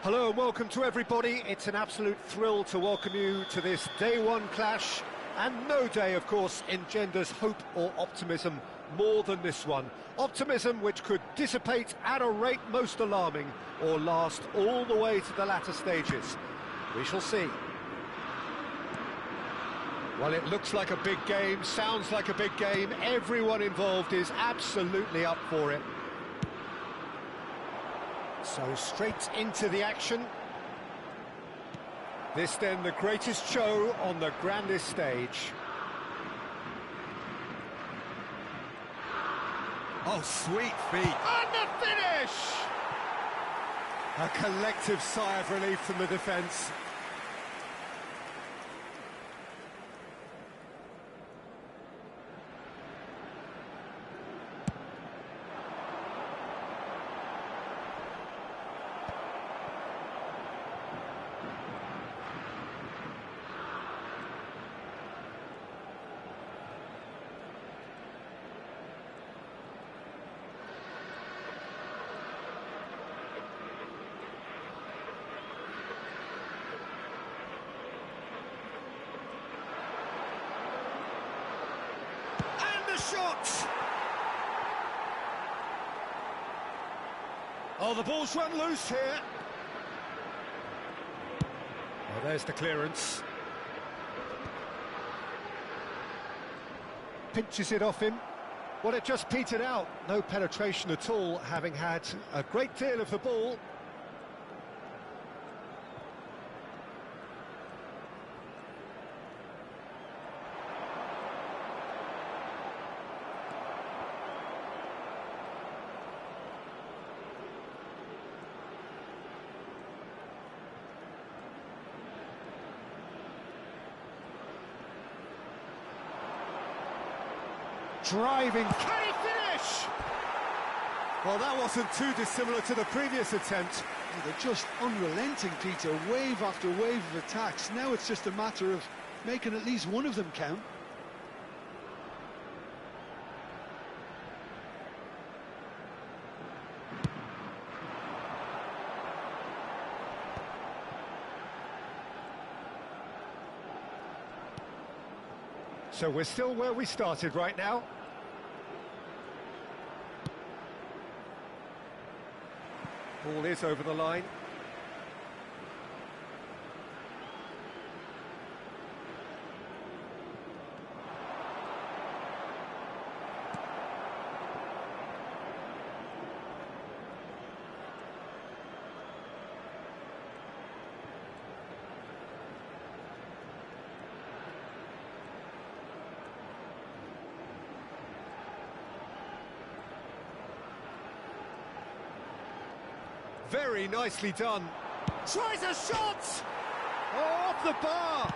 Hello and welcome to everybody. It's an absolute thrill to welcome you to this day one clash, and no day, of course, engenders hope or optimism more than this one. Optimism which could dissipate at a rate most alarming or last all the way to the latter stages. We shall see. Well, it looks like a big game, sounds like a big game. Everyone involved is absolutely up for it. So straight into the action. This then the greatest show on the grandest stage. Oh, sweet feet. And the finish! A collective sigh of relief from the defence. Shot! Oh, the ball's run loose here. Well, there's the clearance. Pinches it off him. Well, it just petered out. No penetration at all, having had a great deal of the ball. Driving, can he finish? Well, that wasn't too dissimilar to the previous attempt. They're just unrelenting, Peter, wave after wave of attacks. Now it's just a matter of making at least one of them count. So we're still where we started right now. Ball is over the line. Very nicely done. Tries a shot! Oh, off the bar!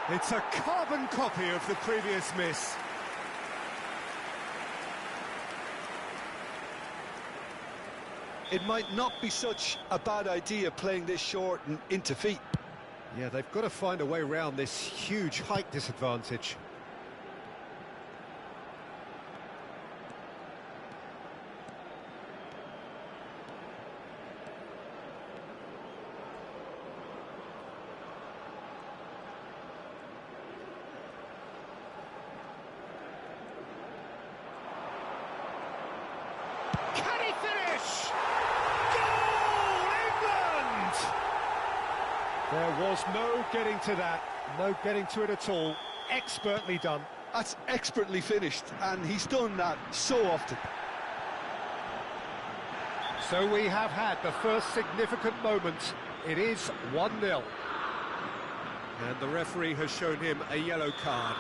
It's a carbon copy of the previous miss. It might not be such a bad idea playing this short and into feet. Yeah, they've got to find a way around this huge height disadvantage. There was no getting to that, no getting to it at all. Expertly done. That's expertly finished, and he's done that so often. So we have had the first significant moment. It is 1-0. And the referee has shown him a yellow card.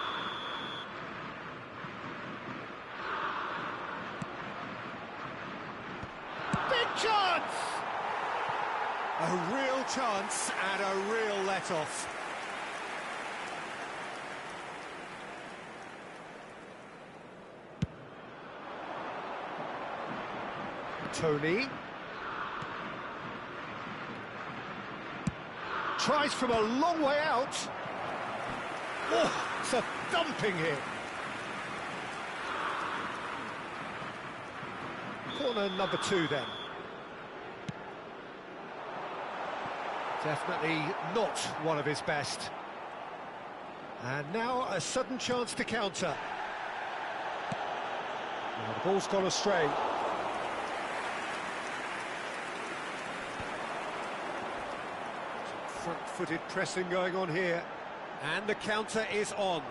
Big chance! A real chance and a real let-off. Tony. Tries from a long way out. Oh, it's a thumping hit. Corner number 2 then. Definitely not one of his best. And now a sudden chance to counter. Now the ball's gone astray. Front-footed pressing going on here. And the counter is on.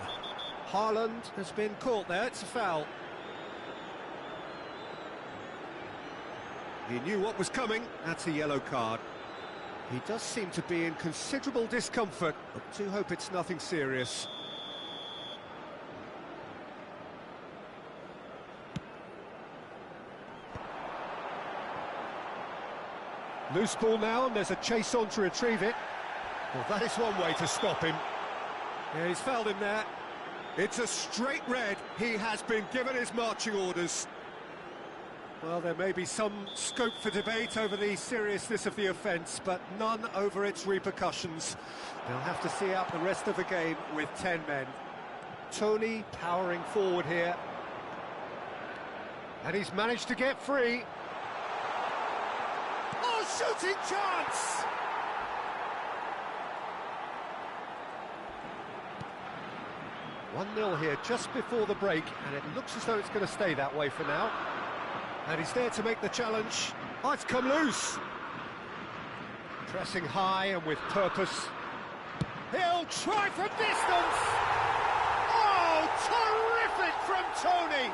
Haaland has been caught there, it's a foul. He knew what was coming, that's a yellow card. He does seem to be in considerable discomfort, but do hope it's nothing serious. Loose ball now, and there's a chase on to retrieve it. Well, that is one way to stop him. Yeah, he's fouled him there. It's a straight red. He has been given his marching orders. Well, there may be some scope for debate over the seriousness of the offence, but none over its repercussions. They'll have to see out the rest of the game with 10 men. Tony powering forward here. And he's managed to get free. Oh, shooting chance! One 0 here just before the break, and it looks as though it's going to stay that way for now. And he's there to make the challenge. Oh, it's come loose. Pressing high and with purpose. He'll try from distance! Oh, terrific from Tony!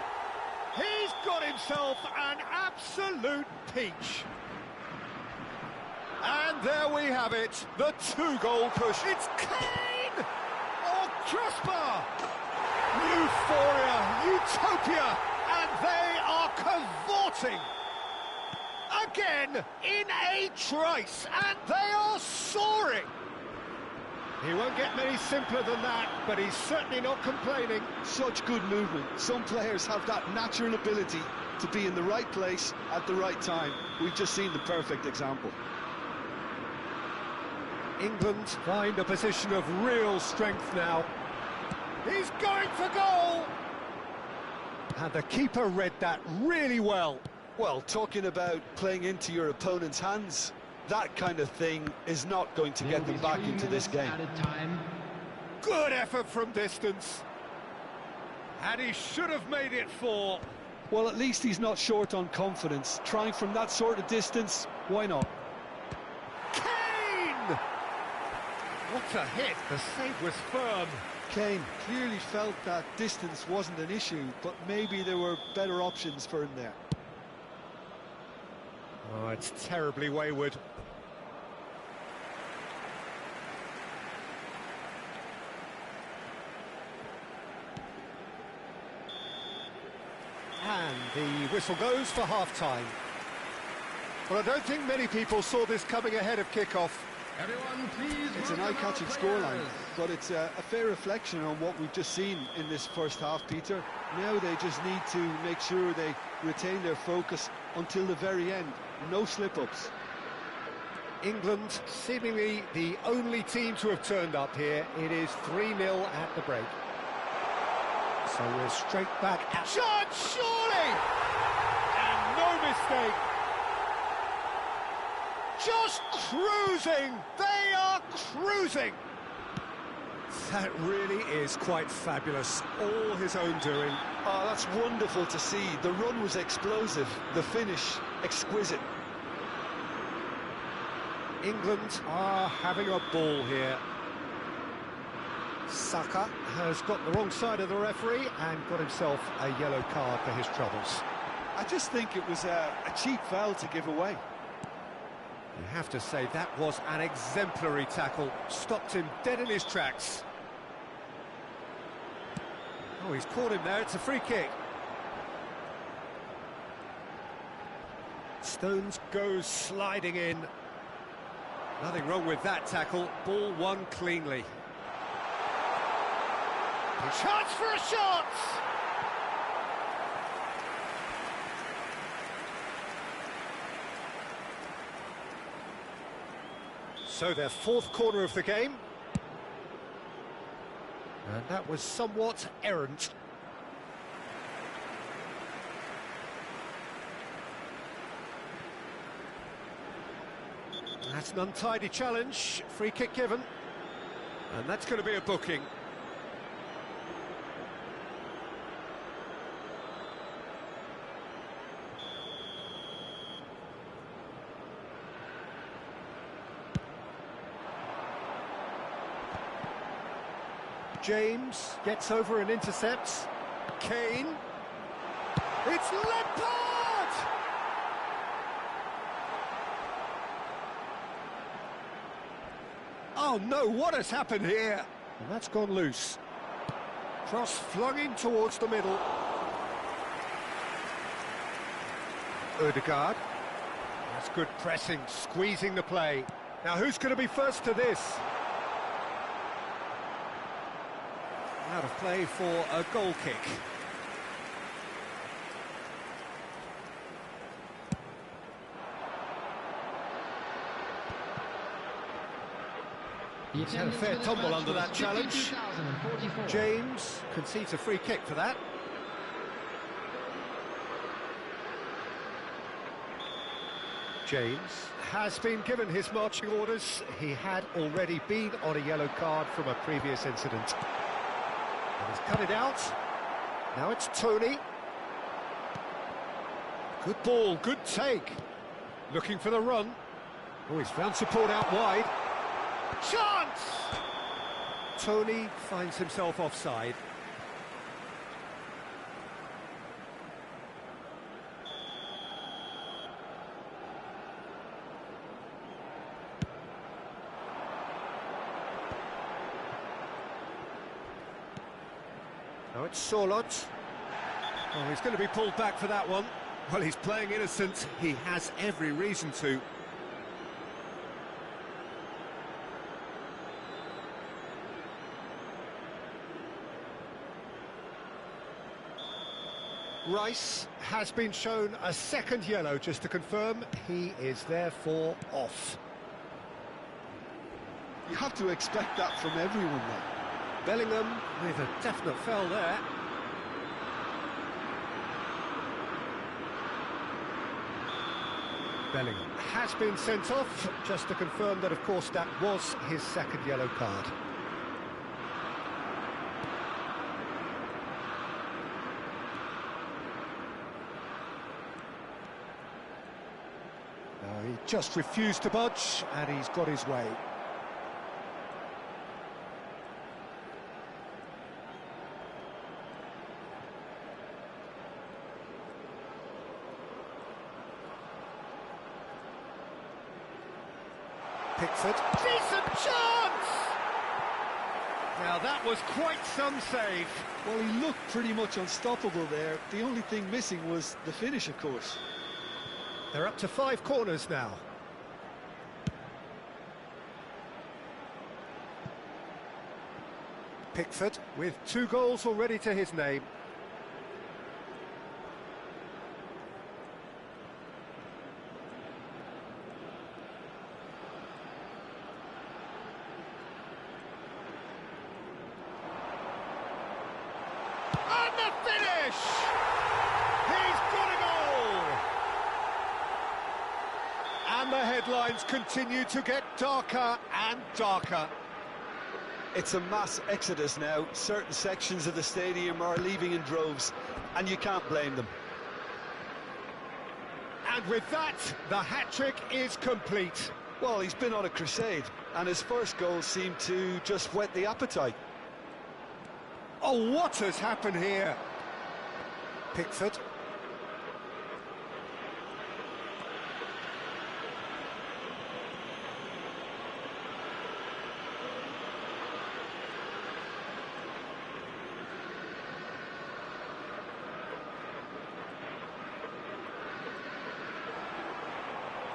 He's got himself an absolute peach. And there we have it, the 2-goal push. It's Kane! Oh, crossbar! Euphoria, utopia, and they are cavorting. Again, in a trice, and they are soaring. He won't get many simpler than that, but he's certainly not complaining. Such good movement. Some players have that natural ability to be in the right place at the right time. We've just seen the perfect example. England find a position of real strength now. He's going for goal! And the keeper read that really well. Well, talking about playing into your opponent's hands, that kind of thing is not going to get them back into this game. Good effort from distance. And he should have made it 4. Well, at least he's not short on confidence. Trying from that sort of distance, why not? Kane! What a hit, the save was firm. Kane clearly felt that distance wasn't an issue, but maybe there were better options for him there. Oh, it's terribly wayward. And the whistle goes for half-time. Well, I don't think many people saw this coming ahead of kick-off. Everyone, please. It's an eye-catching scoreline, but it's a fair reflection on what we've just seen in this first half, Peter. Now they just need to make sure they retain their focus until the very end. No slip-ups. England seemingly the only team to have turned up here. It is 3-0 at the break. So we're straight back at... Shot, surely! And no mistake. Just cruising! They are cruising! That really is quite fabulous. All his own doing. Oh, that's wonderful to see. The run was explosive, the finish exquisite. England are having a ball here. Saka has got the wrong side of the referee and got himself a yellow card for his troubles. I just think it was a cheap foul to give away. You have to say that was an exemplary tackle. Stopped him dead in his tracks. Oh, he's caught him there. It's a free kick. Stones goes sliding in. Nothing wrong with that tackle. Ball won cleanly. Chance for a shot! So their fourth corner of the game. And that was somewhat errant. That's an untidy challenge, free kick given. And that's going to be a booking. James gets over and intercepts. Kane. It's Lampard! Oh no, what has happened here? And that's gone loose. Cross flung in towards the middle. Odegaard. That's good pressing, squeezing the play. Now who's going to be first to this? Out of play for a goal kick. He's had a fair tumble under that challenge. James concedes a free kick for that. James has been given his marching orders. He had already been on a yellow card from a previous incident. And he's cut it out. Now it's Tony. Good ball, good take. Looking for the run. Oh, he's found support out wide. Chance! Tony finds himself offside. Now it's Sorlot. Oh, he's going to be pulled back for that one. Well, he's playing innocent. He has every reason to. Rice has been shown a second yellow, just to confirm. He is therefore off. You have to expect that from everyone then. Bellingham with a definite foul there. Bellingham has been sent off, just to confirm that, of course, that was his second yellow card. He just refused to budge, and he's got his way. Pickford. Decent chance! Now that was quite some save. Well, he looked pretty much unstoppable there. The only thing missing was the finish, of course. They're up to 5 corners now. Pickford with 2 goals already to his name. And the finish! He's got a goal! And the headlines continue to get darker and darker. It's a mass exodus now. Certain sections of the stadium are leaving in droves, and you can't blame them. And with that, the hat-trick is complete. Well, he's been on a crusade, and his first goal seemed to just whet the appetite. Oh, what has happened here? Pickford.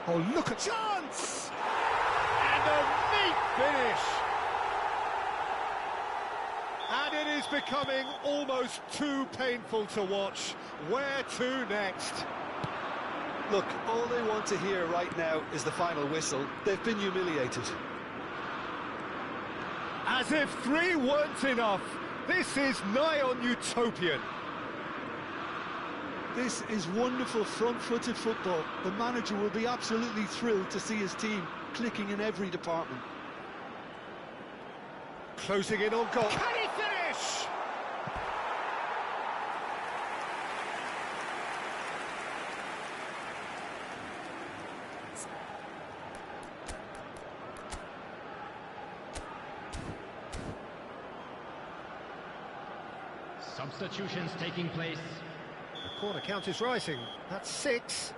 Oh, look at chance! And a neat finish! And it is becoming almost too painful to watch. Where to next? Look, all they want to hear right now is the final whistle. They've been humiliated. As if 3 weren't enough. This is nigh on utopian. This is wonderful front-footed football. The manager will be absolutely thrilled to see his team clicking in every department. Closing in on goal. Can he finish? Substitutions taking place. The corner count is rising. That's 6.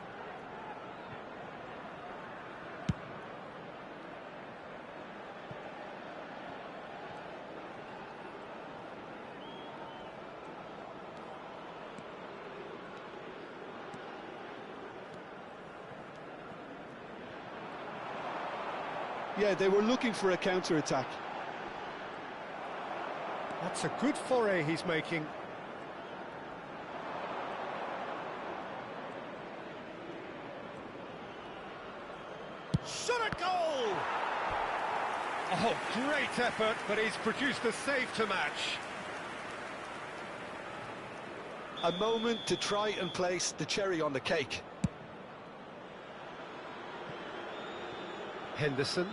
Yeah, they were looking for a counter-attack. That's a good foray he's making. Shot a goal! Oh, great effort, but he's produced a save to match. A moment to try and place the cherry on the cake. Henderson.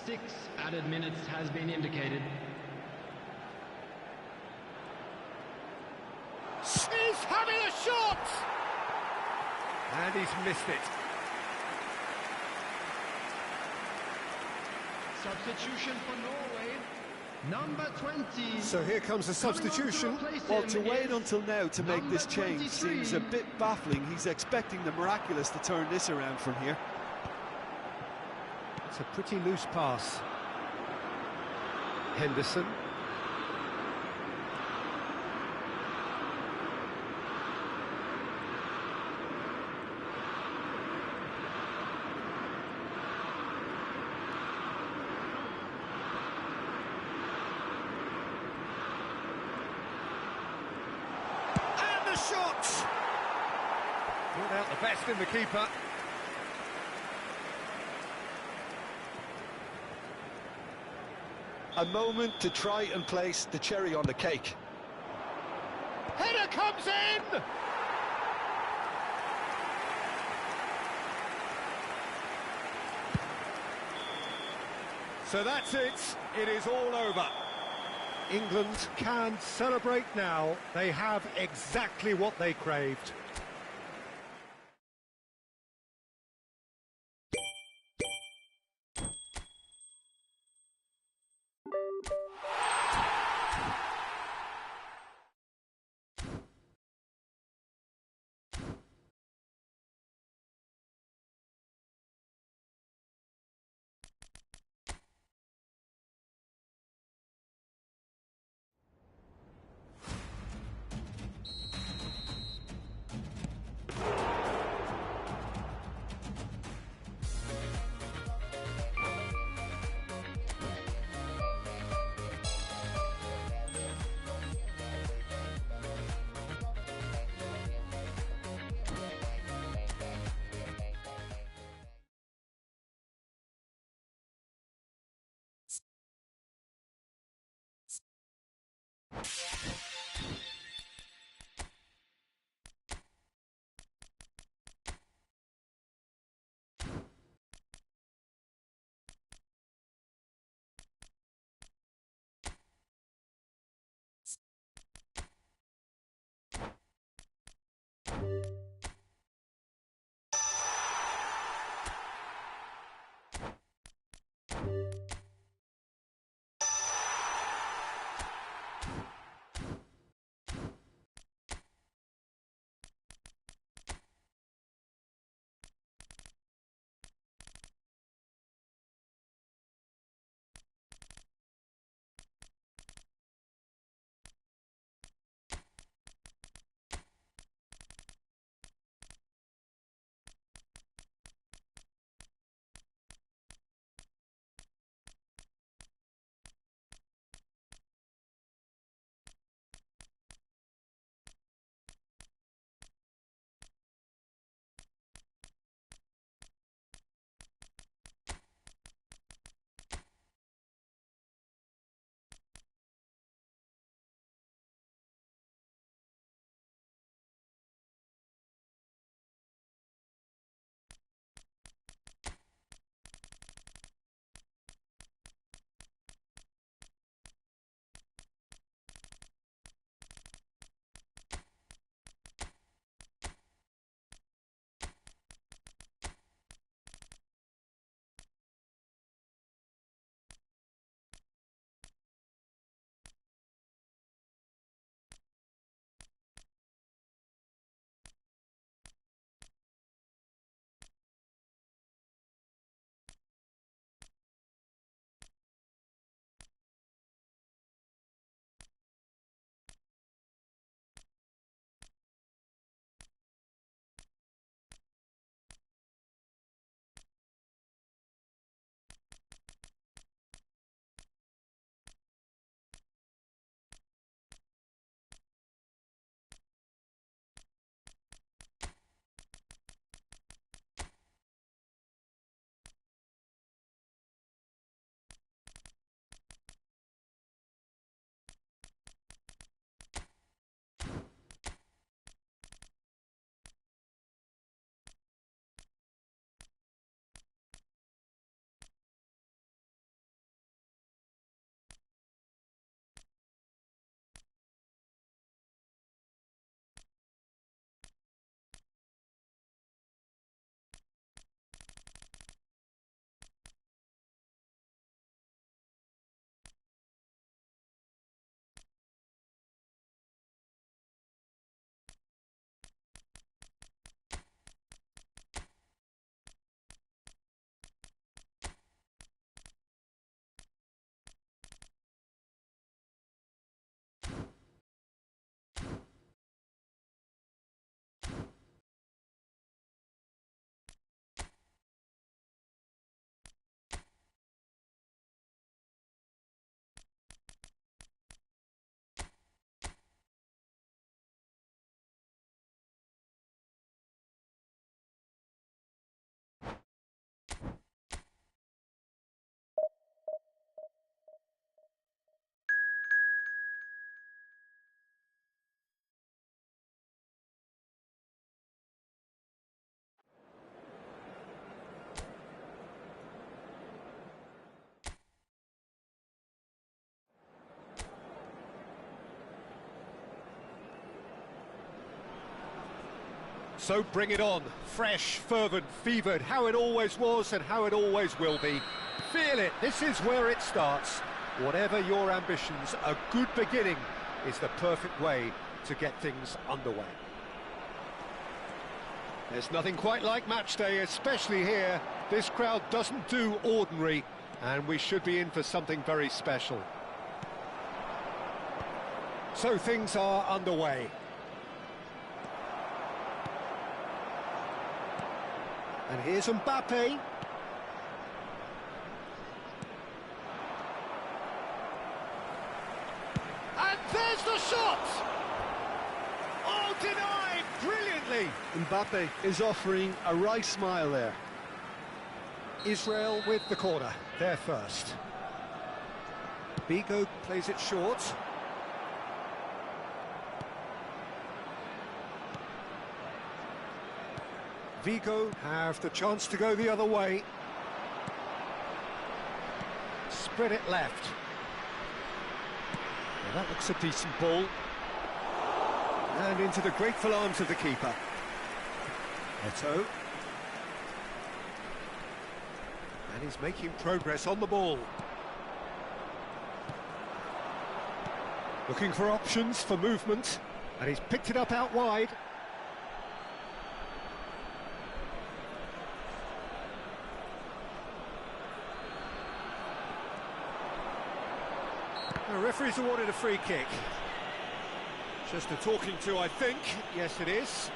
Six added minutes has been indicated. He's having a shot! And he's missed it. Substitution for Norway, number 20. So here comes the substitution. Well, to wait until now to make this change seems a bit baffling. He's expecting the miraculous to turn this around from here. It's a pretty loose pass. Henderson. And the shot! Brought out the best in the keeper. A moment to try and place the cherry on the cake. Header comes in! So that's it. It is all over. England can celebrate now. They have exactly what they craved. So bring it on, fresh, fervent, fevered, how it always was and how it always will be. Feel it, this is where it starts. Whatever your ambitions, a good beginning is the perfect way to get things underway. There's nothing quite like match day, especially here. This crowd doesn't do ordinary, and we should be in for something very special. So things are underway. And here's Mbappe. And there's the shot! Oh, denied brilliantly! Mbappe is offering a right smile there. Israel with the corner, there first. Vigo plays it short. Vigo have the chance to go the other way. Spread it left. Well, that looks a decent ball. And into the grateful arms of the keeper. Eto'o. And he's making progress on the ball. Looking for options for movement. And he's picked it up out wide. The referee's awarded a free kick. Just a talking to, I think. Yes, it is.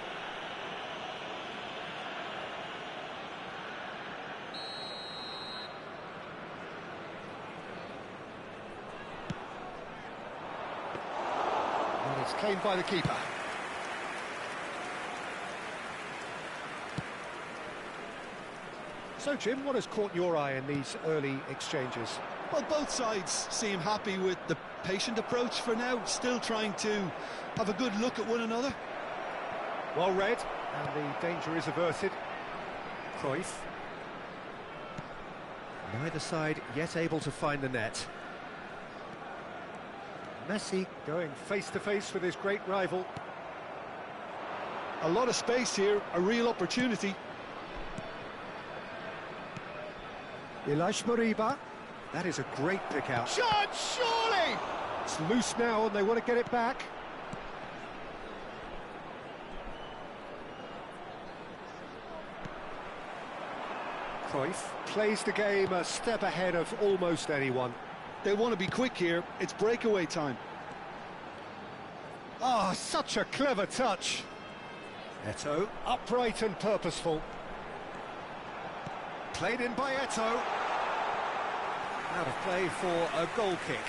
And it's claimed by the keeper. So, Jim, what has caught your eye in these early exchanges? Well, both sides seem happy with the patient approach for now, still trying to have a good look at one another. Well read, and the danger is averted. Cruyff. Neither side yet able to find the net. Messi going face-to-face with his great rival. A lot of space here, a real opportunity. Ilaix Moriba. That is a great pick out. Shot, surely! It's loose now and they want to get it back. Cruyff plays the game a step ahead of almost anyone. They want to be quick here, it's breakaway time. Ah, such a clever touch. Eto'o, upright and purposeful. Played in by Eto'o. Out of play for a goal kick.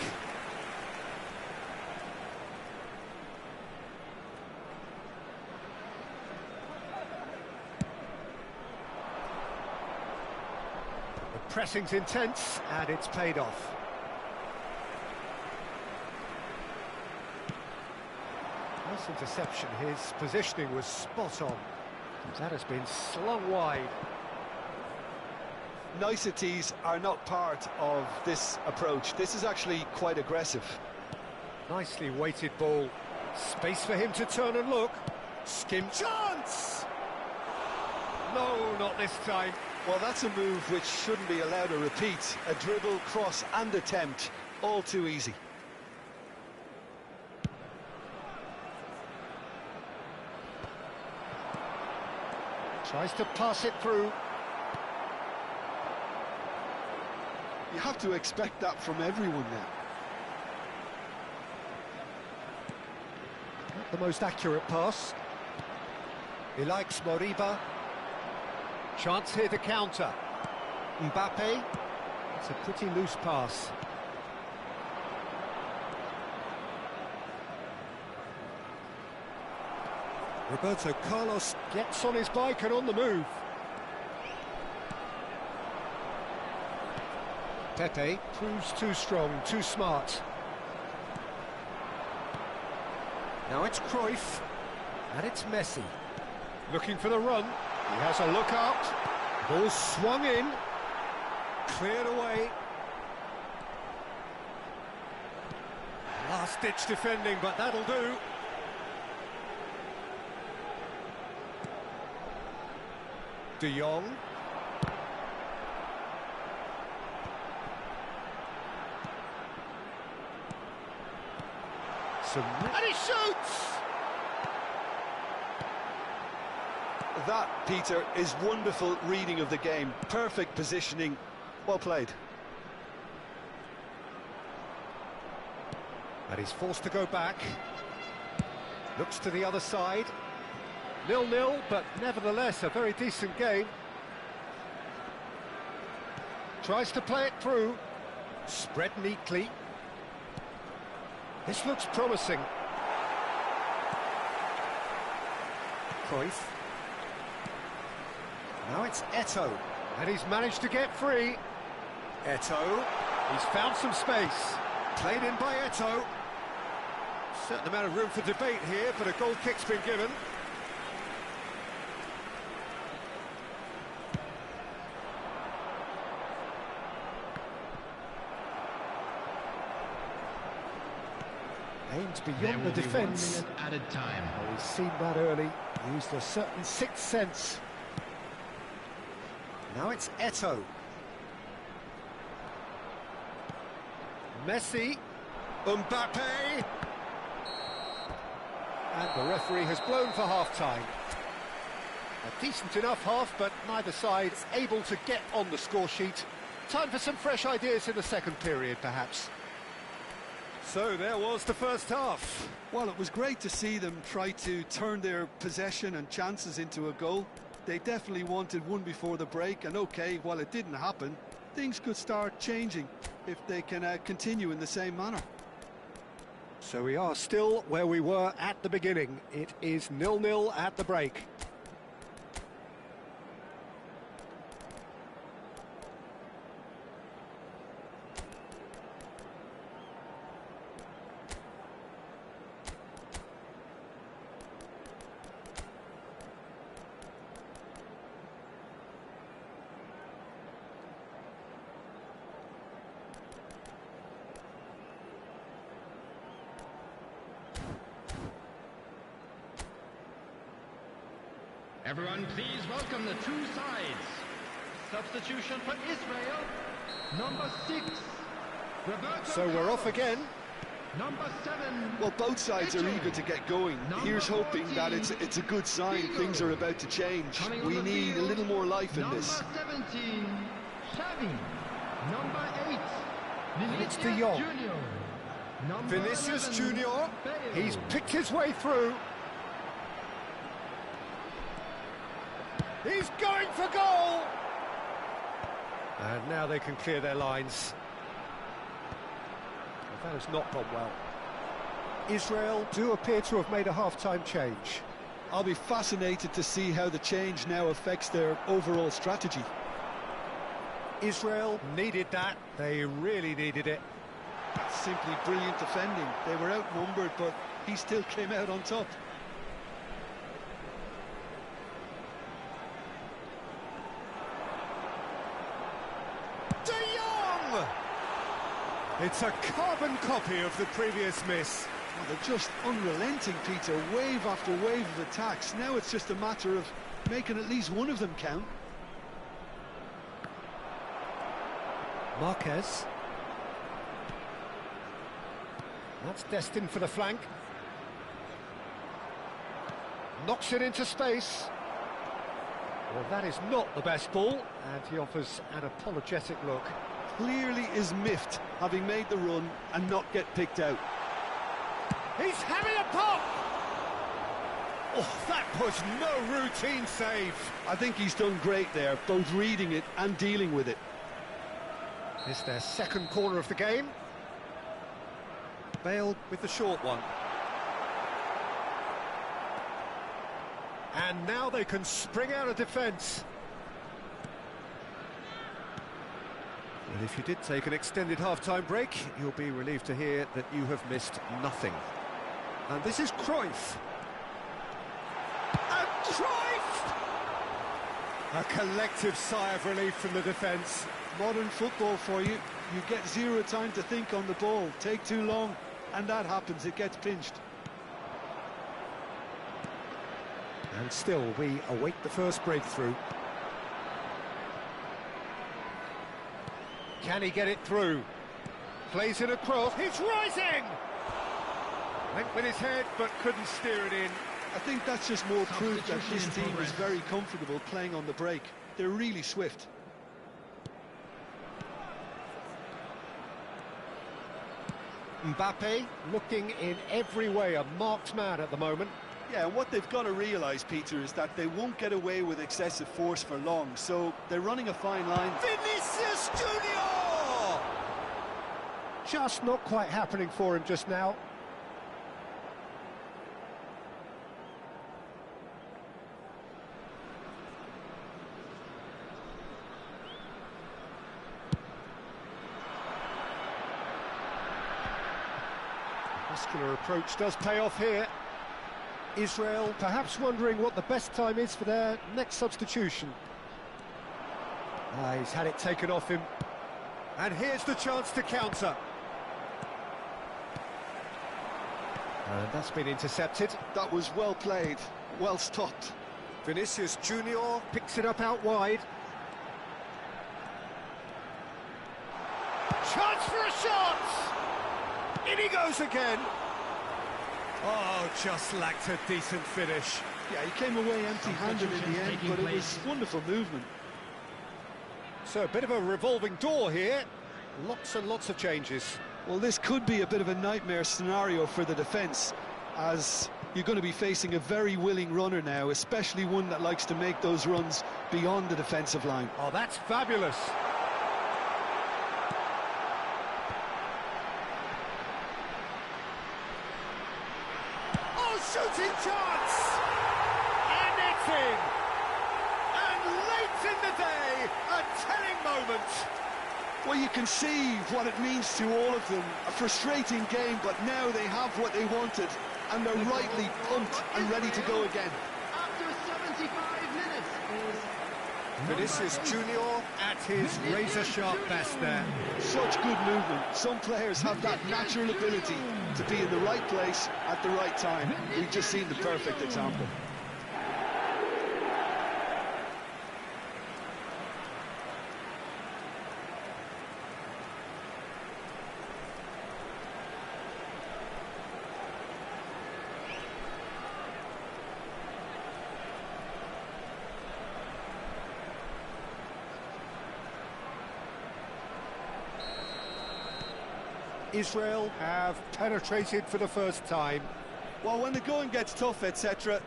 The pressing's intense and it's paid off. Nice interception, his positioning was spot on. That has been slung wide. Niceties are not part of this approach. This is actually quite aggressive. Nicely weighted ball. Space for him to turn and look. Skim chance! No, not this time. Well, that's a move which shouldn't be allowed to repeat. A dribble, cross and attempt, all too easy. Tries to pass it through. You have to expect that from everyone now. Not the most accurate pass. Ilaix Moriba. Chance here to counter. Mbappe. It's a pretty loose pass. Roberto Carlos gets on his bike and on the move. Pepe proves too strong, too smart. Now it's Cruyff, and it's Messi. Looking for the run, he has a look out. Ball swung in, cleared away. Last-ditch defending, but that'll do. De Jong. And he shoots! That, Peter, is wonderful reading of the game. Perfect positioning. Well played. And he's forced to go back. Looks to the other side. 0-0, but nevertheless a very decent game. Tries to play it through. Spread neatly. This looks promising. Cruyff. Now it's Eto'o. And he's managed to get free. Eto'o. He's found some space. Played in by Eto'o. Certain amount of room for debate here, but a goal kick's been given. Aimed beyond the defence. 1 minute added time. Oh, he's seen that early. Used a certain sixth sense. Now it's Eto'o. Messi. Mbappe. And the referee has blown for half-time. A decent enough half, but neither side able to get on the score sheet. Time for some fresh ideas in the second period, perhaps. So there was the first half. Well, it was great to see them try to turn their possession and chances into a goal. They definitely wanted one before the break, and okay, while it didn't happen, things could start changing if they can continue in the same manner. So we are still where we were at the beginning. It is 0-0 at the break. Everyone, please welcome the two sides. Substitution for Israel, number 6. Roberto So we're off Carlos. again. Number 7. Well, both sides are Italy. eager to get going. Number Here's hoping that 14, it's a good sign. Figo. Things are about to change. Coming on We the need a field, little more life in number this. 17, Xavi. Number 8, It's Vinicius De Jong. Junior. Number Vinicius 11, Junior. Bale. He's picked his way through. He's going for goal! And now they can clear their lines. Well, that has not gone well. Israel do appear to have made a half-time change. I'll be fascinated to see how the change now affects their overall strategy. Israel needed that. They really needed it. Simply brilliant defending. They were outnumbered, but he still came out on top. De Jong! It's a carbon copy of the previous miss. Well, they're just unrelenting, Peter. Wave after wave of attacks. Now it's just a matter of making at least one of them count. Marquez. That's destined for the flank. Knocks it into space. Well, that is not the best ball, and he offers an apologetic look. Clearly is miffed, having made the run and not get picked out. He's having a pop! Oh, that was no routine save. I think he's done great there, both reading it and dealing with it. It's their second corner of the game. Bale with the short one. And now they can spring out of defence. And if you did take an extended half-time break, you'll be relieved to hear that you have missed nothing. And this is Cruyff. And Cruyff! A collective sigh of relief from the defence. Modern football for you. You get zero time to think on the ball. Take too long, and that happens. It gets pinched. And still, we await the first breakthrough. Can he get it through? Plays it across. He's rising! Went with his head, but couldn't steer it in. I think that's just more proof that this team is very comfortable playing on the break. They're really swift. Mbappe looking in every way a marked man at the moment. Yeah, and what they've got to realise, Peter, is that they won't get away with excessive force for long, so they're running a fine line. Vinicius Junior! Just not quite happening for him just now. Muscular approach does pay off here. Israel perhaps wondering what the best time is for their next substitution. He's had it taken off him. And here's the chance to counter. And that's been intercepted. That was well played, well stopped. Vinicius Junior picks it up out wide. Chance for a shot! In he goes again. Oh, just lacked a decent finish. Yeah, he came away empty-handed in the end, but it was wonderful movement. So a bit of a revolving door here. Lots and lots of changes. Well, this could be a bit of a nightmare scenario for the defence, as you're going to be facing a very willing runner now, especially one that likes to make those runs beyond the defensive line. Oh, that's fabulous. Shooting chance! And it's in! And late in the day, a telling moment! Well, you can see what it means to all of them. A frustrating game, but now they have what they wanted, and they're rightly pumped and ready to go again. After 75 minutes is Vinicius Junior at his razor-sharp best there. Such good movement. Some players have that natural ability to be in the right place at the right time. We've just seen the perfect example. Israel have penetrated for the first time. Well, when the going gets tough, etc.,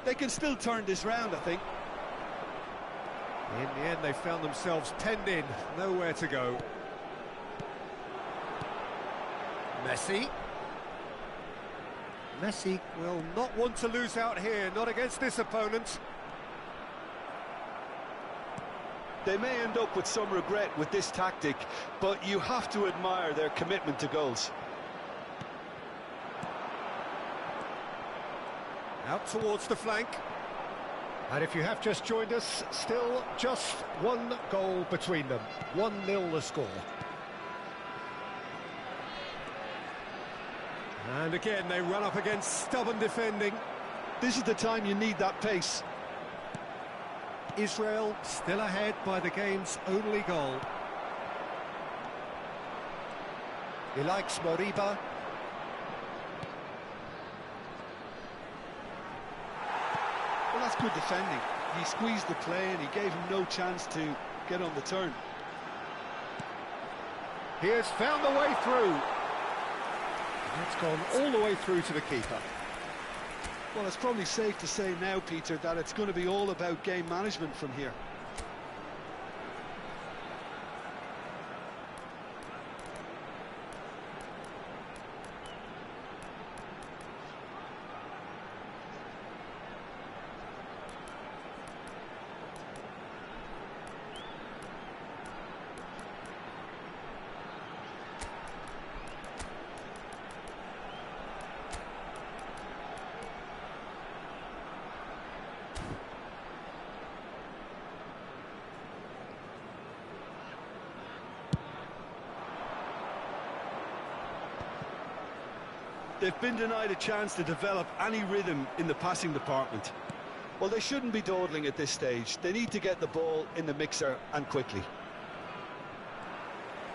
they can still turn this round, I think. In the end, they found themselves penned in, nowhere to go. Messi. Messi will not want to lose out here, not against this opponent. They may end up with some regret with this tactic, but you have to admire their commitment to goals. Out towards the flank. And if you have just joined us, still just one goal between them. 1-0 the score. And again, they run up against stubborn defending. This is the time you need that pace. Israel still ahead by the game's only goal. He likes Moriba. Well, that's good defending. He squeezed the play and he gave him no chance to get on the turn. He has found the way through. It's gone all the way through to the keeper. Well, it's probably safe to say now, Peter, that it's going to be all about game management from here. They've been denied a chance to develop any rhythm in the passing department. Well, they shouldn't be dawdling at this stage. They need to get the ball in the mixer and quickly.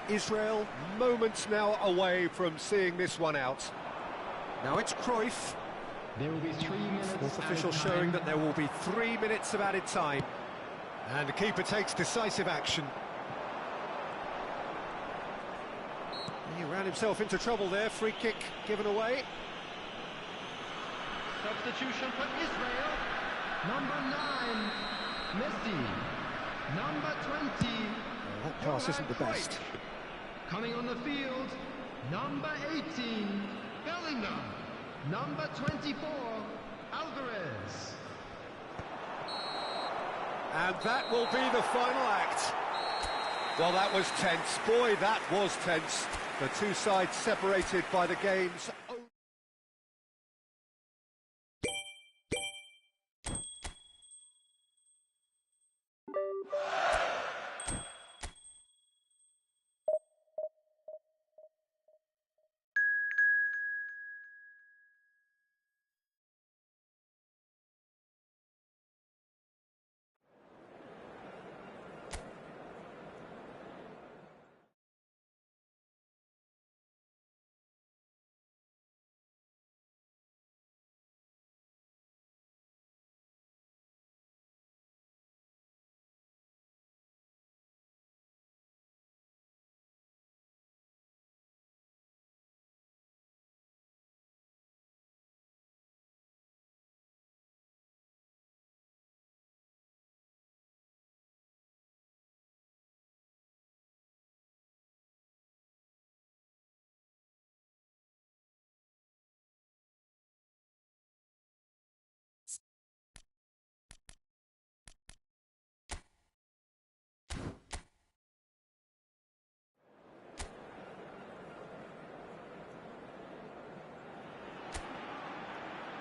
Israel moments now away from seeing this one out. Now it's Cruyff. There will be 3 minutes. Fourth added official time. showing that there will be 3 minutes of added time. And the keeper takes decisive action. He ran himself into trouble there, free kick given away. Substitution for Israel. Number 9, Messi. Number 20. That pass isn't the best. Coming on the field, number 18, Bellingham. Number 24, Alvarez. And that will be the final act. Well, that was tense. Boy, that was tense. The two sides separated by the game's own.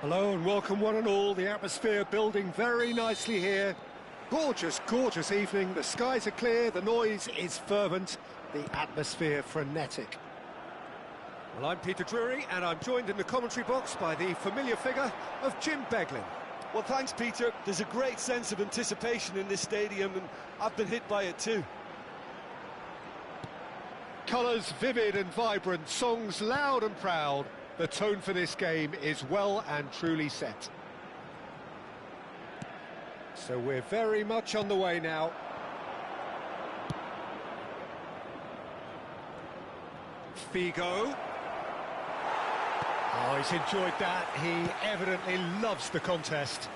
Hello and welcome one and all. The atmosphere building very nicely here. Gorgeous, gorgeous evening. The skies are clear, the noise is fervent, the atmosphere frenetic. Well, I'm Peter Drury and I'm joined in the commentary box by the familiar figure of Jim Beglin. Well, thanks, Peter. There's a great sense of anticipation in this stadium, and I've been hit by it too. Colours vivid and vibrant, songs loud and proud. The tone for this game is well and truly set. So we're very much on the way now. Figo. Oh, he's enjoyed that. He evidently loves the contest.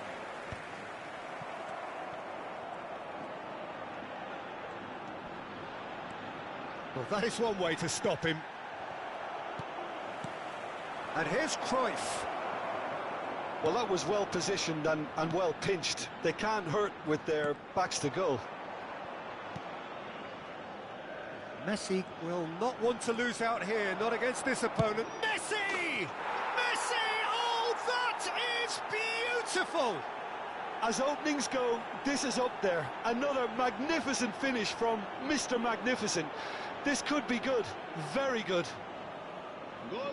Well, that is one way to stop him. And here's Cruyff. Well, that was well positioned and well pinched. They can't hurt with their backs to goal. Messi will not want to lose out here, not against this opponent. Messi! Messi! Oh, that is beautiful! As openings go, this is up there. Another magnificent finish from Mr. Magnificent. This could be good, very good.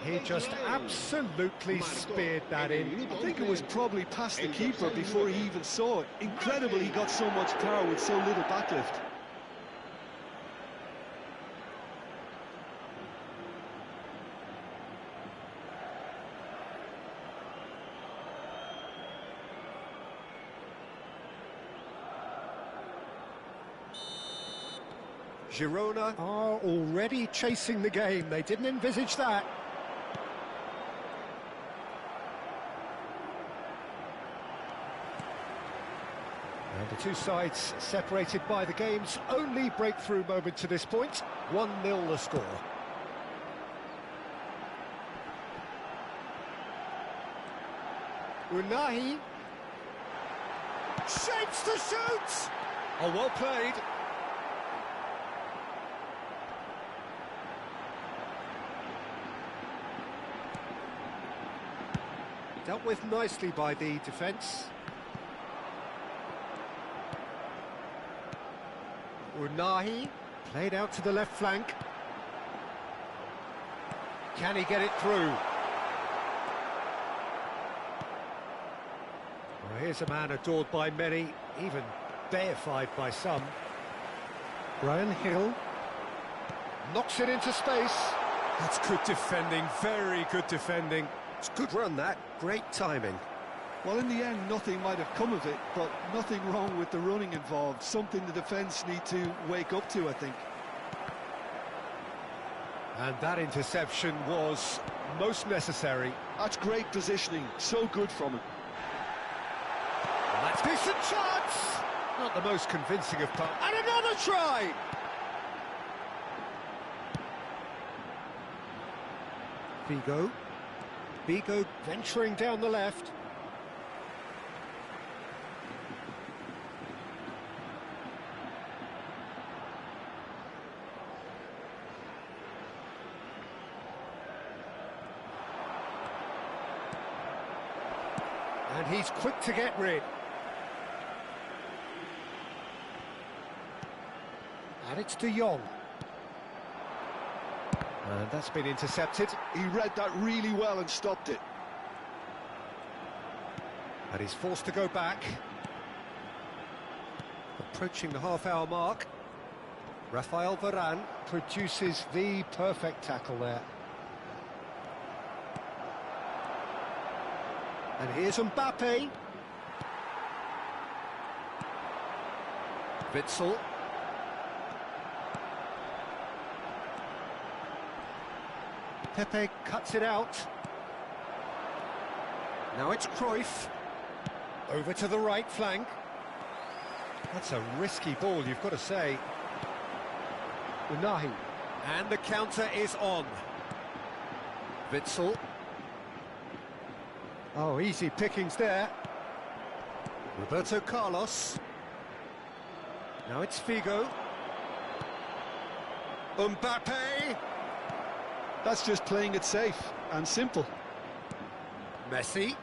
He just absolutely speared that in. I think it was probably past the keeper before he even saw it. Incredible he got so much power with so little backlift. Girona are already chasing the game. They didn't envisage that. And the two sides separated by the game's only breakthrough moment to this point. 1-0 the score. Unahi. Shapes to shoot! Oh, well played. Dealt with nicely by the defence. Unahi, played out to the left flank. Can he get it through? Well, here's a man adored by many, even deified by some. Brian Hill. Knocks it into space. That's good defending, very good defending. It's good run, that. Great timing. Well, in the end, nothing might have come of it, but nothing wrong with the running involved. Something the defence need to wake up to, I think. And that interception was most necessary. That's great positioning, so good from him. And that's decent chance! Not the most convincing of parts. And another try! Figo venturing down the left. And he's quick to get rid. And it's De Jong. And that's been intercepted. He read that really well and stopped it. And he's forced to go back. Approaching the half-hour mark. Rafael Varane produces the perfect tackle there. And here's Mbappe. Witsel. Pepe cuts it out. Now it's Cruyff. Over to the right flank. That's a risky ball, you've got to say. Unahi. And the counter is on. Witsel. Oh, easy pickings there. Roberto Carlos. Now it's Figo. Mbappe. That's just playing it safe and simple. Messi.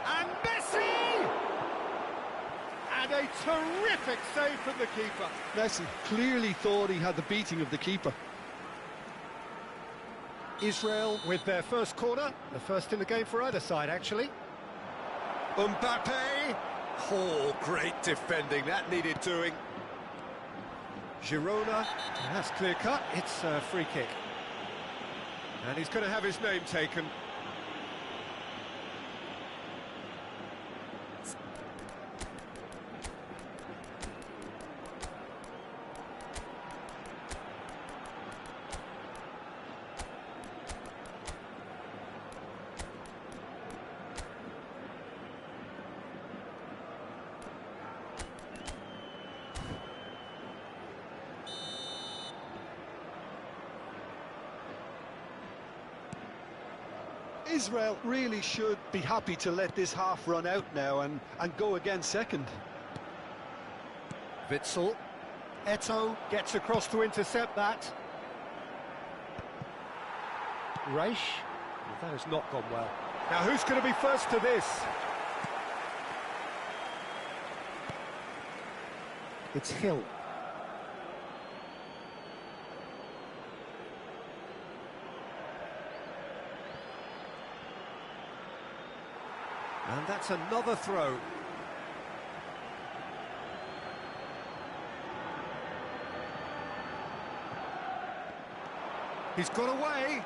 And Messi! And a terrific save from the keeper. Messi clearly thought he had the beating of the keeper. Israel with their first corner, the first in the game for either side, actually. Mbappe! Oh, great defending, that needed doing. Girona, that's clear cut, it's a free kick. And he's going to have his name taken. Israel really should be happy to let this half run out now and go again second. Witsel. Eto'o gets across to intercept that. Reich. That has not gone well. Now who's going to be first to this? It's Hill. And that's another throw. He's got away.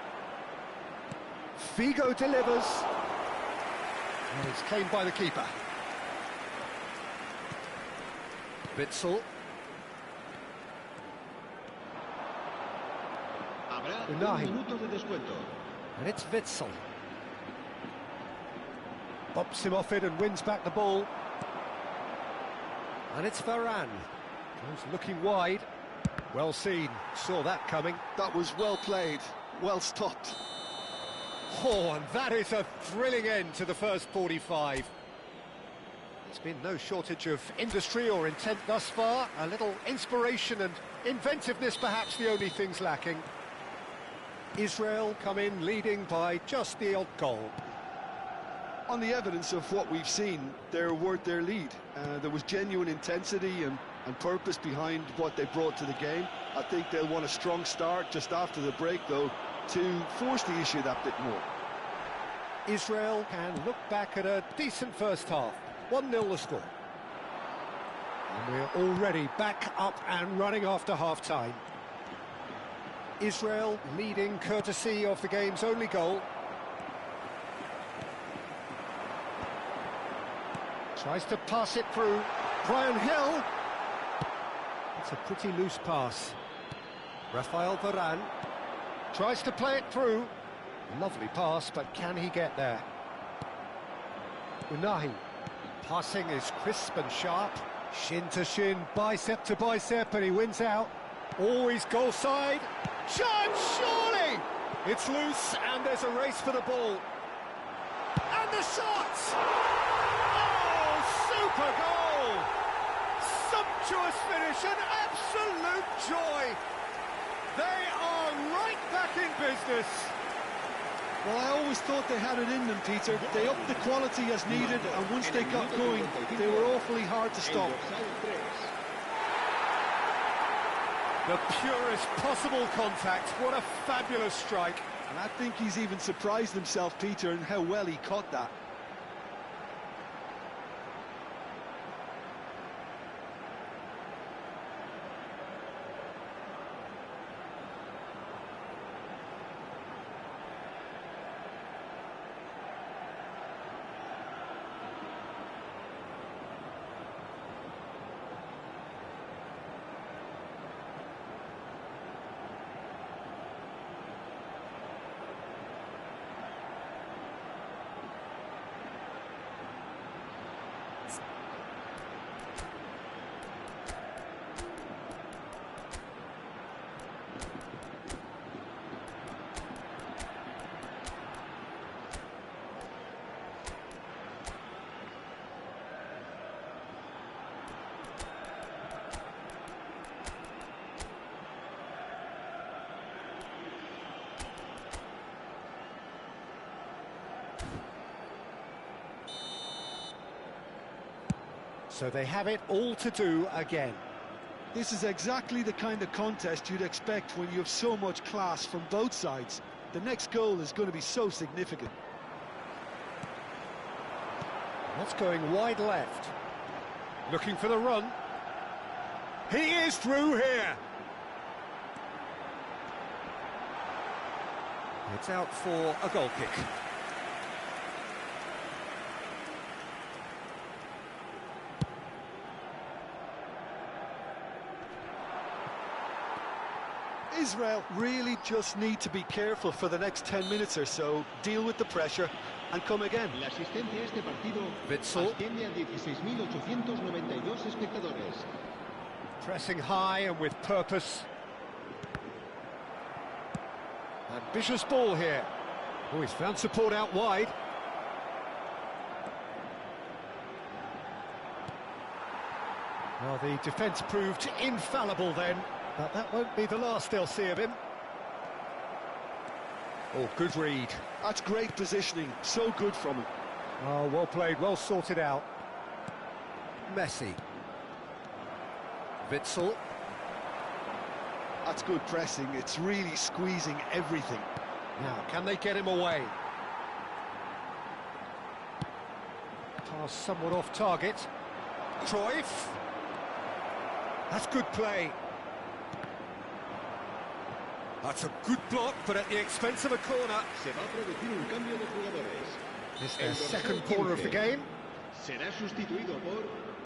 Figo delivers. And it's claimed by the keeper. Witsel. Unahi. And it's Witsel. Bops him off it and wins back the ball. And it's Varane. Goes looking wide. Well seen. Saw that coming. That was well played, well stopped. Oh, and that is a thrilling end to the first 45. There's been no shortage of industry or intent thus far. A little inspiration and inventiveness, perhaps the only things lacking. Israel come in leading by just the odd goal. On the evidence of what we've seen, they're worth their lead. There was genuine intensity and purpose behind what they brought to the game. I think they'll want a strong start just after the break, though, to force the issue that bit more. Israel can look back at a decent first half. 1-0 the score. And we're already back up and running after half-time. Israel leading courtesy of the game's only goal. Tries to pass it through. Brian Hill. It's a pretty loose pass. Rafael Varane tries to play it through. Lovely pass, but can he get there? Unahi. Passing is crisp and sharp. Shin to shin, bicep to bicep, and he wins out. Always goal side. Chance, surely! It's loose, and there's a race for the ball. And the shot! Oh, super goal! Sumptuous finish, an absolute joy! They are right back in business. Well, I always thought they had it in them, Peter. They upped the quality as needed, and once they got going, they were awfully hard to stop. The purest possible contact. What a fabulous strike. And I think he's even surprised himself, Peter, in how well he caught that. So they have it all to do again. This is exactly the kind of contest you'd expect when you have so much class from both sides. The next goal is going to be so significant. What's going wide left? Looking for the run. He is through here. It's out for a goal kick. Israel really just need to be careful for the next 10 minutes or so, deal with the pressure and come again. La asistencia a este partido Witsel. asciende a 16.892 espectadores. Pressing high and with purpose. Ambitious ball here. Oh, he's found support out wide. Well, the defence proved infallible then, but that won't be the last they'll see of him. Oh, good read. That's great positioning, so good from him. Oh, well played, well sorted out. Messi. Witsel. That's good pressing, it's really squeezing everything. Now, can they get him away? Pass somewhat off target. Cruyff. That's good play. That's a good block, but at the expense of a corner. Se va a producir un cambio de jugadores. It's their second corner of the game. Será sustituido por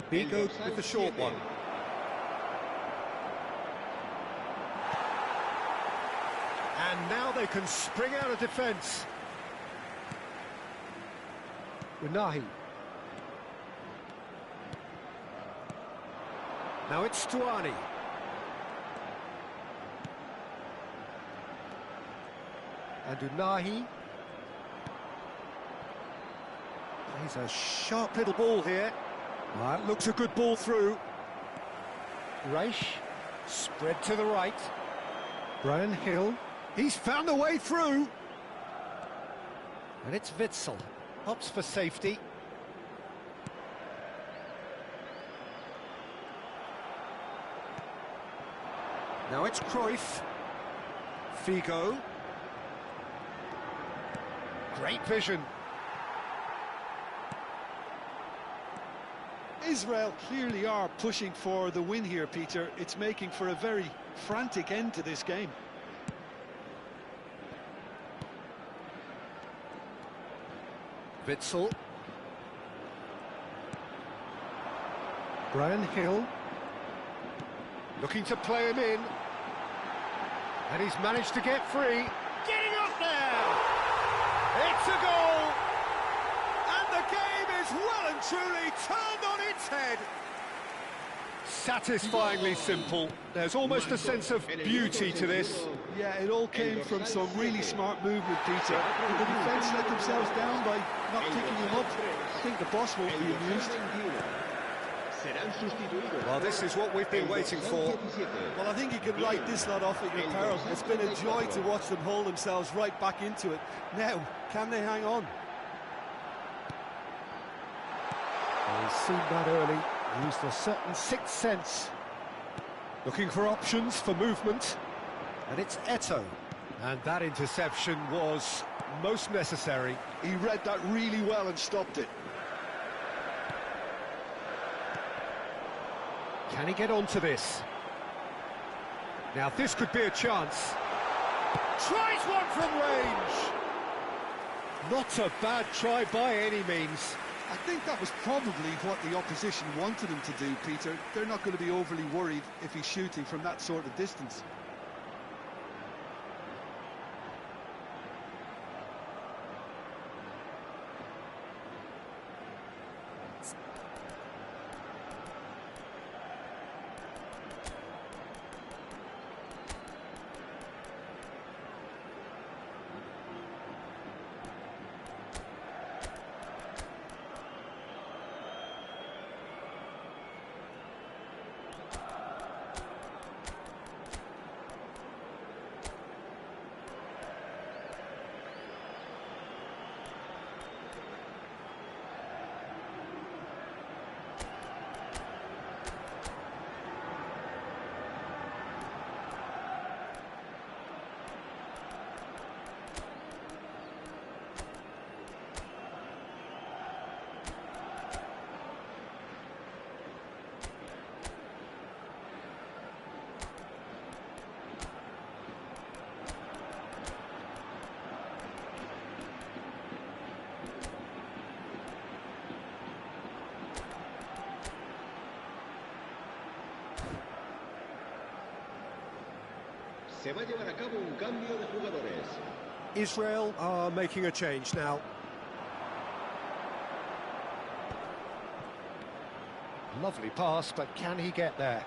Vigo with the short one. And now they can spring out of defence. Unahi. Now it's Stuani. And Unahi. Plays a sharp little ball here. That looks a good ball through. Reich. Spread to the right. Brian Hill. He's found a way through. And it's Witsel. Opts for safety. Now it's Cruyff. Figo. Great vision. Israel clearly are pushing for the win here, Peter. It's making for a very frantic end to this game. Witzel. Brian Hill. Looking to play him in. And he's managed to get free. Getting up there! It's a goal! And the game is well and truly turned on its head. Satisfyingly simple. There's almost a sense of beauty to this. Yeah, it all came from some really smart movement, Peter. Did the defence let themselves down by not picking him up? I think the boss won't be amused. Well, this is what we've been waiting for. Well, I think you can write this lot off at your peril. It's been a joy to watch them hold themselves right back into it. Now, can they hang on? He's seen that early. Used a certain sixth sense. Looking for options for movement. And it's Eto'o. And that interception was most necessary. He read that really well and stopped it. Can he get onto this? Now this could be a chance. Tries one from range. Not a bad try by any means. I think that was probably what the opposition wanted him to do, Peter. They're not going to be overly worried if he's shooting from that sort of distance. Se va a llevar a cabo un cambio de jugadores. Israel are making a change now. Lovely pass, but can he get there?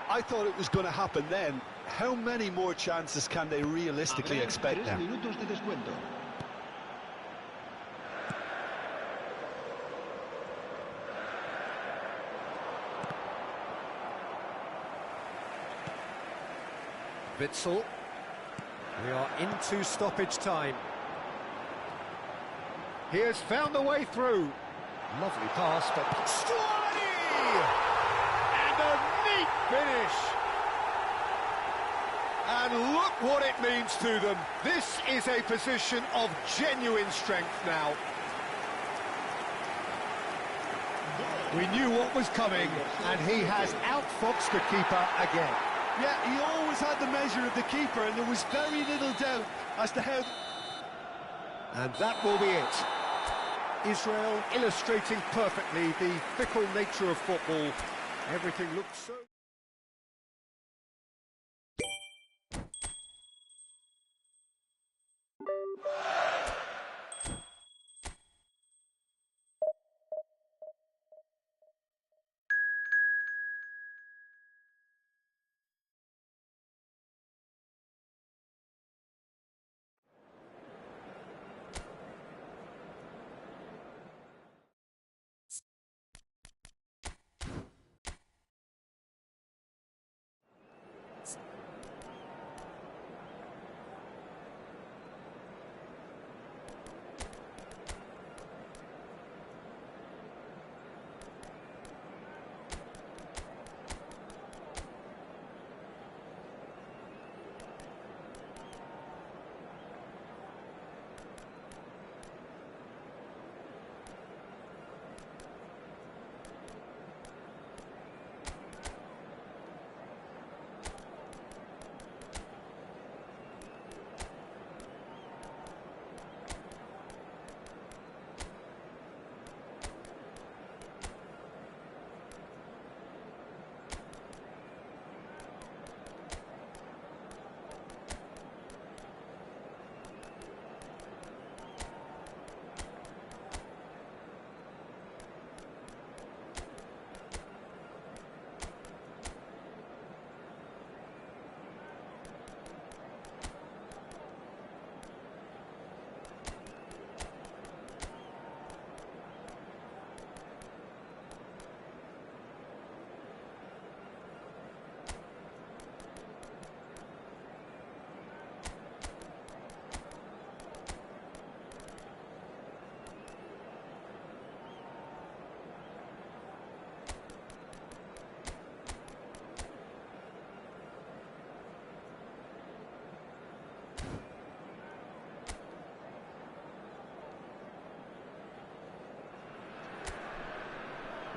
I thought it was going to happen then. How many more chances can they realistically expect now? 3 minutos de descuento. Witzel. We are into stoppage time. He has found the way through. Lovely pass, but... Strani! And a neat finish. And look what it means to them. This is a position of genuine strength now. We knew what was coming, and he has outfoxed the keeper again. Yeah, he always had the measure of the keeper, and there was very little doubt as to how... And that will be it. Israel illustrating perfectly the fickle nature of football. Everything looks so...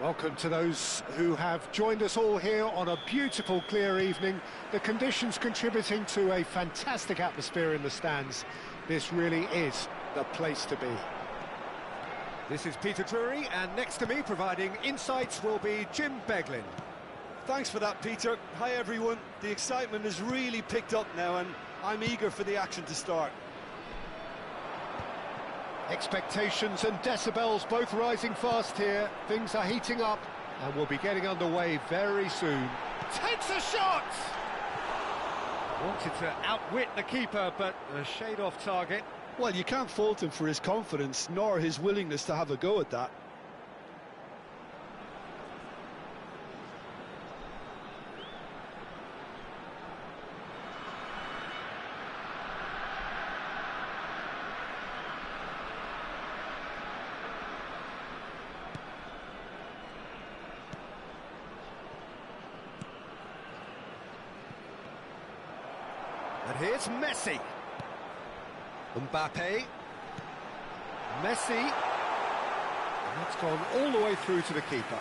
Welcome to those who have joined us all here on a beautiful, clear evening. The conditions contributing to a fantastic atmosphere in the stands. This really is the place to be. This is Peter Drury, and next to me, providing insights, will be Jim Beglin. Thanks for that, Peter. Hi, everyone. The excitement has really picked up now, and I'm eager for the action to start. Expectations and decibels both rising fast here. Things are heating up, and we'll be getting underway very soon. Takes a shot! Wanted to outwit the keeper, but a shade off target. Well, you can't fault him for his confidence, nor his willingness to have a go at that. And here's Messi. Mbappe. Messi. And that's gone all the way through to the keeper.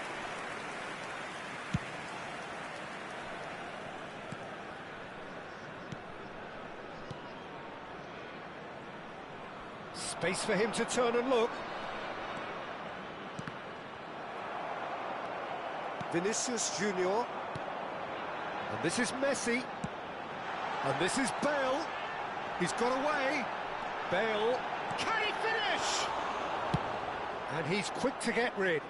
Space for him to turn and look. Vinicius Junior. And this is Messi. And this is Bale. He's got away. Bale. Can he finish? And he's quick to get rid.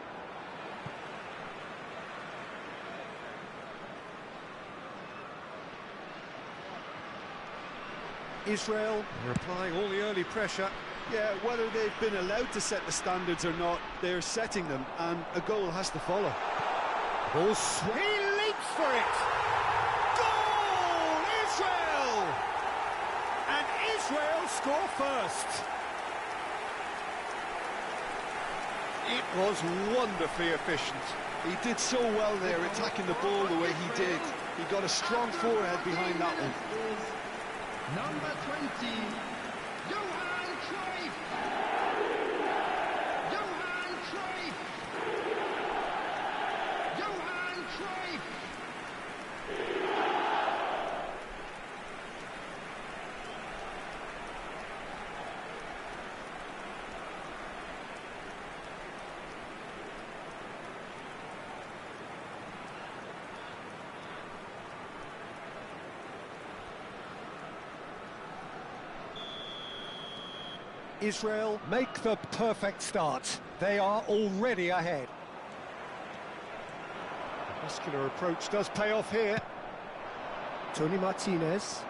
Israel are applying all the early pressure. Yeah, whether they've been allowed to set the standards or not, they're setting them, and a goal has to follow. He leaps for it. Goal! Israel! And Israel score first. It was wonderfully efficient. He did so well there, attacking the ball the way he did. He got a strong forehead behind that one. Number 20, Johan Cruyff. Johan Cruyff. Johan Cruyff. Israel make the perfect start. They are already ahead. The muscular approach does pay off here. Tony Martinez.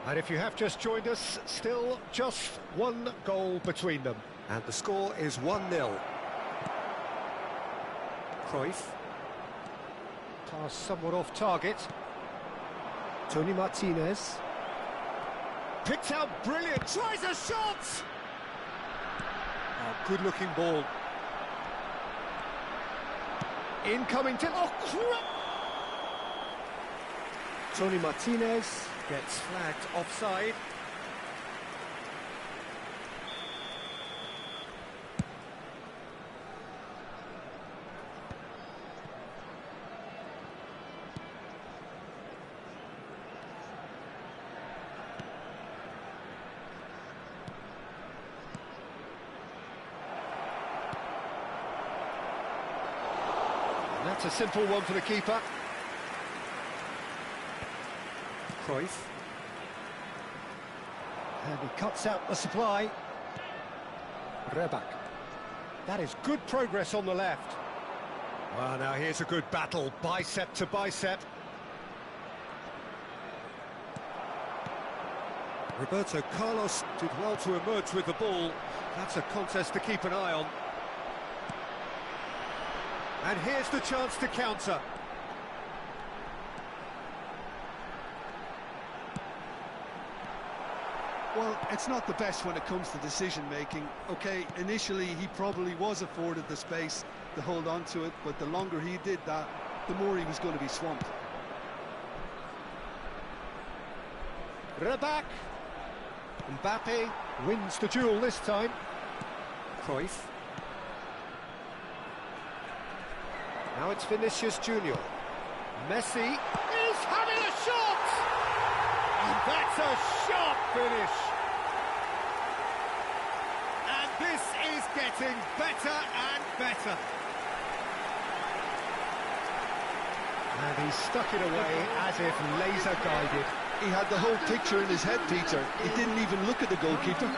And if you have just joined us, still just one goal between them. And the score is 1-0. Cruyff. Pass somewhat off target. Tony Martinez. Picked out brilliant, tries a shot! Oh, good-looking ball. Incoming to... Oh, Tony Martinez gets flagged offside. That's a simple one for the keeper. Cruyff. And he cuts out the supply. Reback. That is good progress on the left. Well, now here's a good battle, bicep to bicep. Roberto Carlos did well to emerge with the ball. That's a contest to keep an eye on. And here's the chance to counter. Well, it's not the best when it comes to decision-making. OK, initially he probably was afforded the space to hold on to it, but the longer he did that, the more he was going to be swamped. Reback. Mbappe wins the duel this time. Cruyff. Now it's Vinicius Junior. Messi is having a shot! And that's a sharp finish! And this is getting better and better. And he stuck it away as if laser guided. He had the whole picture in his head, Peter. He didn't even look at the goalkeeper.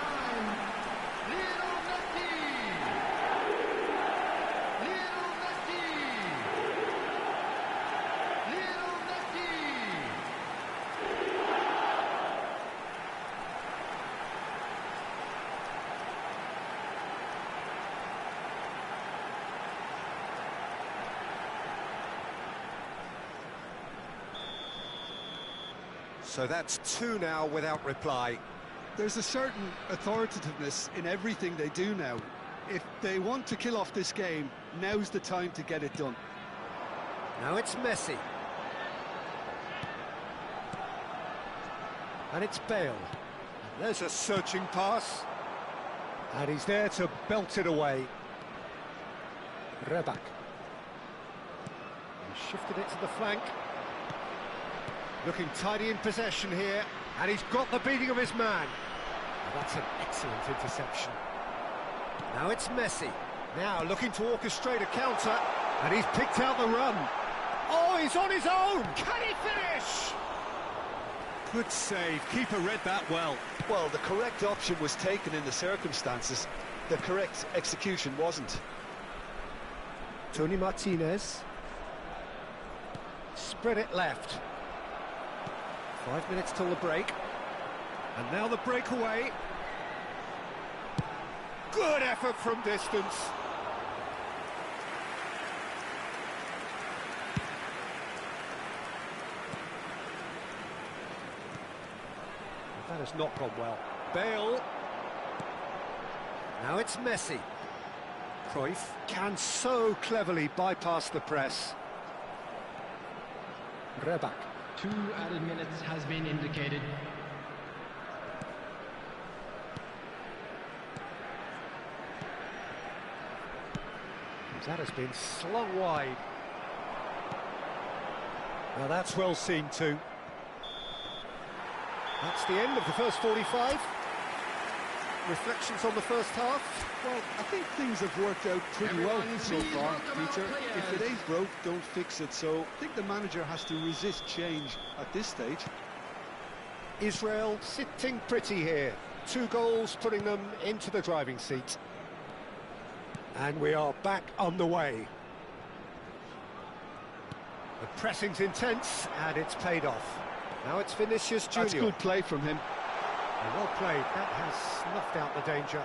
So that's 2 now without reply. There's a certain authoritativeness in everything they do now. If they want to kill off this game, now's the time to get it done. Now it's Messi. And it's Bale. There's a searching pass. And he's there to belt it away. Reback. He shifted it to the flank. Looking tidy in possession here, and he's got the beating of his man. Well, that's an excellent interception. Now it's Messi. Now looking to orchestrate a counter, and he's picked out the run. Oh, he's on his own! Can he finish? Good save. Keeper read that well. Well, the correct option was taken in the circumstances. The correct execution wasn't. Tony Martinez. Spread it left. 5 minutes till the break. And now the breakaway. Good effort from distance. That has not gone well. Bale. Now it's Messi. Cruyff can so cleverly bypass the press. Reback. 2 added minutes has been indicated. That has been slung wide. Now that's well seen too. That's the end of the first 45. Reflections on the first half? Well, I think things have worked out pretty well so far, Peter. If it ain't broke, don't fix it. So I think the manager has to resist change at this stage. Israel sitting pretty here. 2 goals putting them into the driving seat. And we are back on the way. The pressing's intense and it's paid off. Now it's Vinicius Junior. That's good play from him. Well played, that has snuffed out the danger.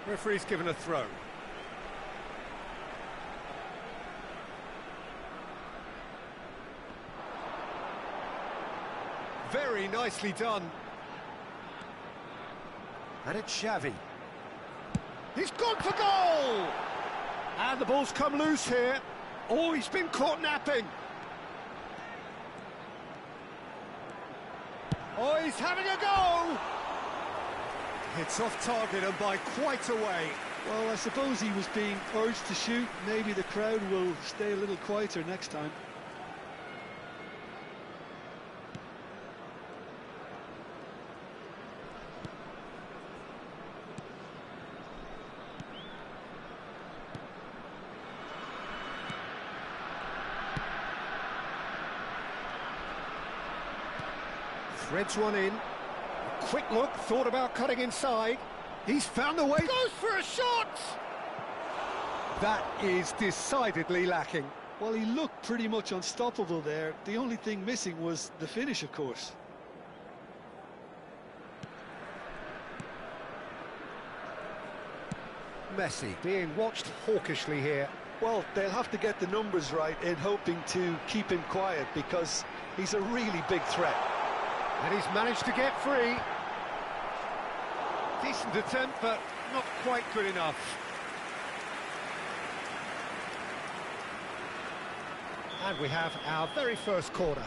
Referee's given a throw. Very nicely done. And it's Xavi. He's gone for goal! And the ball's come loose here. Oh, he's been caught napping. Oh, he's having a go! It's off target and by quite a way. Well, I suppose he was being urged to shoot. Maybe the crowd will stay a little quieter next time. Threads one in. A quick look, thought about cutting inside. He's found the way. Goes for a shot! That is decidedly lacking. Well, he looked pretty much unstoppable there. The only thing missing was the finish, of course. Messi being watched hawkishly here. Well, they'll have to get the numbers right in hoping to keep him quiet because he's a really big threat. And he's managed to get free. Decent attempt, but not quite good enough. And we have our very first corner.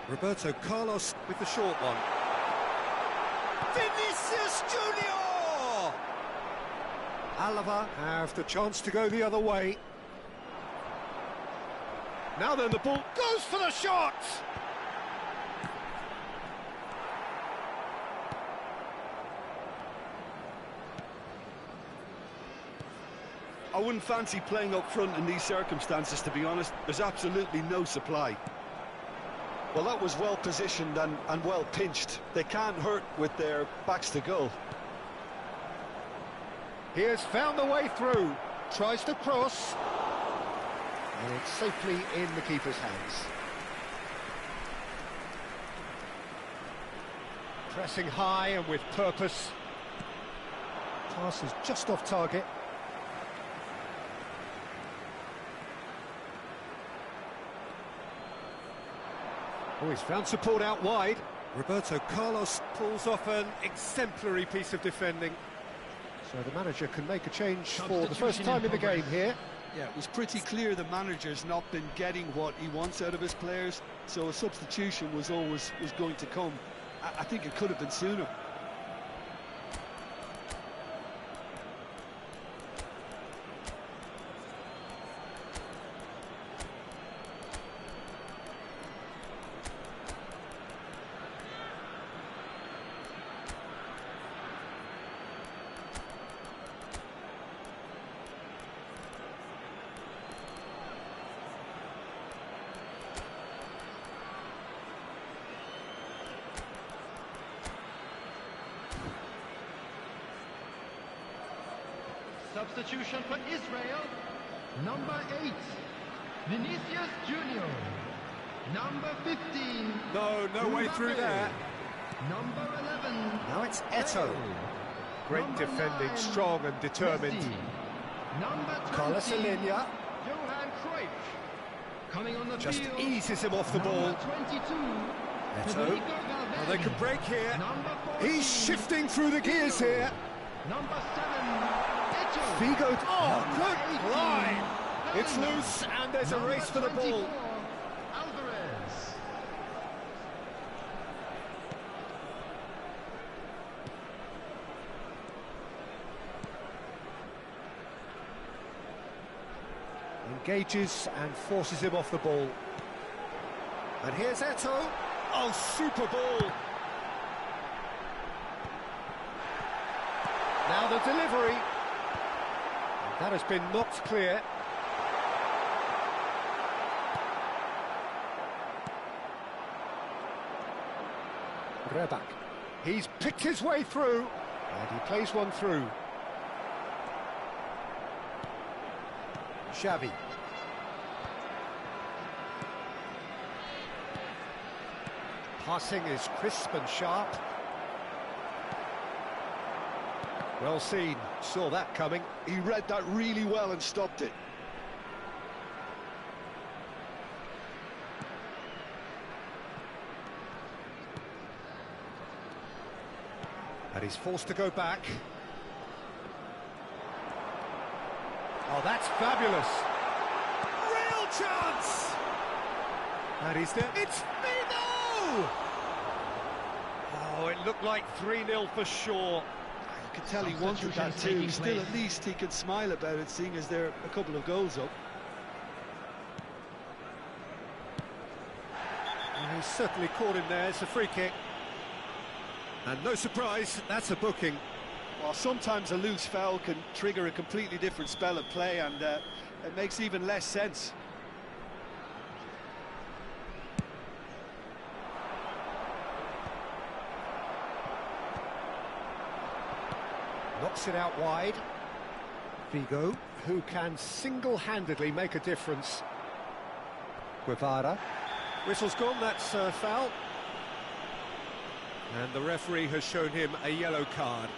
Roberto Carlos with the short one. Vinicius Junior! Alava have the chance to go the other way. Now then, the ball goes for the shot! I wouldn't fancy playing up front in these circumstances, to be honest. There's absolutely no supply. Well, that was well positioned and well pinched. They can't hurt with their backs to goal. He has found the way through, tries to cross, and it's safely in the keeper's hands. Pressing high and with purpose. Pass is just off target. Oh, he's found support out wide. Roberto Carlos pulls off an exemplary piece of defending. So the manager can make a change for the first time in the game here. Yeah, it was pretty clear the manager's not been getting what he wants out of his players, so a substitution was going to come. I think it could have been sooner. Substitution for Israel, number 8, Vinicius Junior. Number 15. No way through there. Number 11. Now it's Eto'o. Great Number defending, 9, strong and determined. Messi. Number 20. Carlos Alenia Johan Cruyff. Coming on the just field. eases him off the ball. Number 22. Eto'o. Federico Well, Valverde. they can break here. Number 14. He's shifting through the gears here. Number 7. Figo, oh, good line! It's loose and there's a race for the ball. Alvarez. Engages and forces him off the ball. And here's Eto'o. Oh, super ball! Now the delivery. That has been knocked clear. Rebak. He's picked his way through, and he plays one through. Xavi. Passing is crisp and sharp. Well seen, saw that coming. He read that really well and stopped it. And he's forced to go back. Oh, that's fabulous. Real chance! And he's there. It's Figo! Oh, it looked like 3-0 for sure. You could tell he wanted that too. Still, at least he could smile about it, seeing as they're a couple of goals up. And he's certainly caught him there. It's a free kick. And no surprise, that's a booking. Well, sometimes a loose foul can trigger a completely different spell of play, and it makes even less sense. Knocks it out wide. Figo, who can single-handedly make a difference. Guevara. Whistle's gone, that's a foul. And the referee has shown him a yellow card.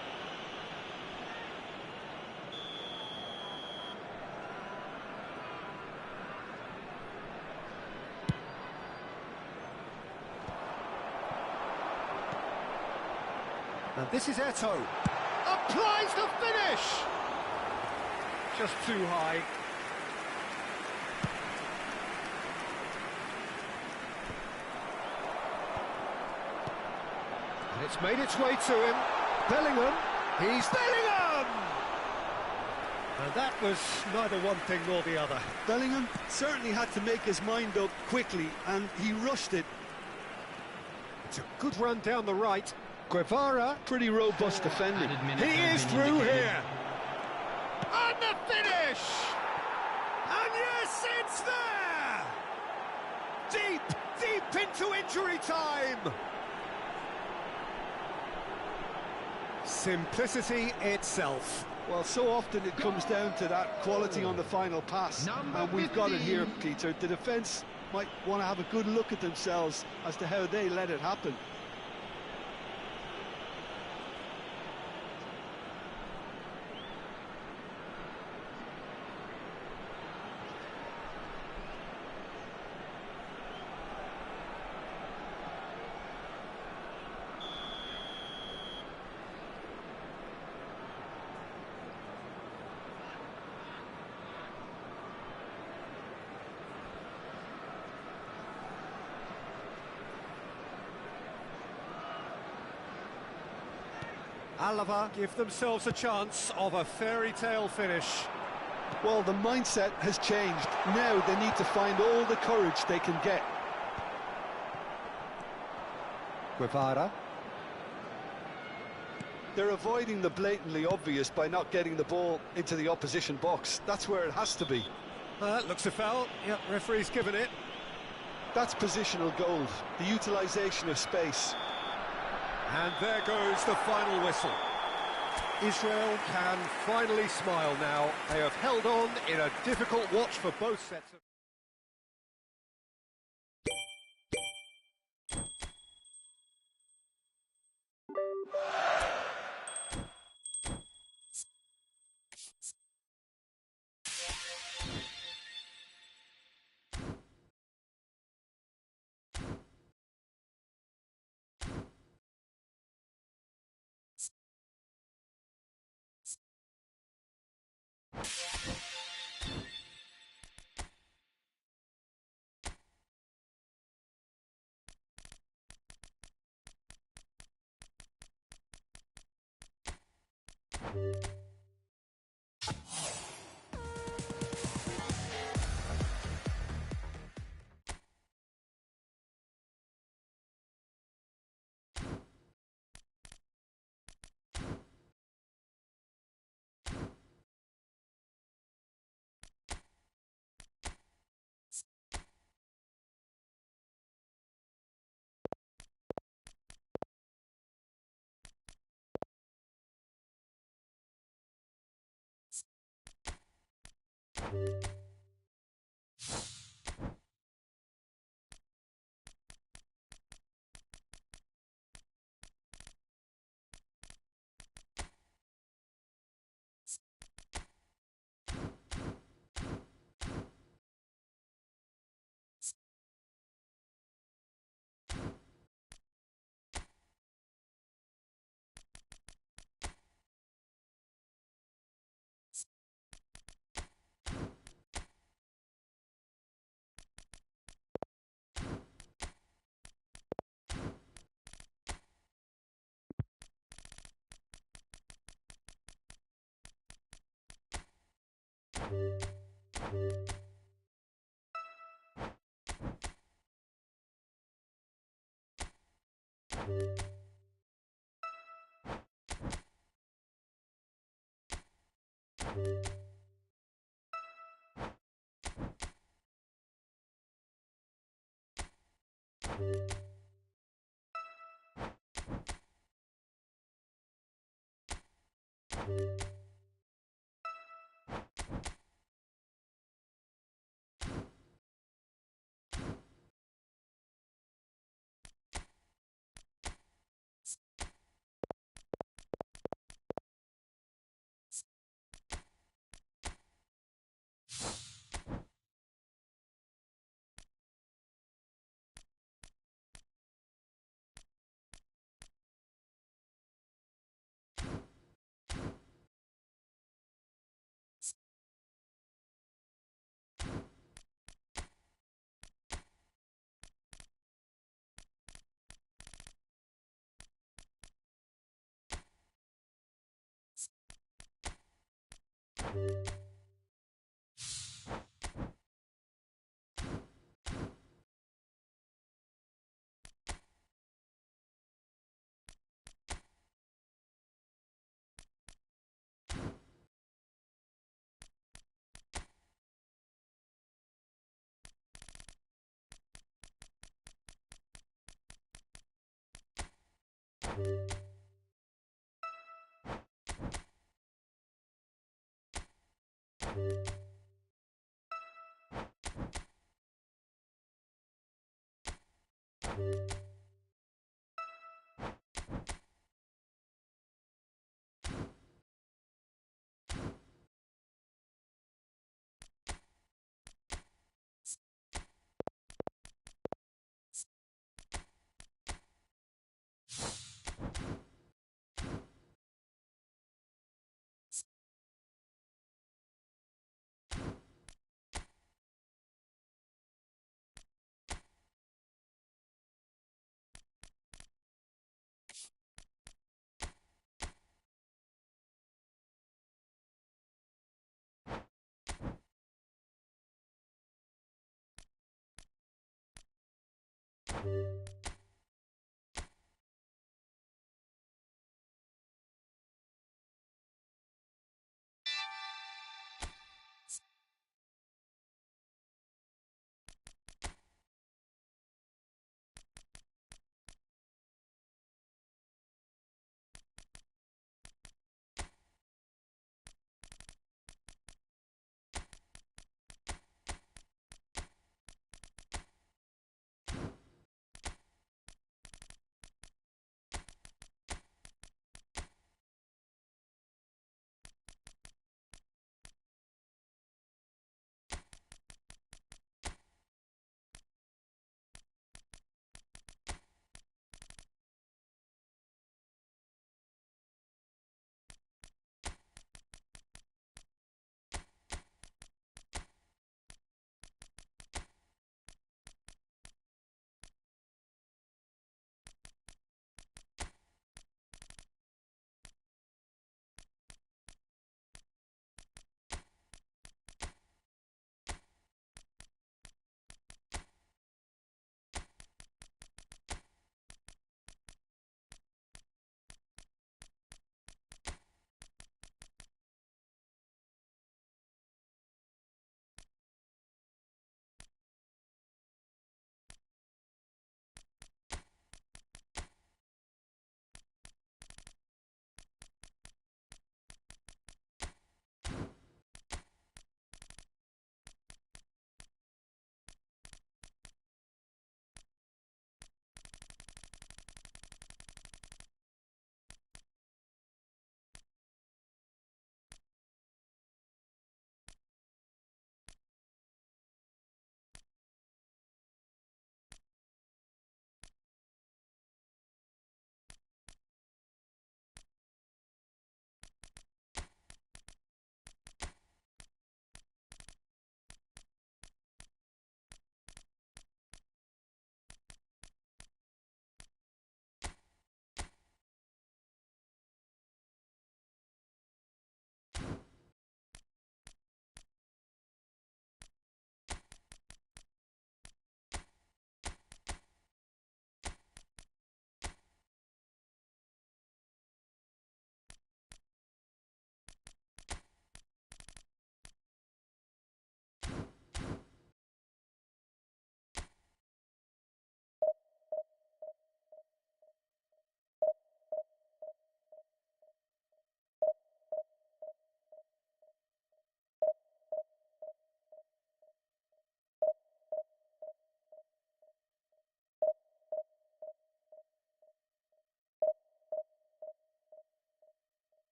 And this is Eto'o. Applies the finish! Just too high. And it's made its way to him. Bellingham. He's Bellingham! And that was neither one thing nor the other. Bellingham certainly had to make his mind up quickly, and he rushed it. It's a good run down the right. Guevara. Pretty robust defending. He is through here. And the finish! And yes, it's there! Deep, deep into injury time! Simplicity itself. Well, so often it comes down to that quality on the final pass, and we've got it here, Peter. The defence might want to have a good look at themselves as to how they let it happen. Alava give themselves a chance of a fairy tale finish. Well, the mindset has changed. Now they need to find all the courage they can get. Guevara. They're avoiding the blatantly obvious by not getting the ball into the opposition box. That's where it has to be. Looks a foul. Yep, referee's given it. That's positional gold, the utilisation of space. And there goes the final whistle. Israel can finally smile now. They have held on in a difficult watch for both sets of...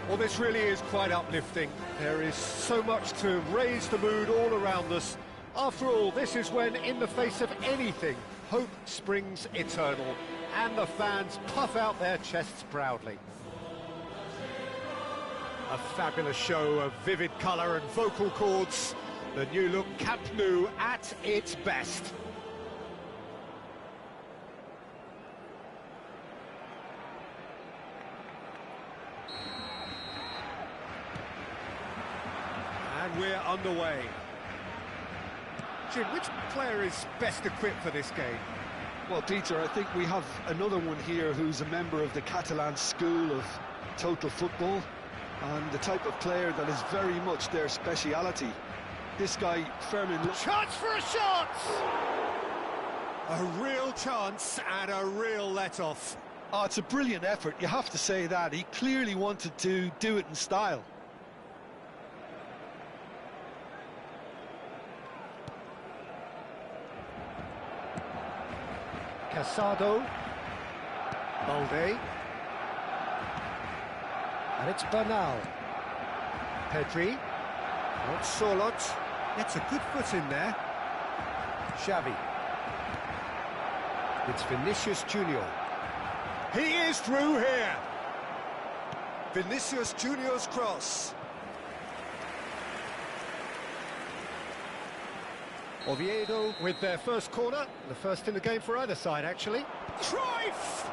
Well, this really is quite uplifting. There is so much to raise the mood all around us. After all, this is when, in the face of anything, hope springs eternal, and the fans puff out their chests proudly. A fabulous show of vivid colour and vocal cords. The new look Camp Nou at its best. And we're underway. Jim, which player is best equipped for this game? Well, Peter, I think we have another one here who's a member of the Catalan school of total football, and the type of player that is very much their speciality. This guy, Fermin... Chance for a shot! A real chance and a real let-off. Oh, it's a brilliant effort, you have to say that. He clearly wanted to do it in style. Casado. Balde. And it's Bernal. Pedri. Not Solot. Gets a good foot in there. Xavi. It's Vinicius Junior. He is through here. Vinicius Junior's cross. Oviedo with their first corner, the first in the game for either side, actually. Cruyff!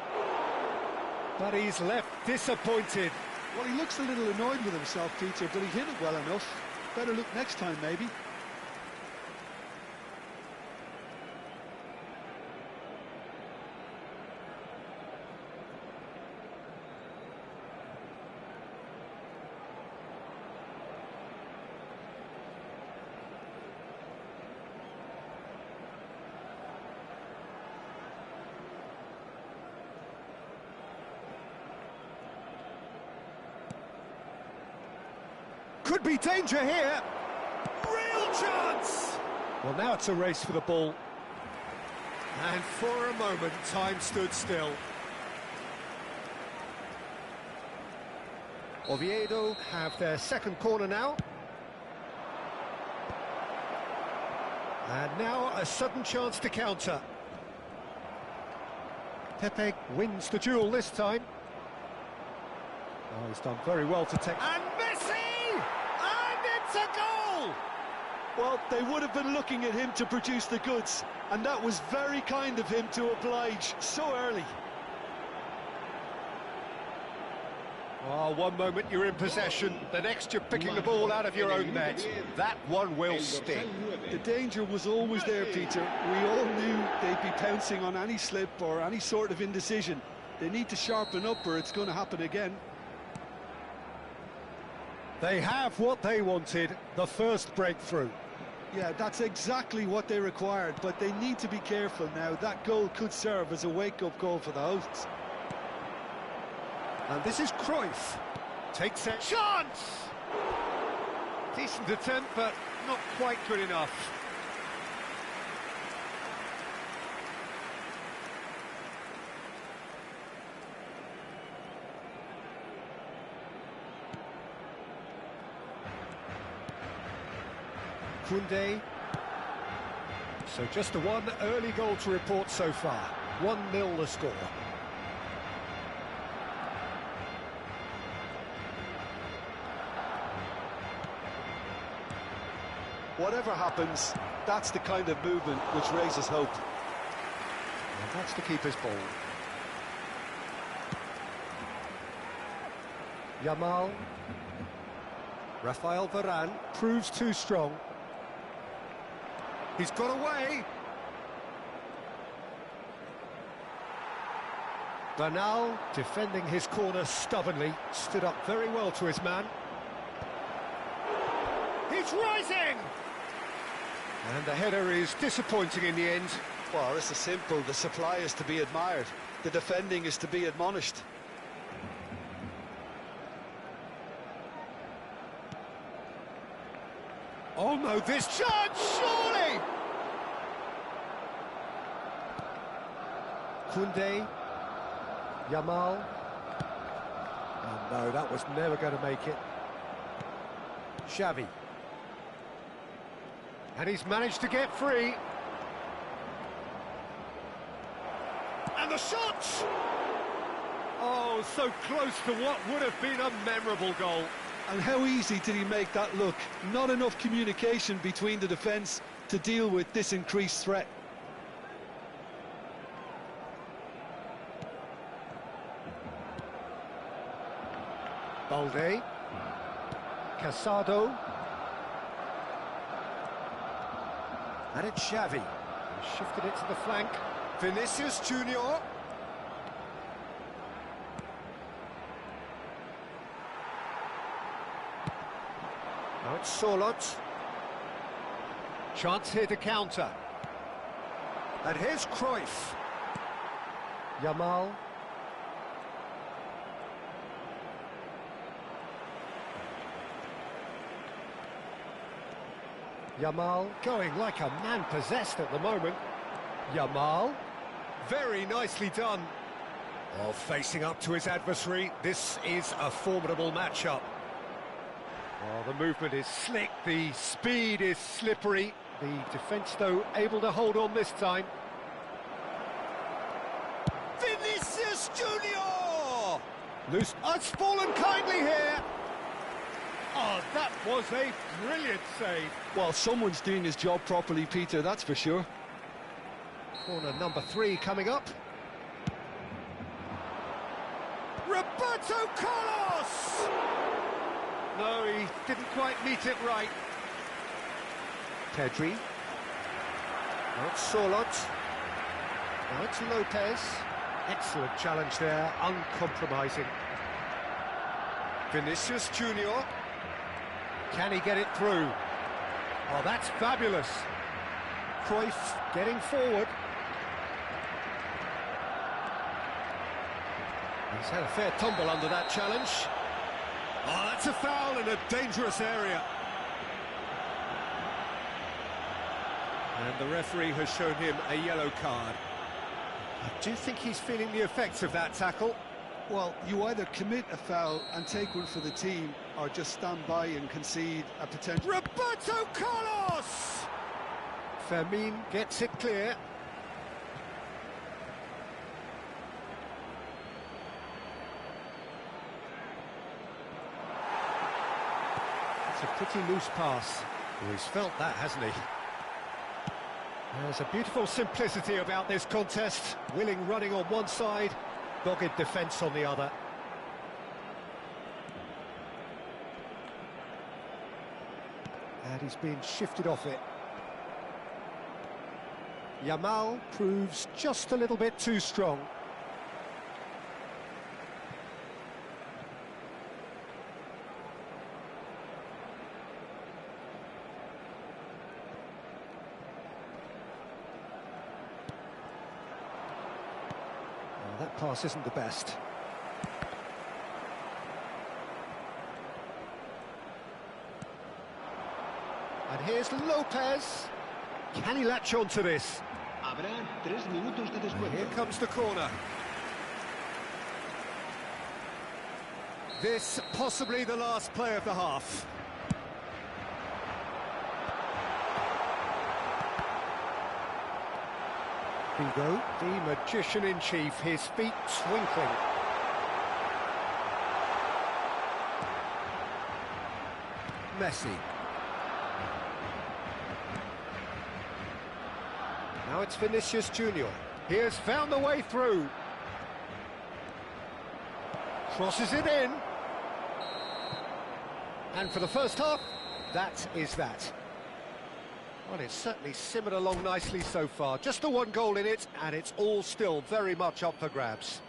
But he's left disappointed. Well, he looks a little annoyed with himself, Peter, but he hit it well enough. Better look next time, maybe. Could be danger here. Real chance! Well, now it's a race for the ball. And for a moment, time stood still. Oviedo have their second corner now. And now a sudden chance to counter. Pepe wins the duel this time. Oh, he's done very well to take... And Messi! And it's a goal! Well, they would have been looking at him to produce the goods, and that was very kind of him to oblige so early. Oh, one moment you're in possession, the next you're picking the ball out of your own net. That one will sting. The danger was always there, Peter. We all knew they'd be pouncing on any slip or any sort of indecision. They need to sharpen up or it's going to happen again. They have what they wanted, the first breakthrough. Yeah, that's exactly what they required, but they need to be careful now. That goal could serve as a wake-up call for the hosts. And this is Cruyff. Takes a chance! Decent attempt, but not quite good enough. Koundé. So just the one early goal to report so far. 1-0 the score. Whatever happens, that's the kind of movement which raises hope. And that's the keeper's ball. Yamal. Rafael Varane proves too strong. He's got away. Bernal defending his corner stubbornly, stood up very well to his man. He's rising! And the header is disappointing in the end. Well, this is simple. The supply is to be admired. The defending is to be admonished. Oh no, this chance, surely! Koundé, Yamal, Oh, no, that was never going to make it. Xavi. And he's managed to get free. And the shot! Oh, so close to what would have been a memorable goal. And how easy did he make that look? Not enough communication between the defence to deal with this increased threat. Balde. Casado. And it's Xavi. He shifted it to the flank. Vinicius Junior. Now it's Sorloth. Chance here to counter. And here's Cruyff. Yamal. Yamal going like a man possessed at the moment. Yamal. Very nicely done. Oh, facing up to his adversary. This is a formidable matchup. Oh, the movement is slick, the speed is slippery. The defence, though, able to hold on this time. Vinicius Junior! Loose. Oh, it's fallen kindly here. Oh, that was a brilliant save. Well, someone's doing his job properly, Peter, that's for sure. Corner number 3 coming up. Roberto Carlos! No, he didn't quite meet it right. Pedri. Now it's Sorloth. Now it's Lopez. Excellent challenge there, uncompromising. Vinicius Junior. Can he get it through? Oh, that's fabulous. Cruyff getting forward. He's had a fair tumble under that challenge. Oh, that's a foul in a dangerous area. And the referee has shown him a yellow card. I do think he's feeling the effects of that tackle. Well, you either commit a foul and take one for the team, or just stand by and concede a potential... Roberto Carlos! Fermin gets it clear. It's a pretty loose pass. Well, he's felt that, hasn't he? There's a beautiful simplicity about this contest. Willing running on one side, dogged defence on the other. And he's been shifted off it. Yamal proves just a little bit too strong. That pass isn't the best. And here's Lopez. Can he latch on to this? Habrá 3 minutos de And descuento. here comes the corner. This possibly the last play of the half. Hugo, the magician-in-chief, his feet twinkling. Messi. Now it's Vinicius Junior. He has found the way through. Crosses it in. And for the first half, that is that. Well, it's certainly simmered along nicely so far. Just the one goal in it, and it's all still very much up for grabs.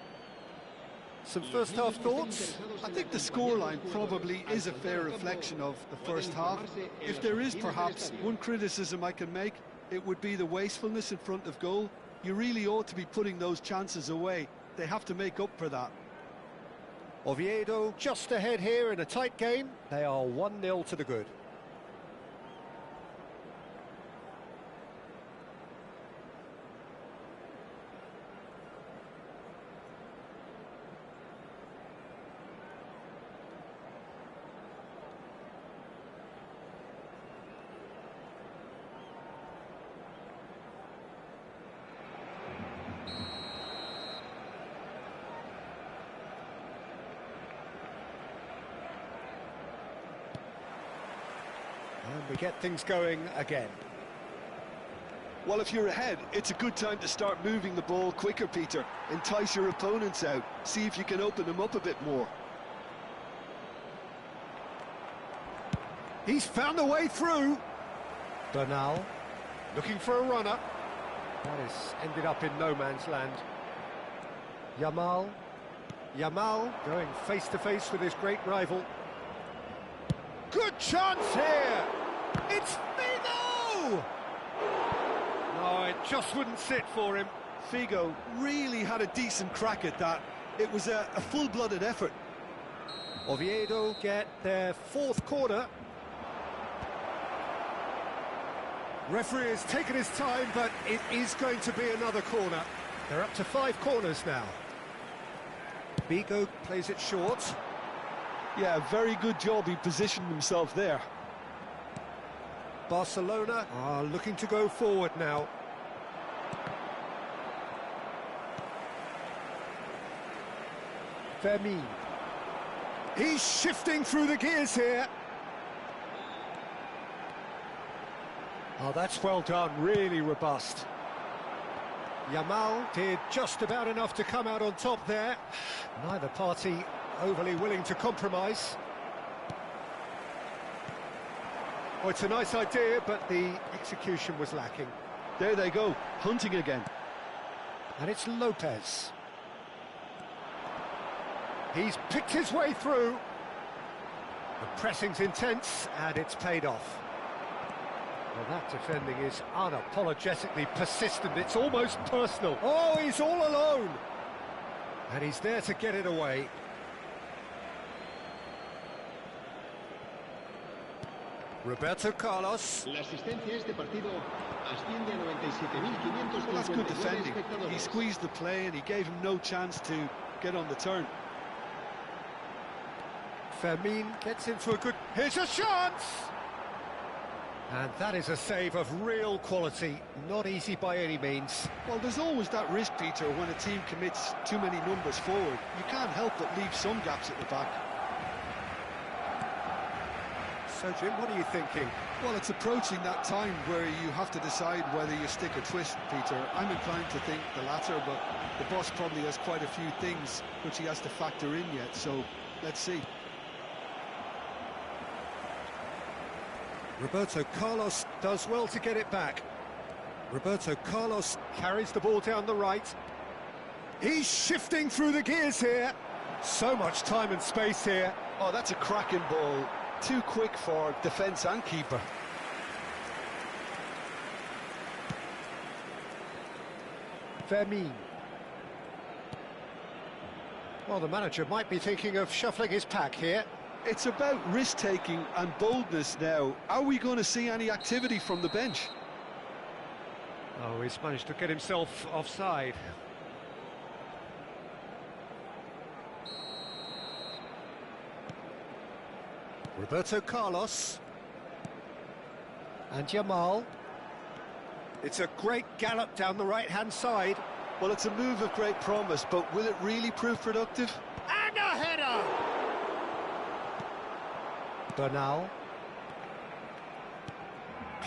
Some first-half thoughts? I think the scoreline probably is a fair reflection of the first half. If there is perhaps one criticism I can make, it would be the wastefulness in front of goal. You really ought to be putting those chances away. They have to make up for that. Oviedo just ahead here in a tight game. They are 1-0 to the good. And we get things going again. Well, if you're ahead, it's a good time to start moving the ball quicker, Peter. Entice your opponents out. See if you can open them up a bit more. He's found a way through. Bernal looking for a runner. That has ended up in no man's land. Yamal going face to face with his great rival. Good chance here. It's Figo! No, it just wouldn't sit for him. Figo really had a decent crack at that. It was a full-blooded effort. Oviedo get their fourth corner. Referee has taken his time, but it is going to be another corner. They're up to 5 corners now. Figo plays it short. Yeah, very good job. He positioned himself there. Barcelona are looking to go forward now. Fermin. He's shifting through the gears here. Oh, that's well done, really robust. Yamal did just about enough to come out on top there. Neither party overly willing to compromise. Oh, it's a nice idea, but the execution was lacking. There they go, hunting again. And it's Lopez. He's picked his way through. The pressing's intense, and it's paid off. Well, that defending is unapologetically persistent. It's almost personal. Oh, he's all alone. And he's there to get it away. Roberto Carlos. La asistencia a este partido asciende a 97.500. Well, that's good defending. He squeezed the play and he gave him no chance to get on the turn. Fermin gets into a good... Here's a chance! And that is a save of real quality, not easy by any means. Well, there's always that risk, Peter, when a team commits too many numbers forward. You can't help but leave some gaps at the back. So, Jim, what are you thinking? Well, it's approaching that time where you have to decide whether you stick or twist, Peter. I'm inclined to think the latter, but the boss probably has quite a few things which he has to factor in yet, so let's see. Roberto Carlos does well to get it back. Roberto Carlos carries the ball down the right. He's shifting through the gears here. So much time and space here. Oh, that's a cracking ball. Too quick for defence and keeper. Fermin. Well, the manager might be thinking of shuffling his pack here. It's about risk-taking and boldness now. Are we going to see any activity from the bench? Oh, he's managed to get himself offside. Roberto Carlos. And Yamal. It's a great gallop down the right-hand side. Well, it's a move of great promise, but will it really prove productive? And a header! Bernal.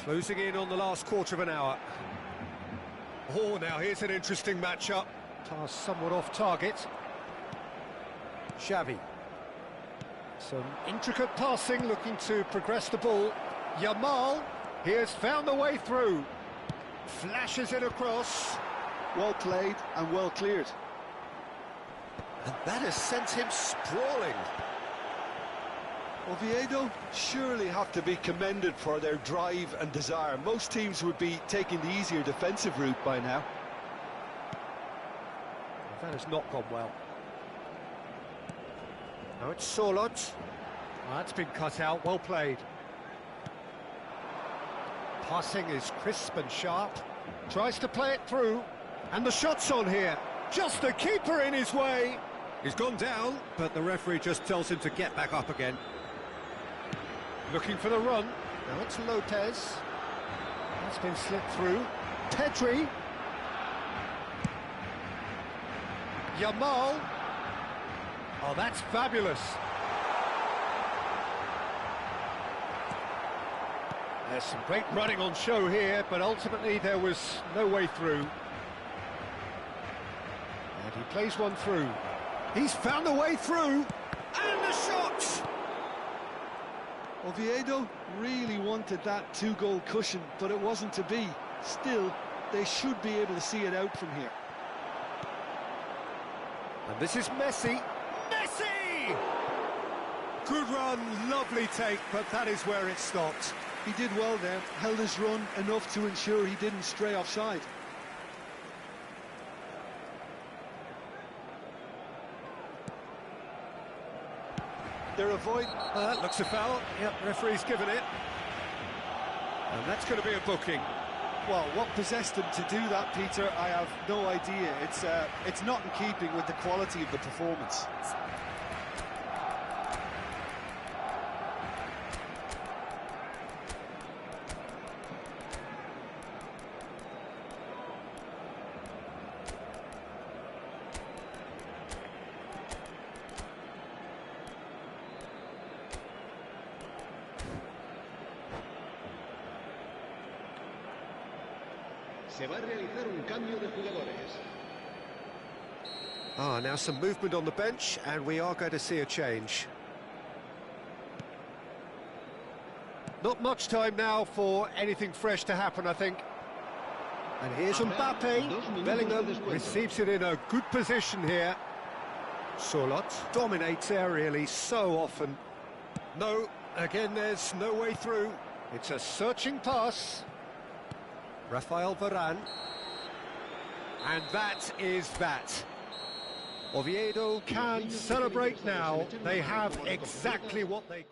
Closing in on the last quarter of an hour. Oh, now here's an interesting matchup. Pass somewhat off target. Xavi. Some intricate passing, looking to progress the ball. Yamal, he has found the way through. Flashes it across. Well played and well cleared. And that has sent him sprawling. Oviedo surely have to be commended for their drive and desire. Most teams would be taking the easier defensive route by now. That has not gone well. Now it's Sorlot. That's been cut out, well played. Passing is crisp and sharp. Tries to play it through. And the shot's on here. Just the keeper in his way. He's gone down, but the referee just tells him to get back up again. Looking for the run. Now it's Lopez. That's been slipped through. Pedri. Yamal. Oh, that's fabulous. There's some great running on show here, but ultimately there was no way through. And he plays one through. He's found a way through, and the shot! Oviedo really wanted that two-goal cushion, but it wasn't to be. Still, they should be able to see it out from here. And this is Messi. Messi! Good run, lovely take, but that is where it stopped. He did well there, held his run enough to ensure he didn't stray offside. They're avoiding... Looks a foul. Yep, referee's given it. And that's going to be a booking. Well, what possessed him to do that, Peter, I have no idea. It's not in keeping with the quality of the performance. Se va a realizar un cambio de jugadores. Now some movement on the bench, and we are going to see a change. Not much time now for anything fresh to happen, I think. And here's Mbappe. Bellingham receives it in a good position here. Solot dominates aerially so often. No, again there's no way through. It's a searching pass. Rafael Varane. And that is that. Oviedo can celebrate now. They have exactly what they...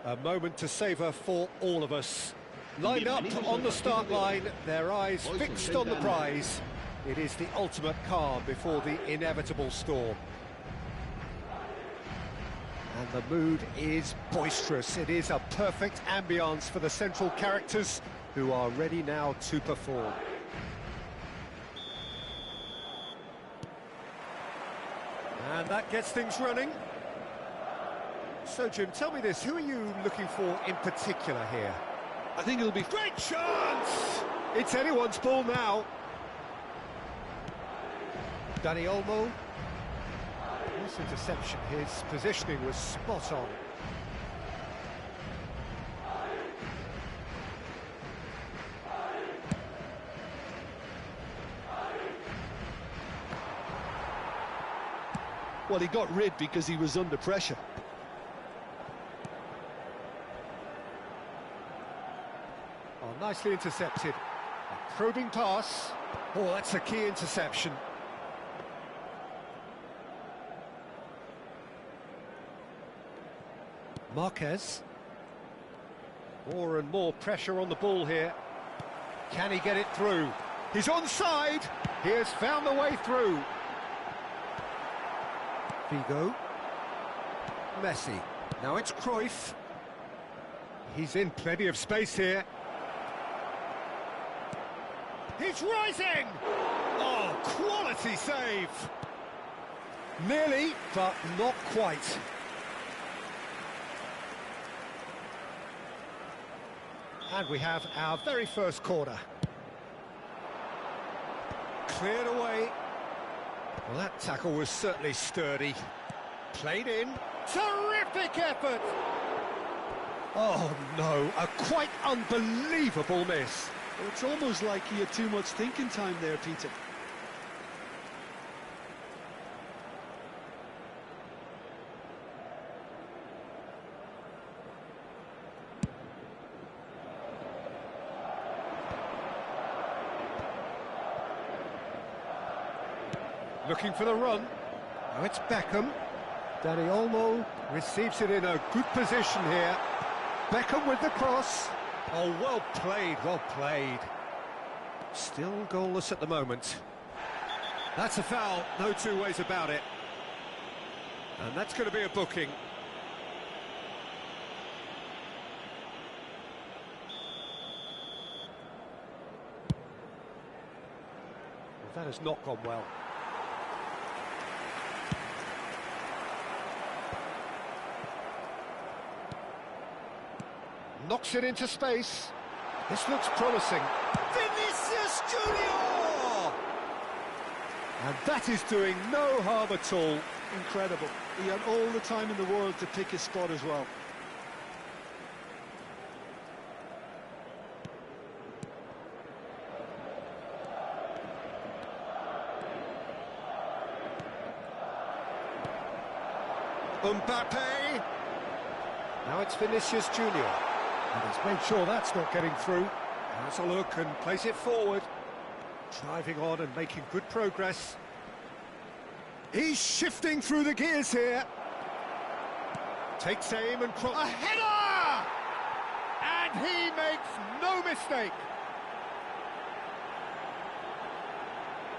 A moment to savour for all of us. Lined up on the start line, their eyes fixed on the prize. It is the ultimate calm before the inevitable storm. And the mood is boisterous. It is a perfect ambience for the central characters who are ready now to perform. And that gets things running. So, Jim, tell me this, who are you looking for in particular here? I think it'll be... Great chance! It's anyone's ball now. Dani Olmo. This interception, his positioning was spot on. Well, he got rid because he was under pressure. Oh, nicely intercepted. A probing pass. Oh, that's a key interception. Marquez. More and more pressure on the ball here. Can he get it through? He's onside. He has found the way through. Figo. Messi. Now it's Cruyff. He's in plenty of space here. He's rising! Oh, quality save! Nearly, but not quite. And we have our very first corner. Cleared away. Well, that tackle was certainly sturdy. Played in. Terrific effort! Oh, no, a quite unbelievable miss. Well, it's almost like he had too much thinking time there, Peter. Looking for the run. Now it's Beckham. Dani Olmo receives it in a good position here. Beckham with the cross. Oh, well played, well played. Still goalless at the moment. That's a foul, no two ways about it. And that's going to be a booking. Well, that has not gone well. Knocks it into space. This looks promising. Vinicius Junior! And that is doing no harm at all. Incredible. He had all the time in the world to pick his spot as well. Mbappe. Now it's Vinicius Junior. And he's made sure that's not getting through. Has a look and plays it forward. Driving on and making good progress. He's shifting through the gears here. Takes aim and cross. A header! And he makes no mistake.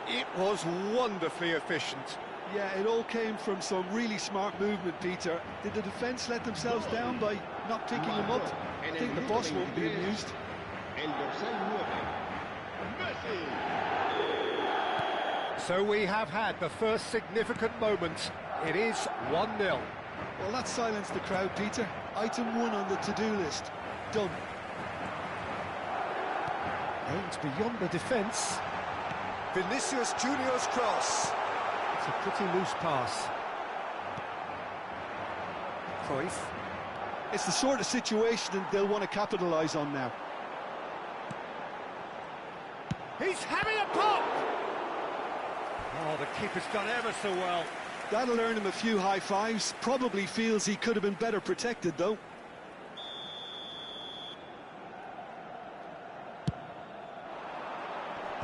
It was wonderfully efficient. Yeah, it all came from some really smart movement, Peter. Did the defence let themselves down by not picking him up? I think the boss won't be amused. So we have had the first significant moment. It is 1-0. Well, that silenced the crowd, Peter. Item 1 on the to-do list. Done. Aimed beyond the defence. Vinicius Junior's cross. It's a pretty loose pass. Cruyff. It's the sort of situation they'll want to capitalise on now. He's having a pop! Oh, the keeper's done ever so well. That'll earn him a few high fives. Probably feels he could have been better protected, though.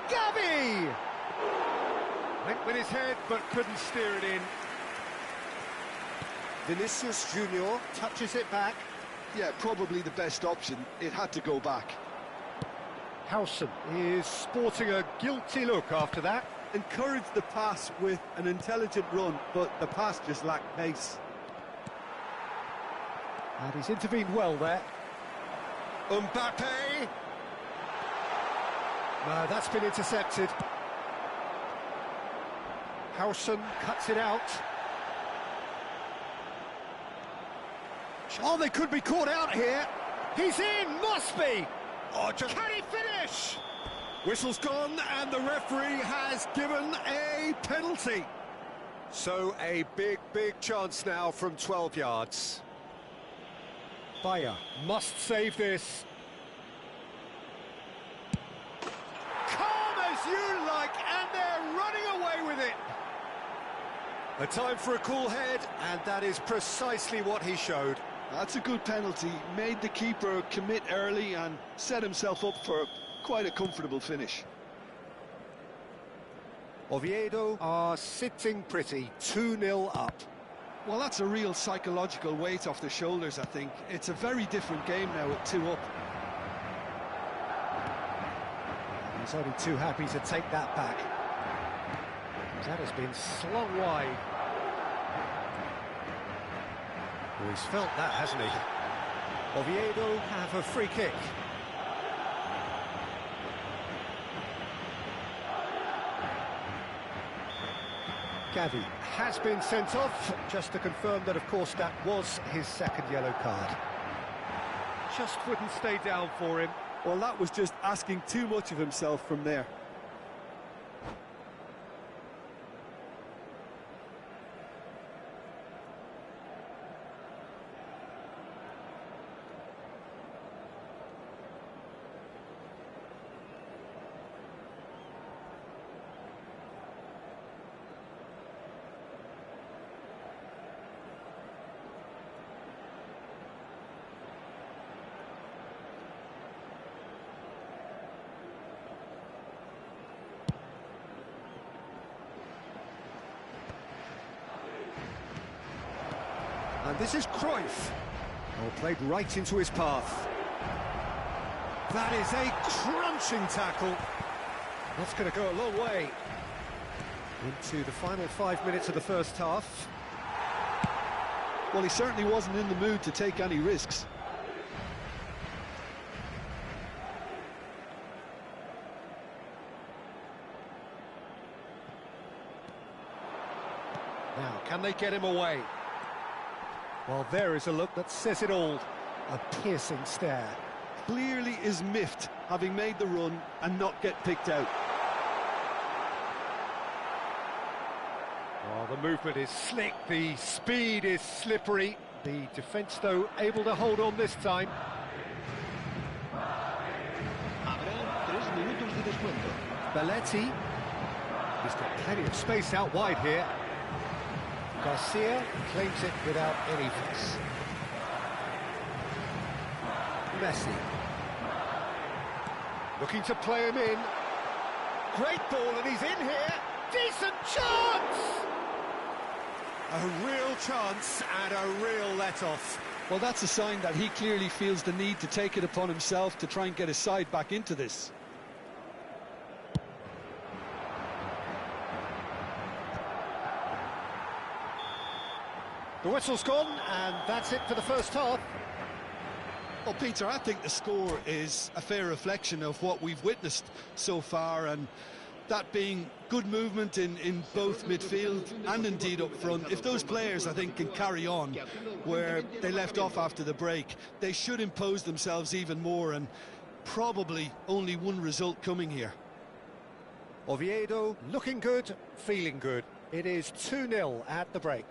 Gavi! Went with his head, but couldn't steer it in. Vinicius Junior touches it back. Yeah, probably the best option. It had to go back. Howson is sporting a guilty look after that. Encouraged the pass with an intelligent run, but the pass just lacked pace. And he's intervened well there. Mbappe! No, that's been intercepted. Howson cuts it out. Oh, they could be caught out here. He's in, must be! Oh, just... Can he finish? Whistle's gone, and the referee has given a penalty. So a big chance now from 12 yards. Bayer must save this. Calm as you like, and they're running away with it. A time for a cool head, and that is precisely what he showed. That's a good penalty. Made the keeper commit early and set himself up for quite a comfortable finish. Oviedo are sitting pretty, 2-0 up. Well, that's a real psychological weight off the shoulders, I think. It's a very different game now at 2 up. He's only too happy to take that back. That has been slung wide. Well, he's felt that, hasn't he? Oviedo have a free kick. Gavi has been sent off, just to confirm that, of course, that was his second yellow card. Just wouldn't stay down for him. Well, that was just asking too much of himself from there. And this is Cruyff. Oh, played right into his path. That is a crunching tackle. That's going to go a long way. Into the final 5 minutes of the first half. Well, he certainly wasn't in the mood to take any risks. Now, can they get him away? Well, there is a look that says it all. A piercing stare. Clearly is miffed, having made the run and not get picked out. Oh, the movement is slick, the speed is slippery. The defence, though, able to hold on this time. Habrá 3 minutos de descuento. Belletti. He's got plenty of space out wide here. Garcia claims it without any fuss. Messi. Looking to play him in. Great ball, and he's in here. Decent chance! A real chance and a real let-off. Well, that's a sign that he clearly feels the need to take it upon himself to try and get his side back into this. The whistle's gone, and that's it for the first half. Well, Peter, I think the score is a fair reflection of what we've witnessed so far, and that being good movement in both midfield and indeed up front. If those players, I think, can carry on where they left off after the break, they should impose themselves even more, and probably only one result coming here. Oviedo looking good, feeling good. It is 2-0 at the break.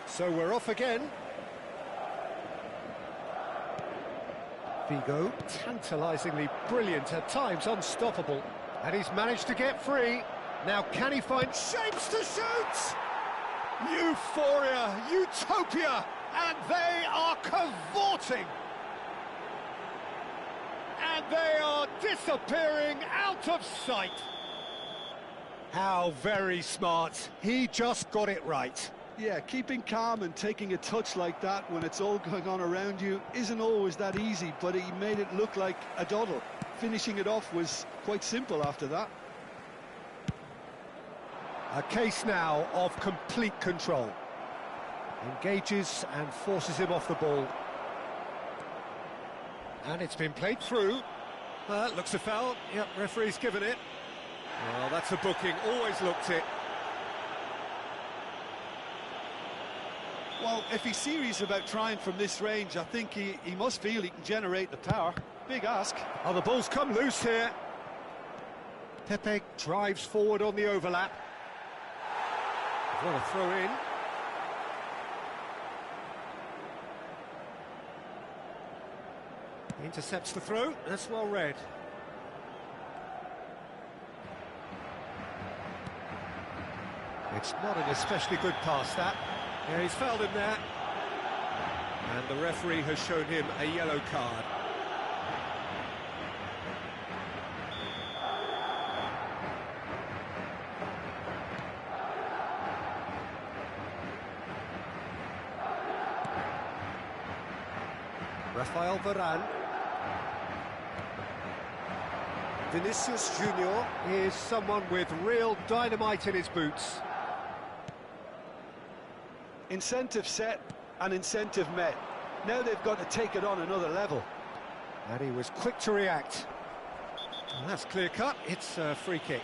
So we're off again. Vigo, tantalisingly brilliant, at times unstoppable. And he's managed to get free. Now can he find shapes to shoot? Euphoria, utopia, and they are cavorting. And they are disappearing out of sight. How very smart. He just got it right. Yeah, keeping calm and taking a touch like that when it's all going on around you isn't always that easy, but he made it look like a doddle. Finishing it off was quite simple after that. A case now of complete control. Engages and forces him off the ball. And it's been played through. Looks a foul. Yep, referee's given it. Well, that's a booking. Always looked it. Well, if he's serious about trying from this range, I think he must feel he can generate the power. Big ask. Oh, the ball's come loose here. Pepe drives forward on the overlap. What a throw in. Intercepts the throw. That's well read. It's not an especially good pass, that. Yeah, he's fouled him there. And the referee has shown him a yellow card. Rafael Varane. Vinicius Junior is someone with real dynamite in his boots. Incentive set and incentive met. Now they've got to take it on another level. And he was quick to react. And that's clear cut. It's a free kick.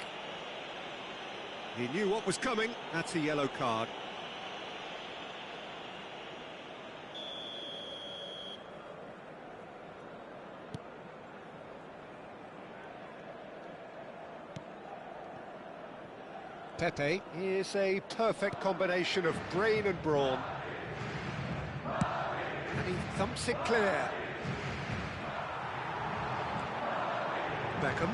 He knew what was coming. That's a yellow card. Pepe is a perfect combination of brain and brawn. And he thumps it clear. Beckham.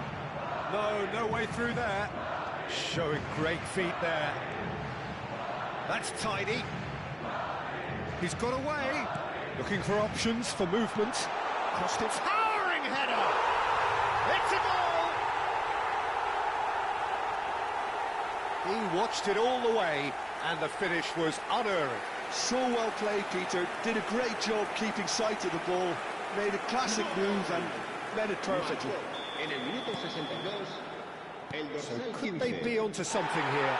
No way through there. Showing great feet there. That's tidy. He's got away. Looking for options for movement. Crossed it. Towering header! It's a goal! He watched it all the way, and the finish was unerring. So well played, Peter. Did a great job keeping sight of the ball. Made a classic move and met it perfectly. En el minuto 62, el So dorsal could 15. they be onto something here?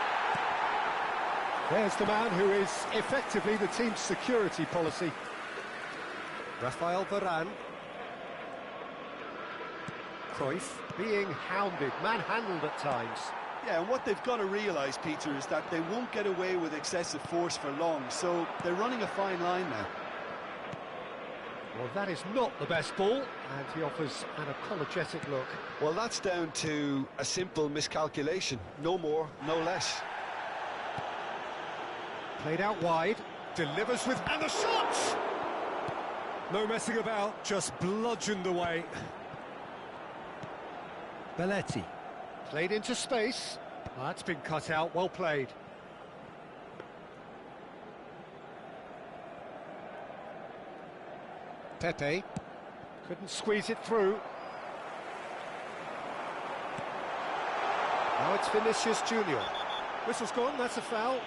There's the man who is effectively the team's security policy. Rafael Varane. Cruyff being hounded, manhandled at times. Yeah, and what they've got to realise, Peter, is that they won't get away with excessive force for long, so they're running a fine line now. Well, that is not the best ball, and he offers an apologetic look. Well, that's down to a simple miscalculation. No more, no less. Played out wide, delivers with... and the shot! No messing about, just bludgeoned away. Belletti. Played into space. Well, that's been cut out, well played. Pepe. Couldn't squeeze it through. Now it's Vinicius Junior. Whistle's gone, that's a foul.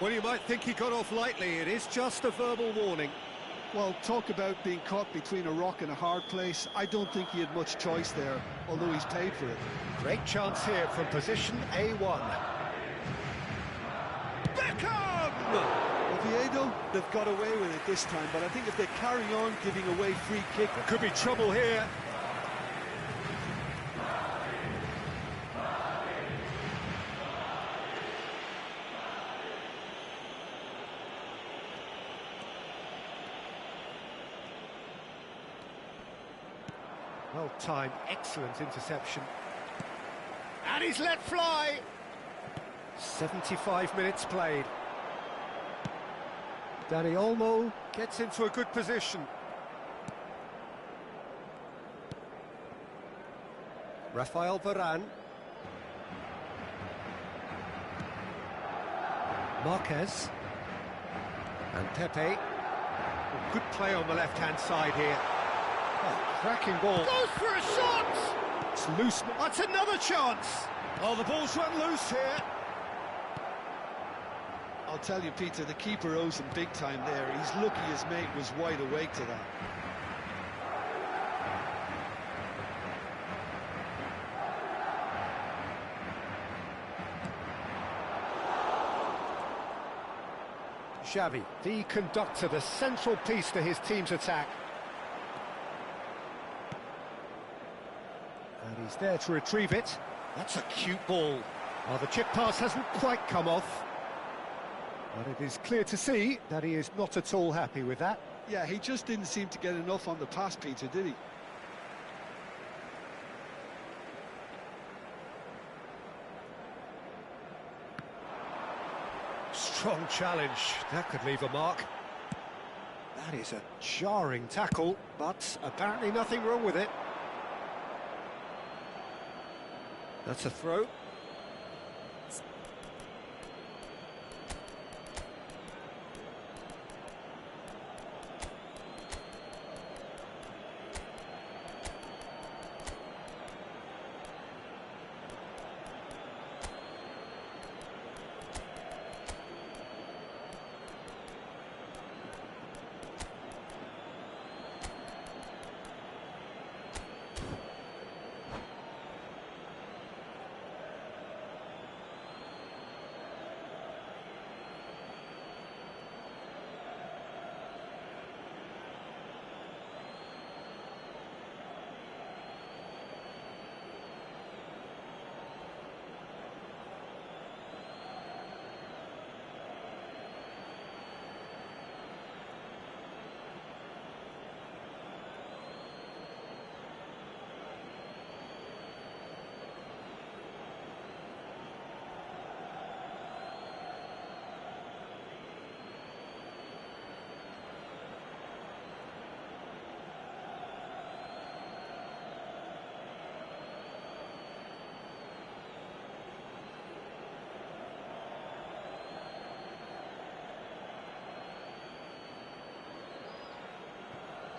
Well, you might think he got off lightly, it is just a verbal warning. Well, talk about being caught between a rock and a hard place. I don't think he had much choice there, although he's paid for it. Great chance here from position A1. Beckham! Oviedo, they've got away with it this time, but I think if they carry on giving away free kick... There could be trouble here. Well timed, excellent interception. And he's let fly! 75 minutes played. Dani Olmo gets into a good position. Rafael Varane. Marquez. And Pepe. Good play on the left-hand side here. Oh, cracking ball. Goes for a shot! It's loose. That's another chance. Oh, the ball's run loose here. I'll tell you, Peter, the keeper owes him big time there. He's lucky his mate was wide awake to that. Xavi, the conductor, the central piece to his team's attack. And he's there to retrieve it. That's a cute ball. Well, the chip pass hasn't quite come off. But it is clear to see that he is not at all happy with that. Yeah, he just didn't seem to get enough on the pass, Peter, did he? Strong challenge. That could leave a mark. That is a jarring tackle, but apparently nothing wrong with it. That's a throw.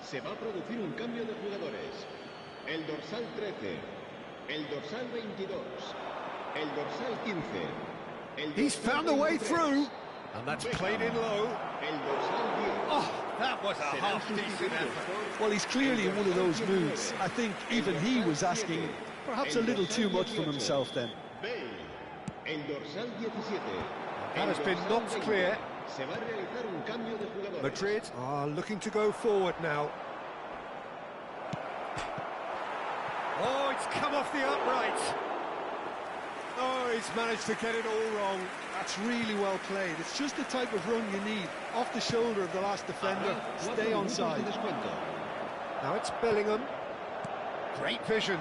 Se va a producir un cambio de jugadores. El dorsal 13, el dorsal 22, el dorsal 15. He's found a way through, and that's played in low. El dorsal 10. Oh, that was a half-decent effort. Well, he's clearly in one of those moods. I think even he was asking perhaps a little too much from himself then. El dorsal 17. That has been knocked clear. Se va a realizar un cambio de jugadores. Madrid are looking to go forward now. Oh, it's come off the upright. Oh, he's managed to get it all wrong. That's really well played. It's just the type of run you need. Off the shoulder of the last defender, stay onside. Now it's Bellingham. Great vision.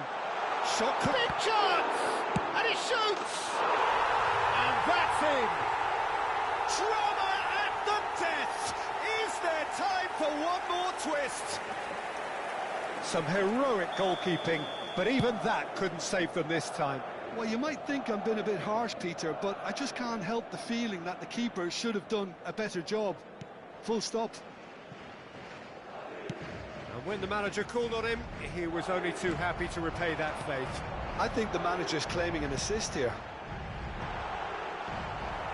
Shot, big chance! And he shoots! And that's in! Drama at the death! Is there time for one more twist? Some heroic goalkeeping, but even that couldn't save them this time. Well, you might think I'm being a bit harsh, Peter, but I just can't help the feeling that the keeper should have done a better job. Full stop. And when the manager called on him, he was only too happy to repay that faith. I think the manager's claiming an assist here.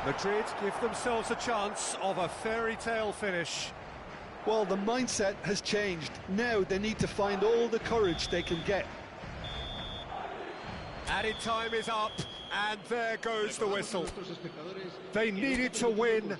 Madrid give themselves a chance of a fairy tale finish. Well, the mindset has changed. Now they need to find all the courage they can get. Added time is up, and there goes the whistle. They needed to win.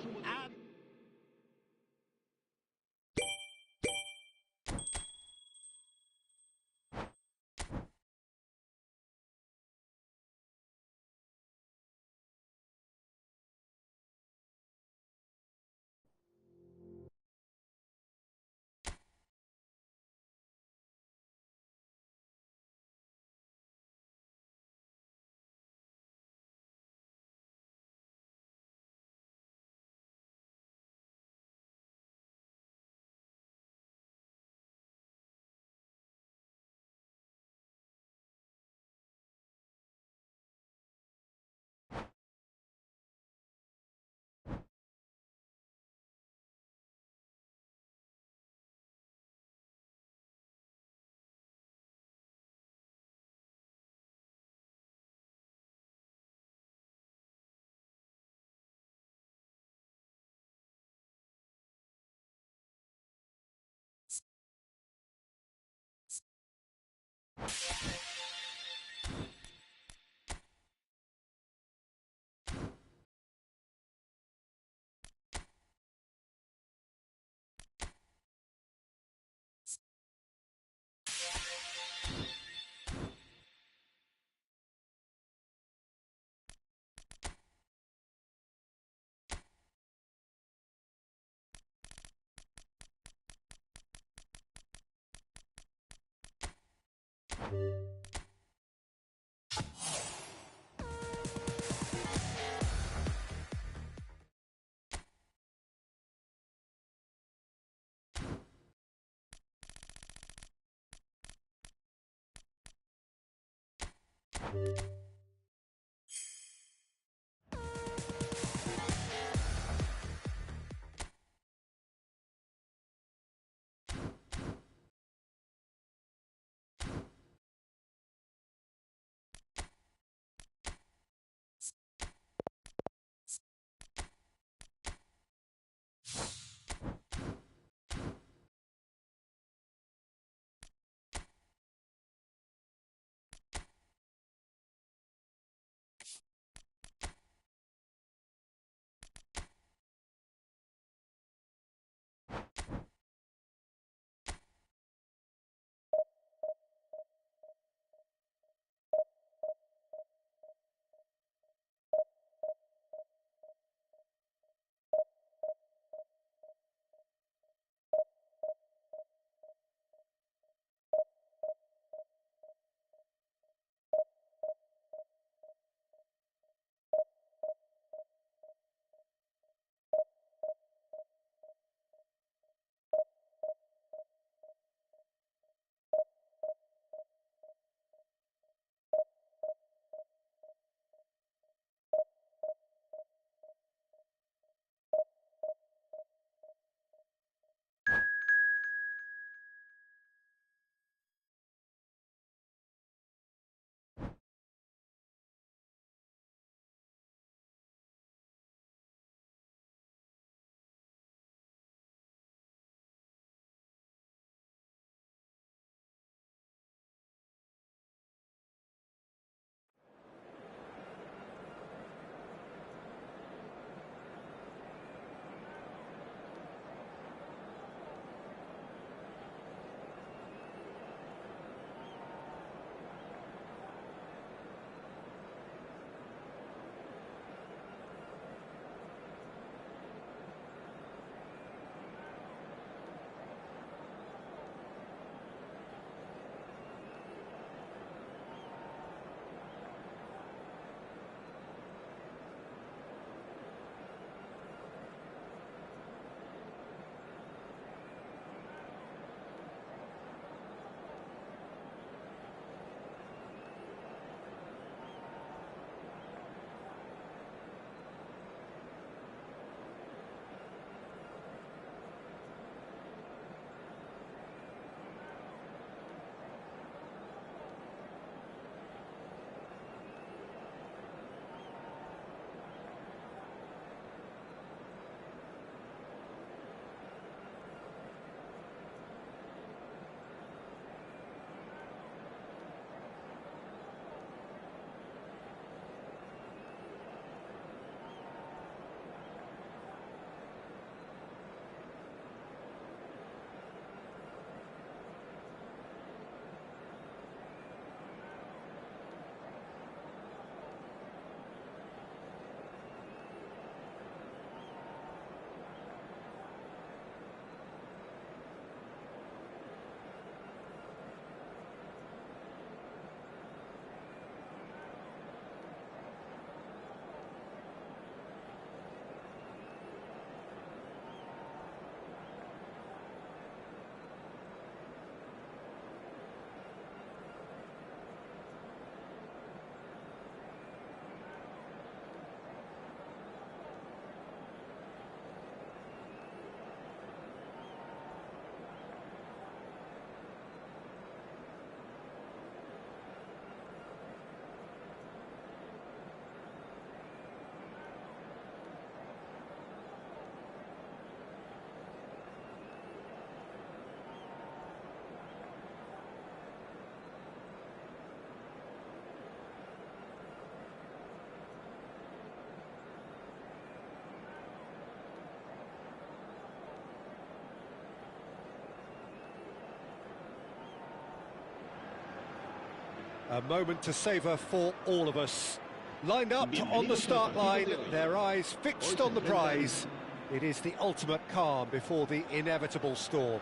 A moment to savour for all of us. Lined up on the start line, their eyes fixed on the prize. It is the ultimate calm before the inevitable storm.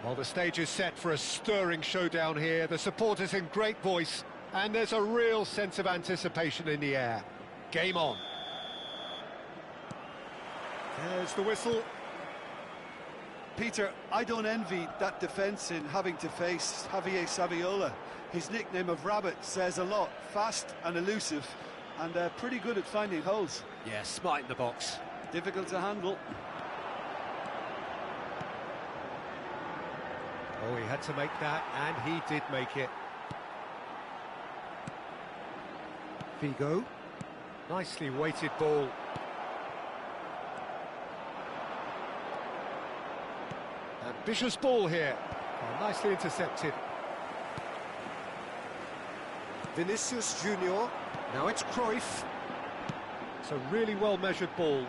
Well, the stage is set for a stirring showdown here. The supporters in great voice, and there's a real sense of anticipation in the air. Game on. There's the whistle. Peter, I don't envy that defence in having to face Javier Saviola. His nickname of Rabbit says a lot. Fast and elusive, and pretty good at finding holes. Yeah, smart in the box. Difficult to handle. Oh, he had to make that, and he did make it. Figo. Nicely weighted ball. Ambitious ball here. Oh, nicely intercepted. Vinicius Junior. Now it's Cruyff. It's a really well-measured ball.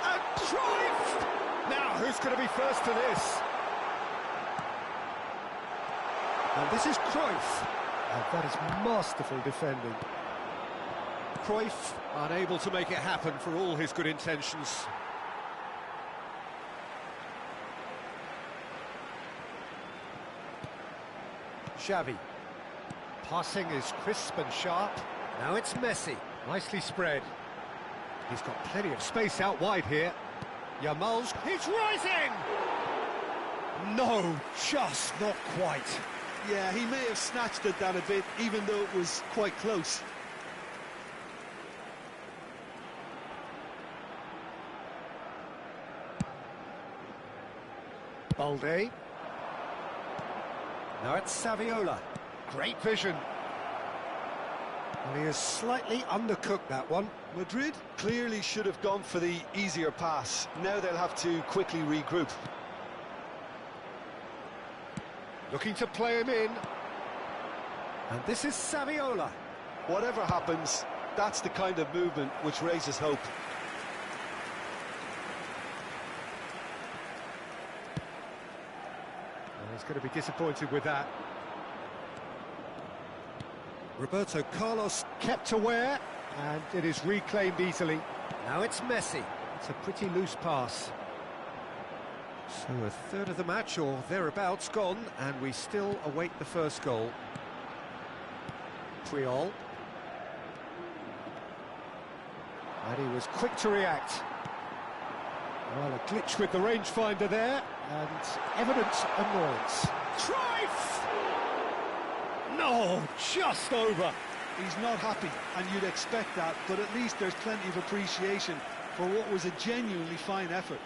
And Cruyff! Now, who's going to be first to this? And this is Cruyff. And that is masterful defending. Cruyff unable to make it happen for all his good intentions. Xavi. Passing is crisp and sharp. Now it's Messi. Nicely spread. He's got plenty of space out wide here. Yamal's... He's rising! No, just not quite. Yeah, he may have snatched at that a bit, even though it was quite close. Balde. Now it's Saviola. Great vision. Well, he has slightly undercooked that one. Madrid clearly should have gone for the easier pass. Now they'll have to quickly regroup. Looking to play him in. And this is Saviola. Whatever happens, that's the kind of movement which raises hope. Well, he's going to be disappointed with that. Roberto Carlos kept aware, and it is reclaimed easily. Now it's Messi. It's a pretty loose pass. So a third of the match, or thereabouts, gone, and we still await the first goal. Puyol. And he was quick to react. Well, a glitch with the rangefinder there, and evident annoyance. Cruyff! No, just over. He's not happy, and you'd expect that, but at least there's plenty of appreciation for what was a genuinely fine effort.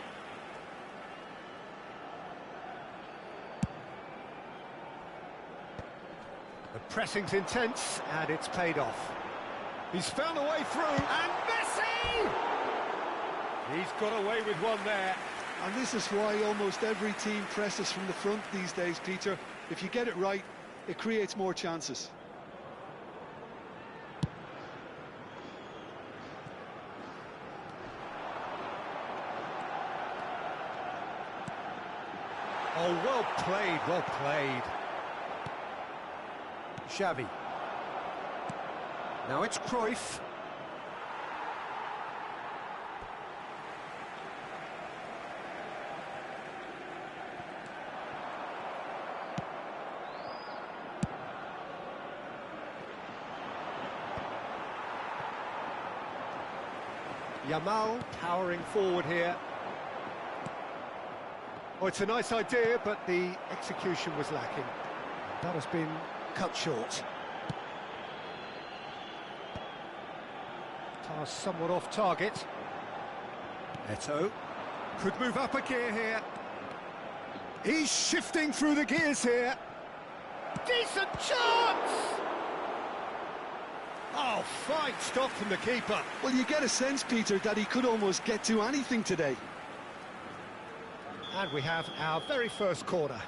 The pressing's intense, and it's paid off. He's found a way through, and Messi! He's got away with one there. And this is why almost every team presses from the front these days, Peter. If you get it right, it creates more chances. Oh, well played, well played. Xavi. Now it's Cruyff. Yamal powering forward here. Oh, it's a nice idea, but the execution was lacking. That has been cut short. Pass somewhat off target. Eto could move up a gear here. He's shifting through the gears here. Decent chance! Oh, fine stop from the keeper. Well, you get a sense, Peter, that he could almost get to anything today. And we have our very first corner.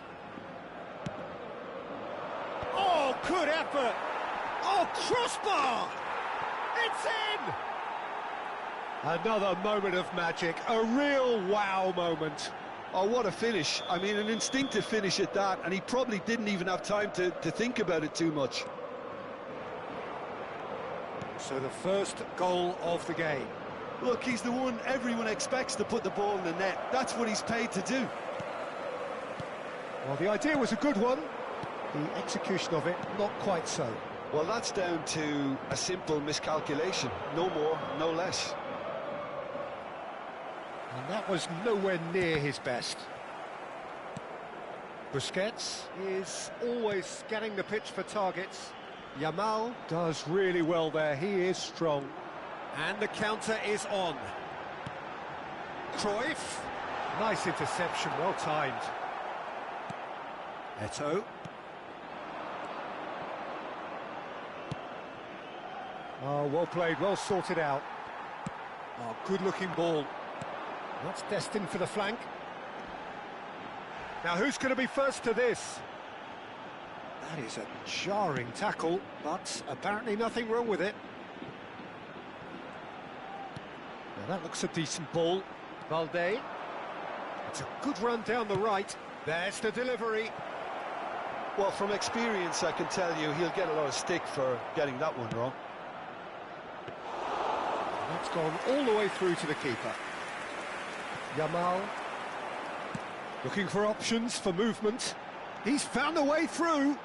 Oh, good effort! Oh, crossbar! It's in! Another moment of magic, a real wow moment. Oh, what a finish. I mean, an instinctive finish at that, and he probably didn't even have time to think about it too much. So the first goal of the game. Look, he's the one everyone expects to put the ball in the net. That's what he's paid to do. Well, the idea was a good one. The execution of it, not quite so. Well, that's down to a simple miscalculation. No more, no less. And that was nowhere near his best. Busquets is always scanning the pitch for targets. Yamal does really well there, he is strong. And the counter is on. Cruyff, nice interception, well timed. Eto'o. Oh, well played, well sorted out. Oh, good-looking ball. That's destined for the flank. Now, who's going to be first to this? That is a jarring tackle, but apparently nothing wrong with it. Now, that looks a decent ball. Valde. It's a good run down the right. There's the delivery. Well, from experience, I can tell you he'll get a lot of stick for getting that one wrong. And that's gone all the way through to the keeper. Yamal, looking for options for movement. He's found a way through.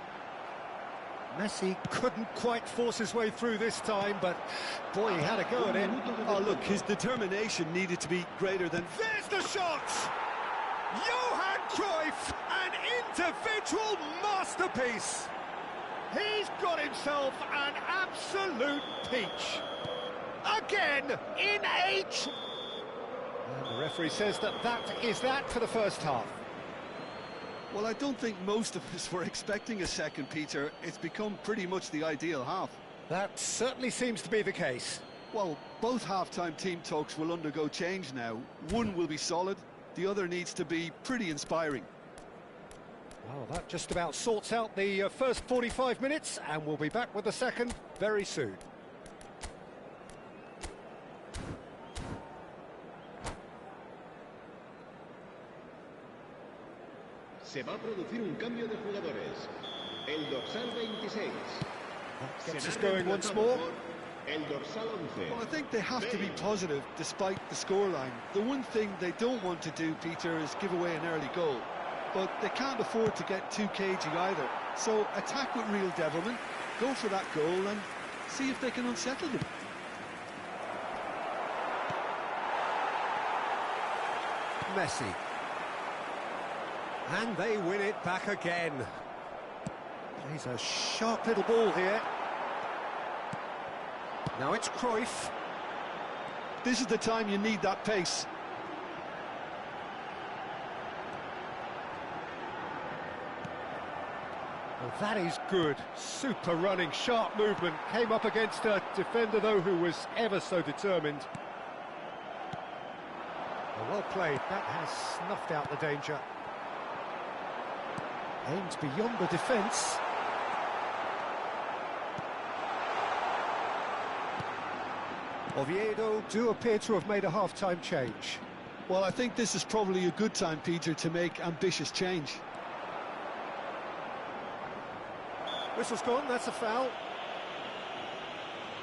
Messi couldn't quite force his way through this time, but boy, he had a go at it. Oh, look, his determination needed to be greater than... There's the shot! Johan Cruyff, an individual masterpiece. He's got himself an absolute peach. Again, in H. And the referee says that is that for the first half. Well, I don't think most of us were expecting a second, Peter. It's become pretty much the ideal half. That certainly seems to be the case. Well, both half-time team talks will undergo change now. One will be solid, the other needs to be pretty inspiring. Well, that just about sorts out the first 45 minutes, and we'll be back with the second very soon. Se va a producir un cambio de jugadores. El dorsal 26. That gets us going once more. El dorsal 11. Well, I think they have to be positive despite the scoreline. The one thing they don't want to do, Peter, is give away an early goal. But they can't afford to get too cagey either. So attack with real devilment, go for that goal and see if they can unsettle them. Messi. And they win it back again. Plays a sharp little ball here. Now it's Cruyff. This is the time you need that pace. Well, that is good. Super running, sharp movement. Came up against a defender, though, who was ever so determined. Well played. That has snuffed out the danger. Aims beyond the defence. Oviedo do appear to have made a half-time change. Well, I think this is probably a good time, Peter, to make ambitious change. Whistle's gone, that's a foul.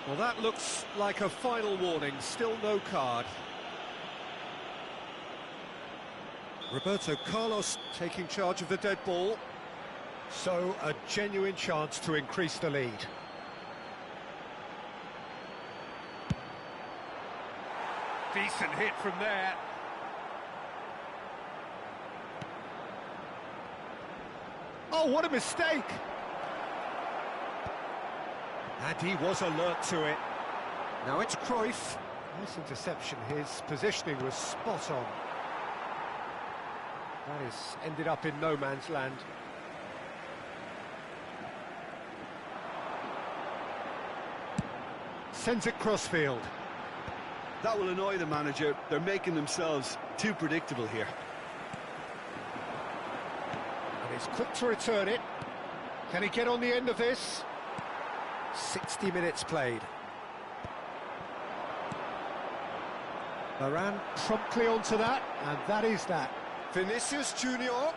Well, that looks like a final warning, still no card. Roberto Carlos taking charge of the dead ball. So, a genuine chance to increase the lead. Decent hit from there. Oh, what a mistake! And he was alert to it. Now it's Cruyff. Nice interception, his positioning was spot on. That has ended up in no man's land. Sends it crossfield. That will annoy the manager. They're making themselves too predictable here. And he's quick to return it. Can he get on the end of this? 60 minutes played. Varane promptly onto that, and that is that. Vinicius Junior. Oh,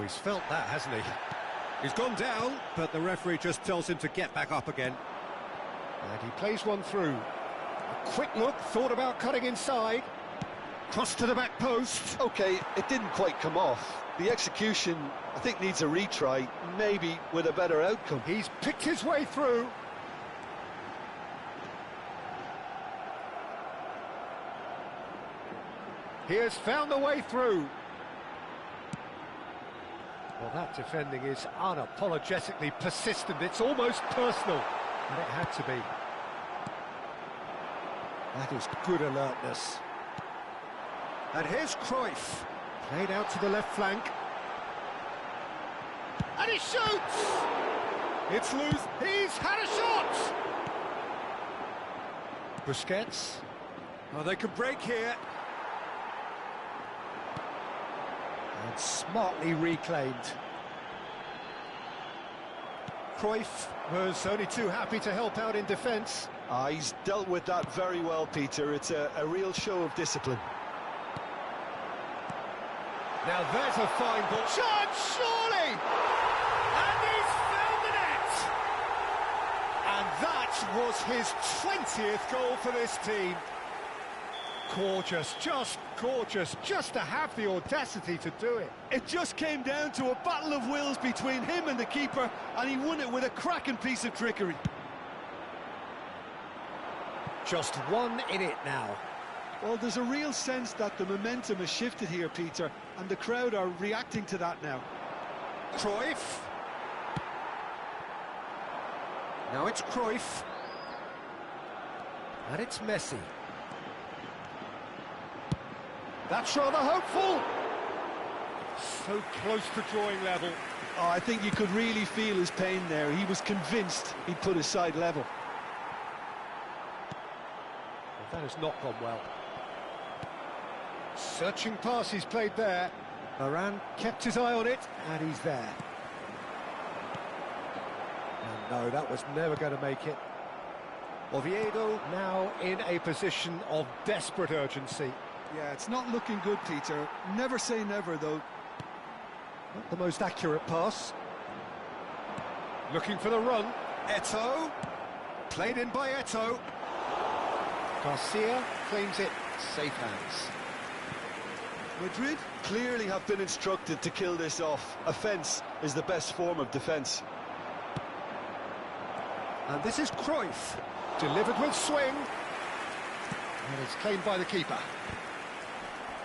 he's felt that, hasn't he? He's gone down, but the referee just tells him to get back up again. And he plays one through. A quick look, thought about cutting inside. Cross to the back post. Okay, it didn't quite come off. The execution, I think, needs a retry, maybe with a better outcome. He's picked his way through. He has found the way through. Well, that defending is unapologetically persistent. It's almost personal, and it had to be. That is good alertness. And here's Cruyff. Played out to the left flank. And he shoots! It's loose. He's had a shot! Busquets. Oh, they could break here. And smartly reclaimed. Cruyff was only too happy to help out in defence. He's dealt with that very well, Peter. It's a real show of discipline. Now there's a fine ball. Shot, surely! And he's found the net! And that was his 20th goal for this team. Gorgeous, just to have the audacity to do it. It just came down to a battle of wills between him and the keeper, and he won it with a cracking piece of trickery. Just one in it now. Well, there's a real sense that the momentum has shifted here, Peter, and the crowd are reacting to that now. Cruyff. Now it's Cruyff. And it's Messi. That's rather hopeful. So close to drawing level. Oh, I think you could really feel his pain there. He was convinced he'd put his side level. Well, that has not gone well. Searching pass he's played there. Varane kept his eye on it, and he's there. And no, that was never going to make it. Oviedo now in a position of desperate urgency. Yeah, it's not looking good, Peter. Never say never, though. Not the most accurate pass. Looking for the run. Eto'o. Played in by Eto'o. Garcia claims it. Safe hands. Madrid clearly have been instructed to kill this off. Offence is the best form of defence. And this is Cruyff. Delivered with swing. And it's claimed by the keeper.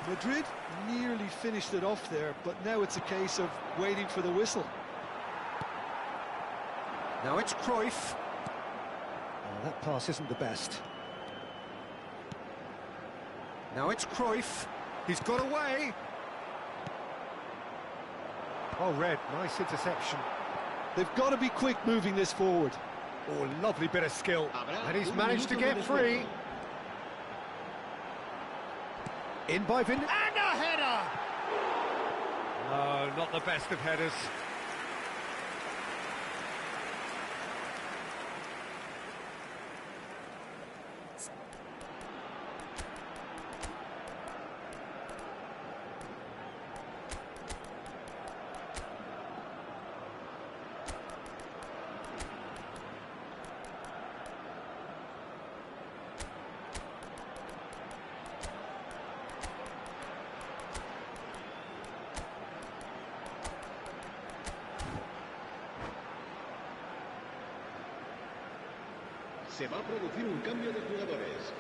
Madrid nearly finished it off there, but now it's a case of waiting for the whistle. Now it's Cruyff. Oh, that pass isn't the best. Now it's Cruyff. He's got away. Oh, Red, nice interception. They've got to be quick moving this forward. Oh, lovely bit of skill. And he's managed to get free. In by Vin. And a header! No, not the best of headers. Se va a producir un cambio de jugadores.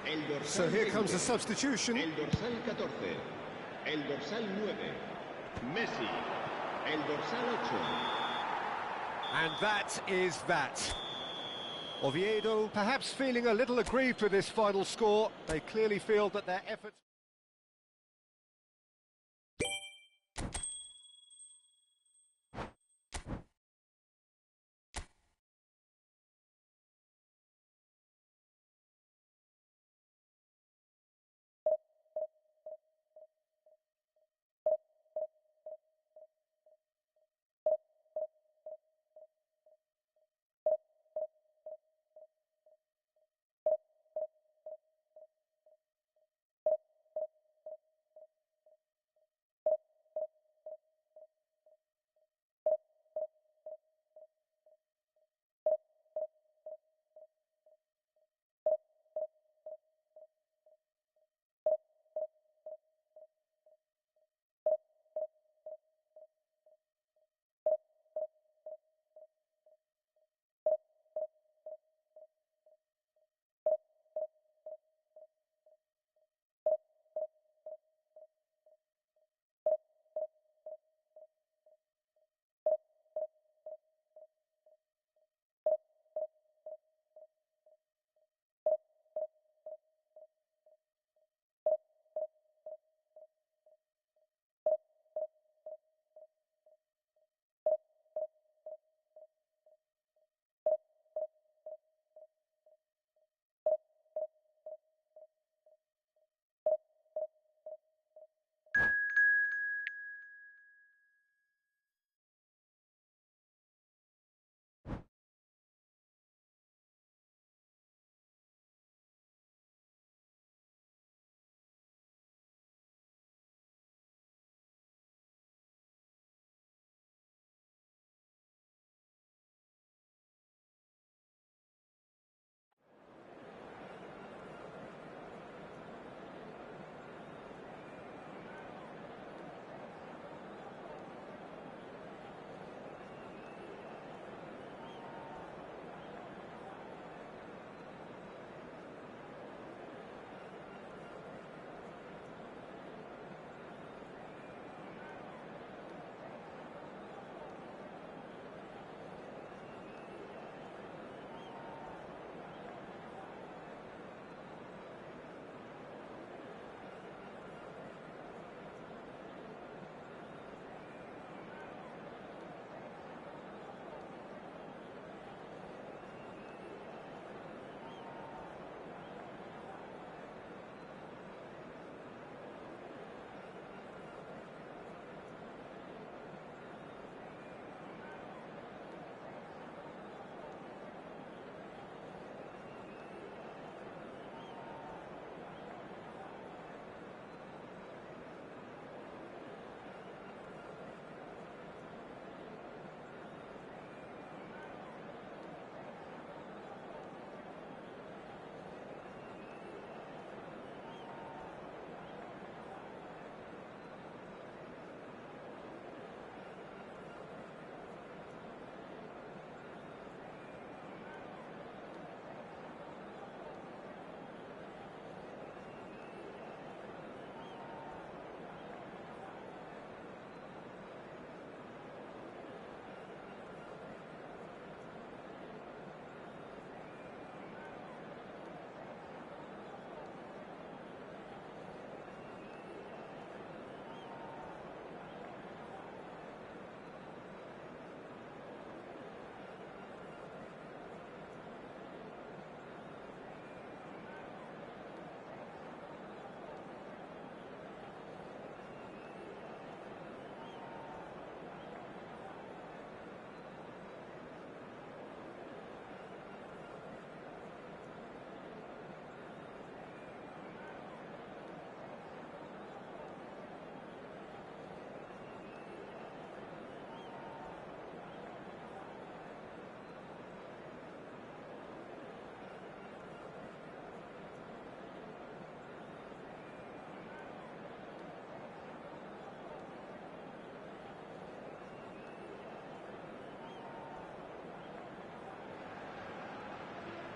El dorsal So here 20, comes a substitution. El dorsal 14. El dorsal 9. Messi. El dorsal 8. And that is that. Oviedo perhaps feeling a little aggrieved with this final score. They clearly feel that their efforts...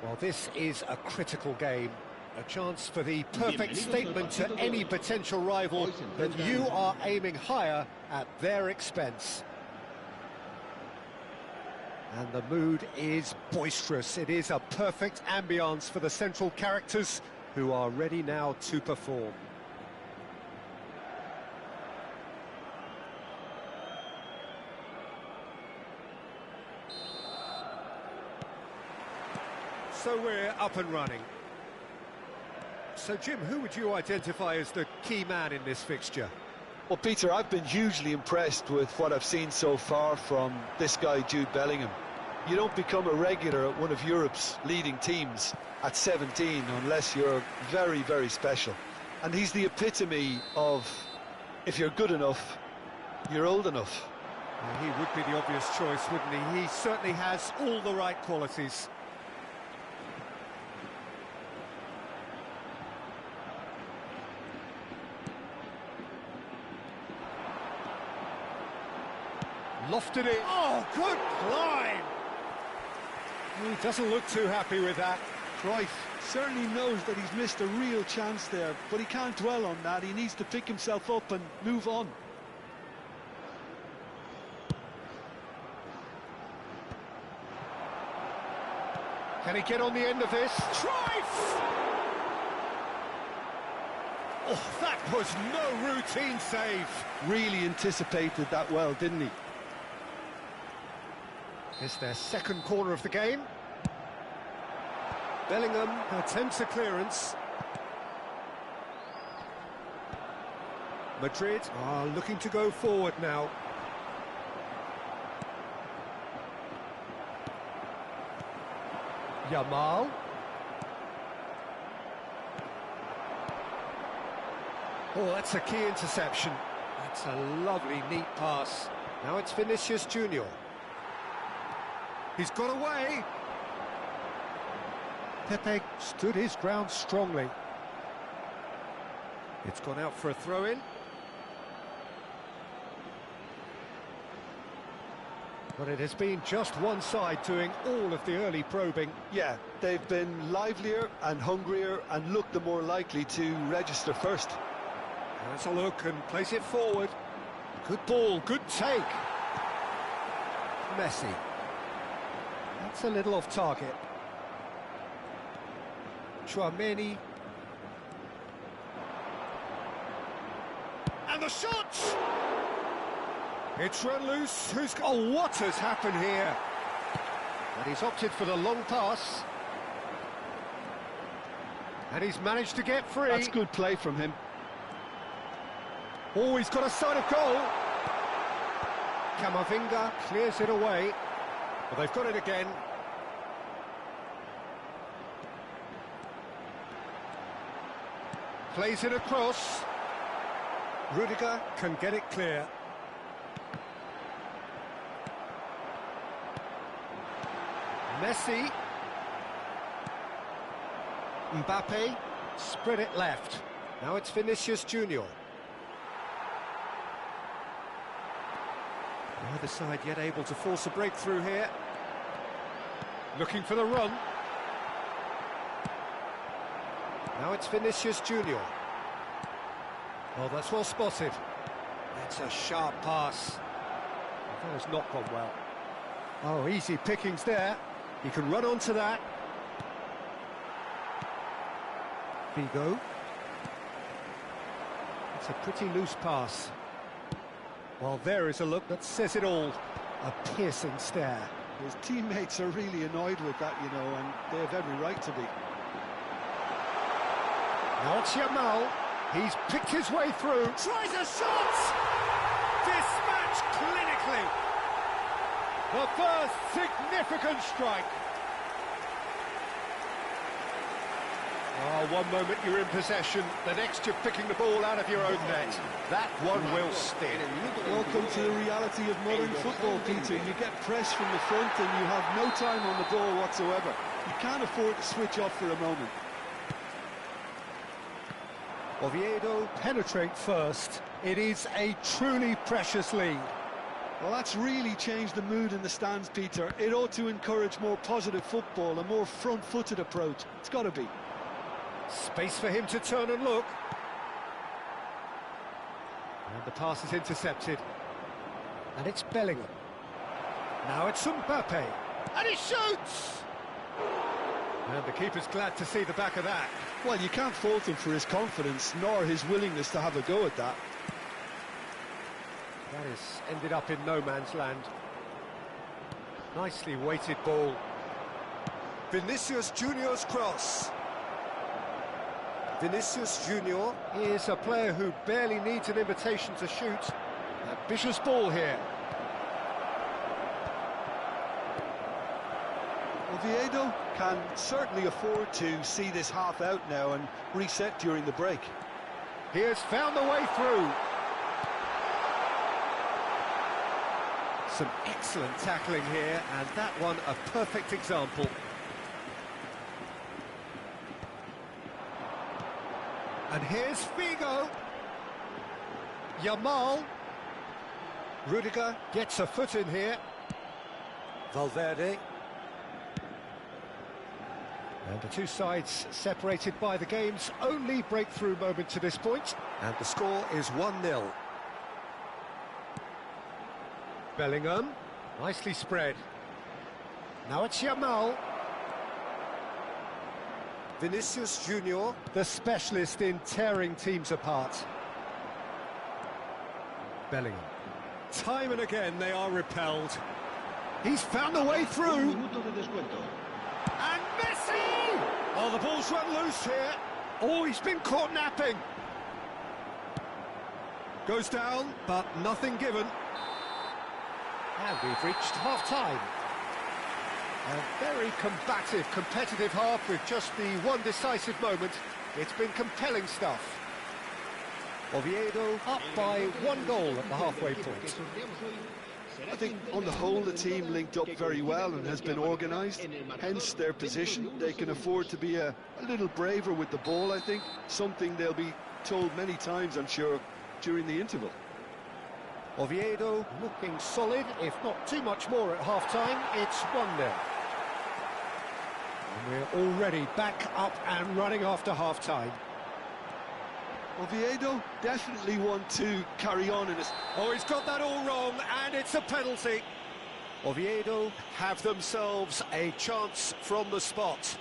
Well, this is a critical game. A chance for the perfect statement to any potential rival that you are aiming higher at their expense. And the mood is boisterous. It is a perfect ambience for the central characters who are ready now to perform. So we're up and running. So, Jim, who would you identify as the key man in this fixture? Well, Peter, I've been hugely impressed with what I've seen so far from this guy, Jude Bellingham. You don't become a regular at one of Europe's leading teams at 17 unless you're very, very special. And he's the epitome of, if you're good enough, you're old enough. Well, he would be the obvious choice, wouldn't he? He certainly has all the right qualities. Lofted it. Oh, good climb! He doesn't look too happy with that. Cruyff certainly knows that he's missed a real chance there, but he can't dwell on that. He needs to pick himself up and move on. Can he get on the end of this? Cruyff! Oh, that was no routine save. Really anticipated that well, didn't he? It's their second corner of the game. Bellingham attempts a clearance. Madrid are looking to go forward now. Yamal. Oh, that's a key interception. That's a lovely, neat pass. Now it's Vinicius Junior. He's got away. Pepe stood his ground strongly. It's gone out for a throw-in. But it has been just one side doing all of the early probing. Yeah, they've been livelier and hungrier and looked the more likely to register first. Has a look and plays it forward. Good ball, good take. Messi. That's a little off target. Chouameni. And the shot! It's run loose. Oh, what has happened here? And he's opted for the long pass. And he's managed to get free. That's good play from him. Oh, he's got a sight of goal. Camavinga clears it away. Well, they've got it again. Plays it across. Rudiger can get it clear. Messi. Mbappe. Spread it left. Now it's Vinicius Junior. Neither side yet able to force a breakthrough here. Looking for the run. Now it's Vinicius Junior. Oh, that's well spotted. That's a sharp pass. That has not gone well. Oh, easy pickings there. He can run onto that. Figo. It's a pretty loose pass. Well, there is a look that says it all. A piercing stare. His teammates are really annoyed with that, you know, and they have every right to be. Now it's Yamal. He's picked his way through. Tries a shot! Dispatched clinically. The first significant strike. Oh, one moment you're in possession, the next you're picking the ball out of your own net. That one will sting. Welcome to the reality of modern football, Peter. You get press from the front and you have no time on the ball whatsoever. You can't afford to switch off for a moment. Oviedo penetrate first. It is a truly precious lead. Well, that's really changed the mood in the stands, Peter. It ought to encourage more positive football, a more front-footed approach. It's got to be. Space for him to turn and look. And the pass is intercepted. And it's Bellingham. Now it's Mbappe. And he shoots! And the keeper's glad to see the back of that. Well, you can't fault him for his confidence, nor his willingness to have a go at that. That has ended up in no man's land. Nicely weighted ball. Vinicius Junior's cross. Vinicius Junior is a player who barely needs an invitation to shoot. Ambitious ball here. Oviedo can certainly afford to see this half out now and reset during the break. He has found the way through. Some excellent tackling here, and that one a perfect example. And here's Figo. Yamal. Rudiger gets a foot in here. Valverde. And the two sides separated by the game's only breakthrough moment to this point. And the score is 1-0. Bellingham, nicely spread. Now it's Yamal. Vinicius Junior. The specialist in tearing teams apart. Bellingham. Time and again they are repelled. He's found a way through. And Messi! Oh, the ball's run loose here. Oh, he's been caught napping. Goes down, but nothing given. And we've reached half-time. A very combative, competitive half with just the one decisive moment. It's been compelling stuff. Oviedo up by 1 goal at the halfway point. I think on the whole the team linked up very well and has been organised, hence their position. They can afford to be a little braver with the ball, I think, something they'll be told many times, I'm sure, during the interval. Oviedo looking solid, if not too much more at half-time. It's 1-0. And we're already back up and running after half-time. Oviedo definitely want to carry on in this. Oh, he's got that all wrong, and it's a penalty. Oviedo have themselves a chance from the spot.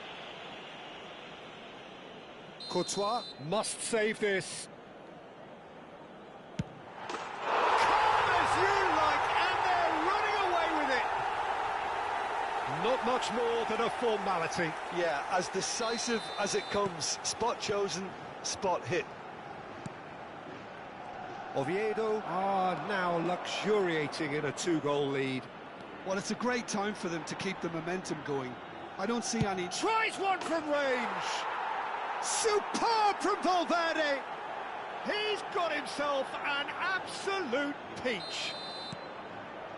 Courtois must save this. Not much more than a formality. Yeah, as decisive as it comes. Spot chosen, spot hit. Oviedo are now luxuriating in a 2-goal lead. Well, it's a great time for them to keep the momentum going. I don't see any... Tries one from range! Superb from Valverde! He's got himself an absolute peach.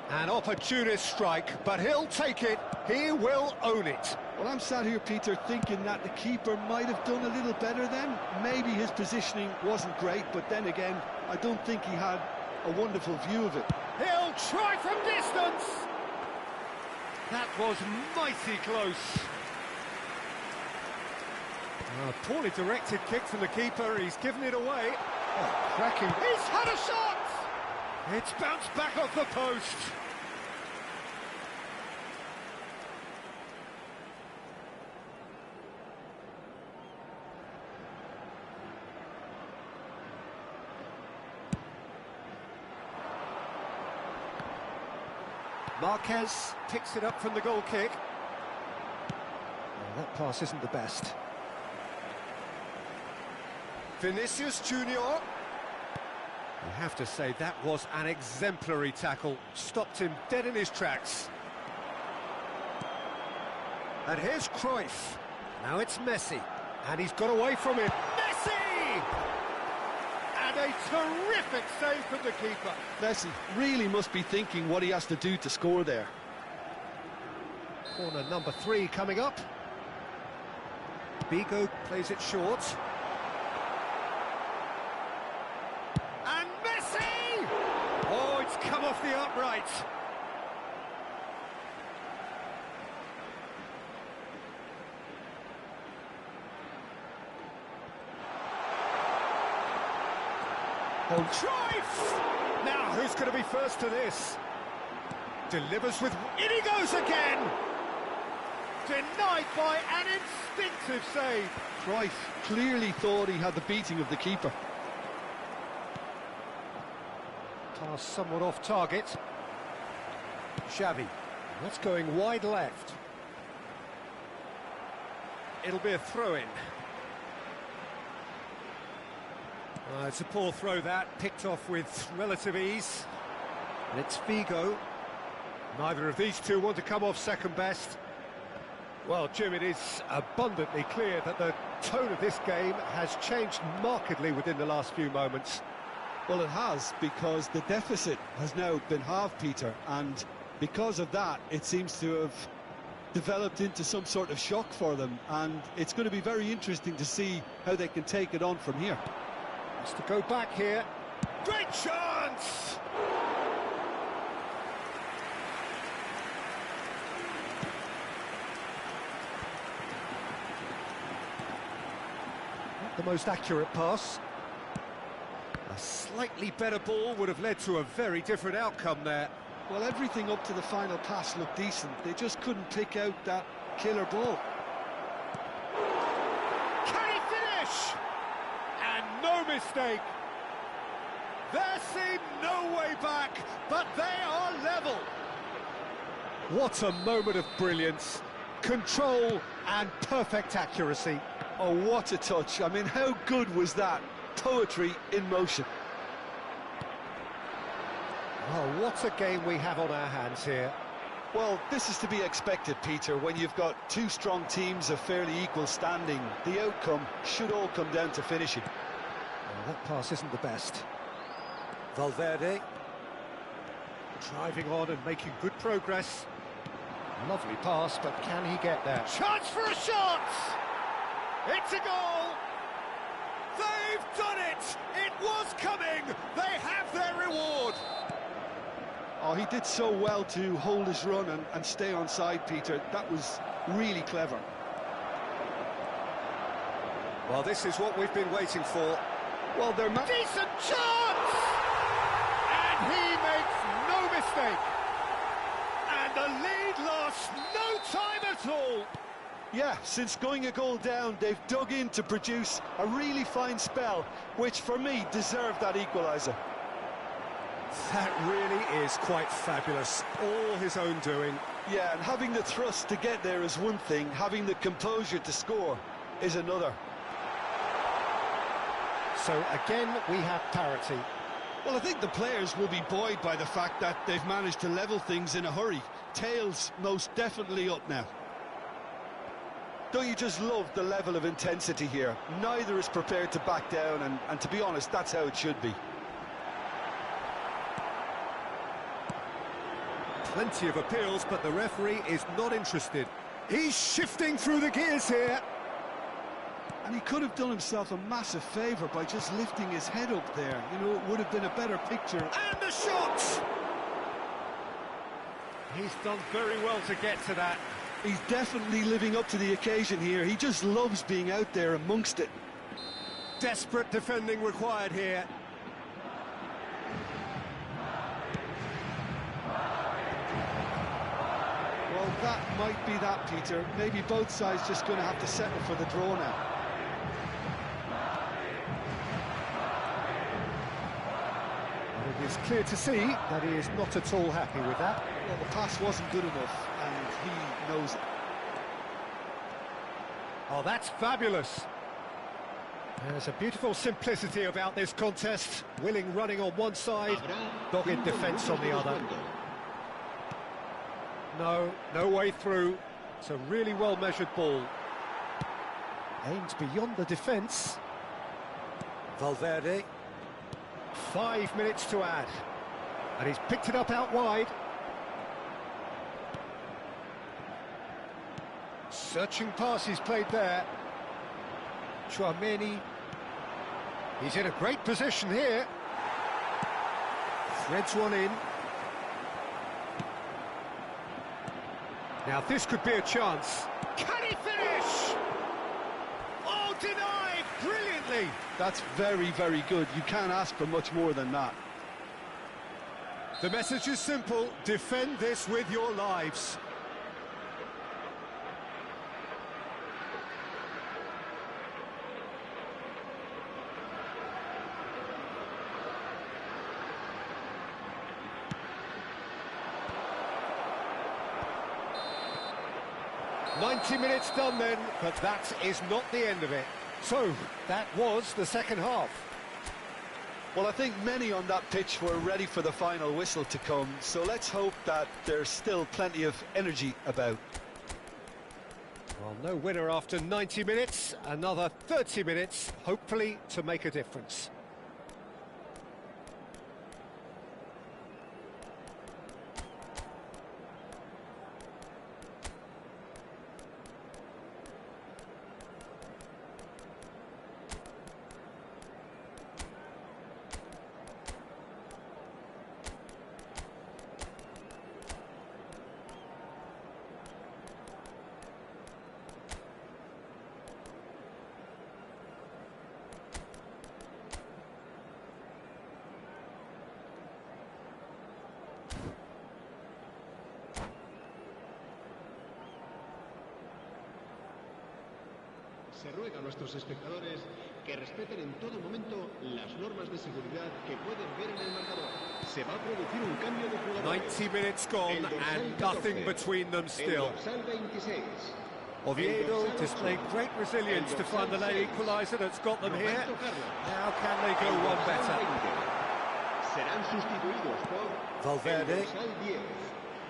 An opportunist strike, but he'll take it. He will own it. Well, I'm sat here, Peter, thinking that the keeper might have done a little better then. Maybe his positioning wasn't great, but then again, I don't think he had a wonderful view of it. He'll try from distance. That was mighty close. A poorly directed kick from the keeper. He's given it away. Oh, cracking. He's had a shot. It's bounced back off the post. Marquez picks it up from the goal kick. Well, that pass isn't the best. Vinicius Junior. I have to say, that was an exemplary tackle. Stopped him dead in his tracks. And here's Cruyff. Now it's Messi. And he's got away from him. Messi! And a terrific save from the keeper. Messi really must be thinking what he has to do to score there. Corner number 3 coming up. Bigo plays it short. And Messi! Oh, it's come off the upright. Oh, Trife! Now, who's going to be first to this? Delivers with... In he goes again! Denied by an instinctive save. Cruyff clearly thought he had the beating of the keeper. Pass somewhat off target. Xavi. That's going wide left. It'll be a throw-in. It's a poor throw that, picked off with relative ease. And it's Figo. Neither of these two want to come off second best. Well, Jim, it is abundantly clear that the tone of this game has changed markedly within the last few moments. Well, it has, because the deficit has now been halved, Peter, and because of that, it seems to have developed into some sort of shock for them, and it's going to be very interesting to see how they can take it on from here. Has to go back here. Great chance! Not the most accurate pass. A slightly better ball would have led to a very different outcome there. Well, everything up to the final pass looked decent. They just couldn't pick out that killer ball. Can he finish? And no mistake. There seemed no way back, but they are level. What a moment of brilliance. Control and perfect accuracy. Oh, what a touch. I mean, how good was that? Poetry in motion. Oh, what a game we have on our hands here. Well, this is to be expected, Peter. When you've got two strong teams of fairly equal standing, the outcome should all come down to finishing. Well, that pass isn't the best. Valverde driving on and making good progress. Lovely pass, but can he get there? Chance for a shot! It's a goal! They've done it! It was coming! They have their reward! Oh, he did so well to hold his run and stay on side, Peter. That was really clever. Well, this is what we've been waiting for. Well, they're... Decent chance! And he makes no mistake. And the lead lost no time at all. Yeah, since going a goal down, they've dug in to produce a really fine spell, which for me deserved that equaliser. That really is quite fabulous. All his own doing. Yeah, and having the thrust to get there is one thing, having the composure to score is another. So again, we have parity. Well, I think the players will be buoyed by the fact that they've managed to level things in a hurry. Tails most definitely up now. Don't you just love the level of intensity here? Neither is prepared to back down, and to be honest, that's how it should be. Plenty of appeals, but the referee is not interested. He's shifting through the gears here. And he could have done himself a massive favour by just lifting his head up there. You know, it would have been a better picture. And the shot! He's done very well to get to that. He's definitely living up to the occasion here. He just loves being out there amongst it. Desperate defending required here. Well, that might be that, Peter. Maybe both sides just going to have to settle for the draw now. It is clear to see that he is not at all happy with that. Well, the pass wasn't good enough, and he knows it. Oh, that's fabulous. There's a beautiful simplicity about this contest. Willing running on one side, dogged defence on the other. No way through. It's a really well-measured ball. Aimed beyond the defence. Valverde. 5 minutes to add. And he's picked it up out wide. Searching pass he's played there. Tchouameni. He's in a great position here. Threads one in. Now this could be a chance. Can he finish? Oh, denied brilliantly. That's very, very good. You can't ask for much more than that. The message is simple: defend this with your lives. "90 minutes done then, but that is not the end of it." So, that was the second half. Well, I think many on that pitch were ready for the final whistle to come, so let's hope that there's still plenty of energy about. Well, no winner after 90 minutes, another 30 minutes, hopefully to make a difference. Se ruega a nuestros espectadores que respeten en todo momento las normas de seguridad que pueden ver en el marcador. Se va a producir un cambio de jugadores. 90 minutes gone and nothing between them still. El dorsal 26. Oviedo displayed great resilience to find the late equaliser that's got them here. Now can they go one better? Serán sustituidos por Valverde. el dorsal 10,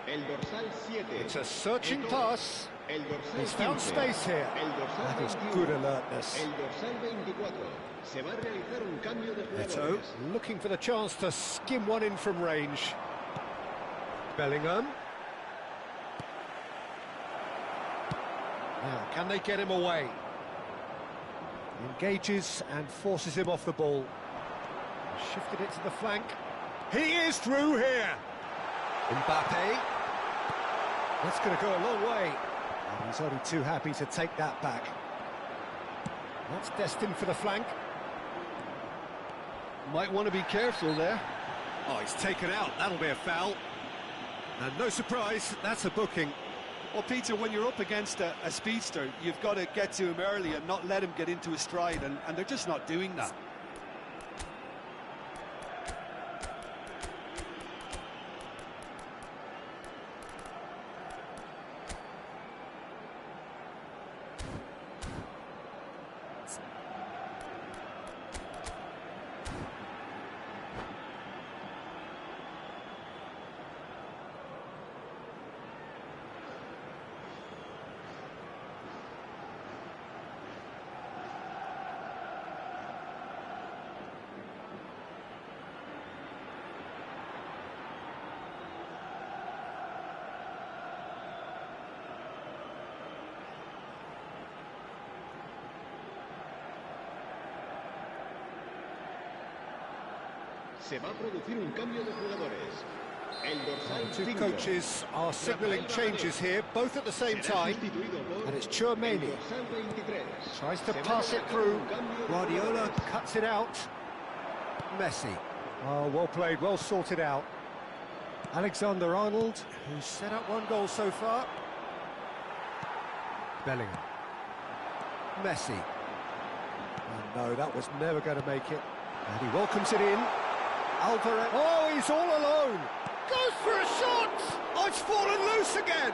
el dorsal 7. It's a searching pass. El dorsal He's found 15, space here. El dorsal That is 21, good alertness. El dorsal 24. Se va a realizar un cambio de Neto jugadores. looking for the chance to skim one in from range. Bellingham. Now, can they get him away? Engages and forces him off the ball. Shifted it to the flank. He is through here. Mbappe. That's going to go a long way. And he's only too happy to take that back. That's destined for the flank. Might want to be careful there. Oh, he's taken out. That'll be a foul. And no surprise, that's a booking. Well, Peter, when you're up against a speedster, you've got to get to him early and not let him get into his stride, and they're just not doing that. Se va a producir un cambio de jugadores. El dorsal Two 5. coaches are signalling changes here, both at the same time. And it's Chouameni. Tries to pass it through. Guardiola cuts it out. Messi. Oh, well played, well sorted out. Alexander-Arnold, who's set up one goal so far. Bellingham. Messi. Oh, no, that was never going to make it. And he welcomes it in. Alvarez. Oh, he's all alone. Goes for a shot. Oh, it's fallen loose again.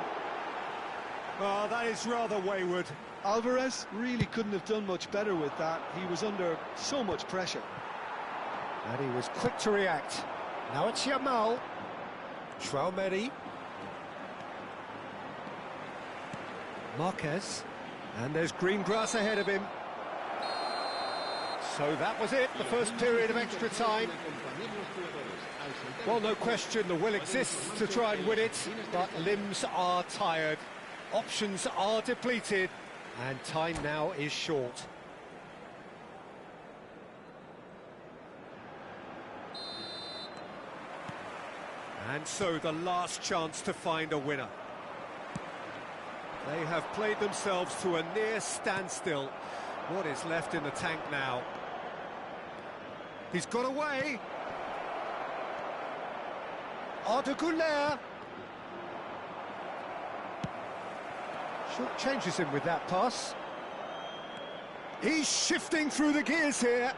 Oh, that is rather wayward. Alvarez really couldn't have done much better with that. He was under so much pressure. And he was quick to react. Now it's Yamal. Chouameni. Marquez. And there's green grass ahead of him. So that was it, the first period of extra time. Well, no question, the will exists to try and win it, but limbs are tired, options are depleted, and time now is short. And so the last chance to find a winner. They have played themselves to a near standstill. What is left in the tank now? He's got away. Arda Güler. Short changes him with that pass. He's shifting through the gears here.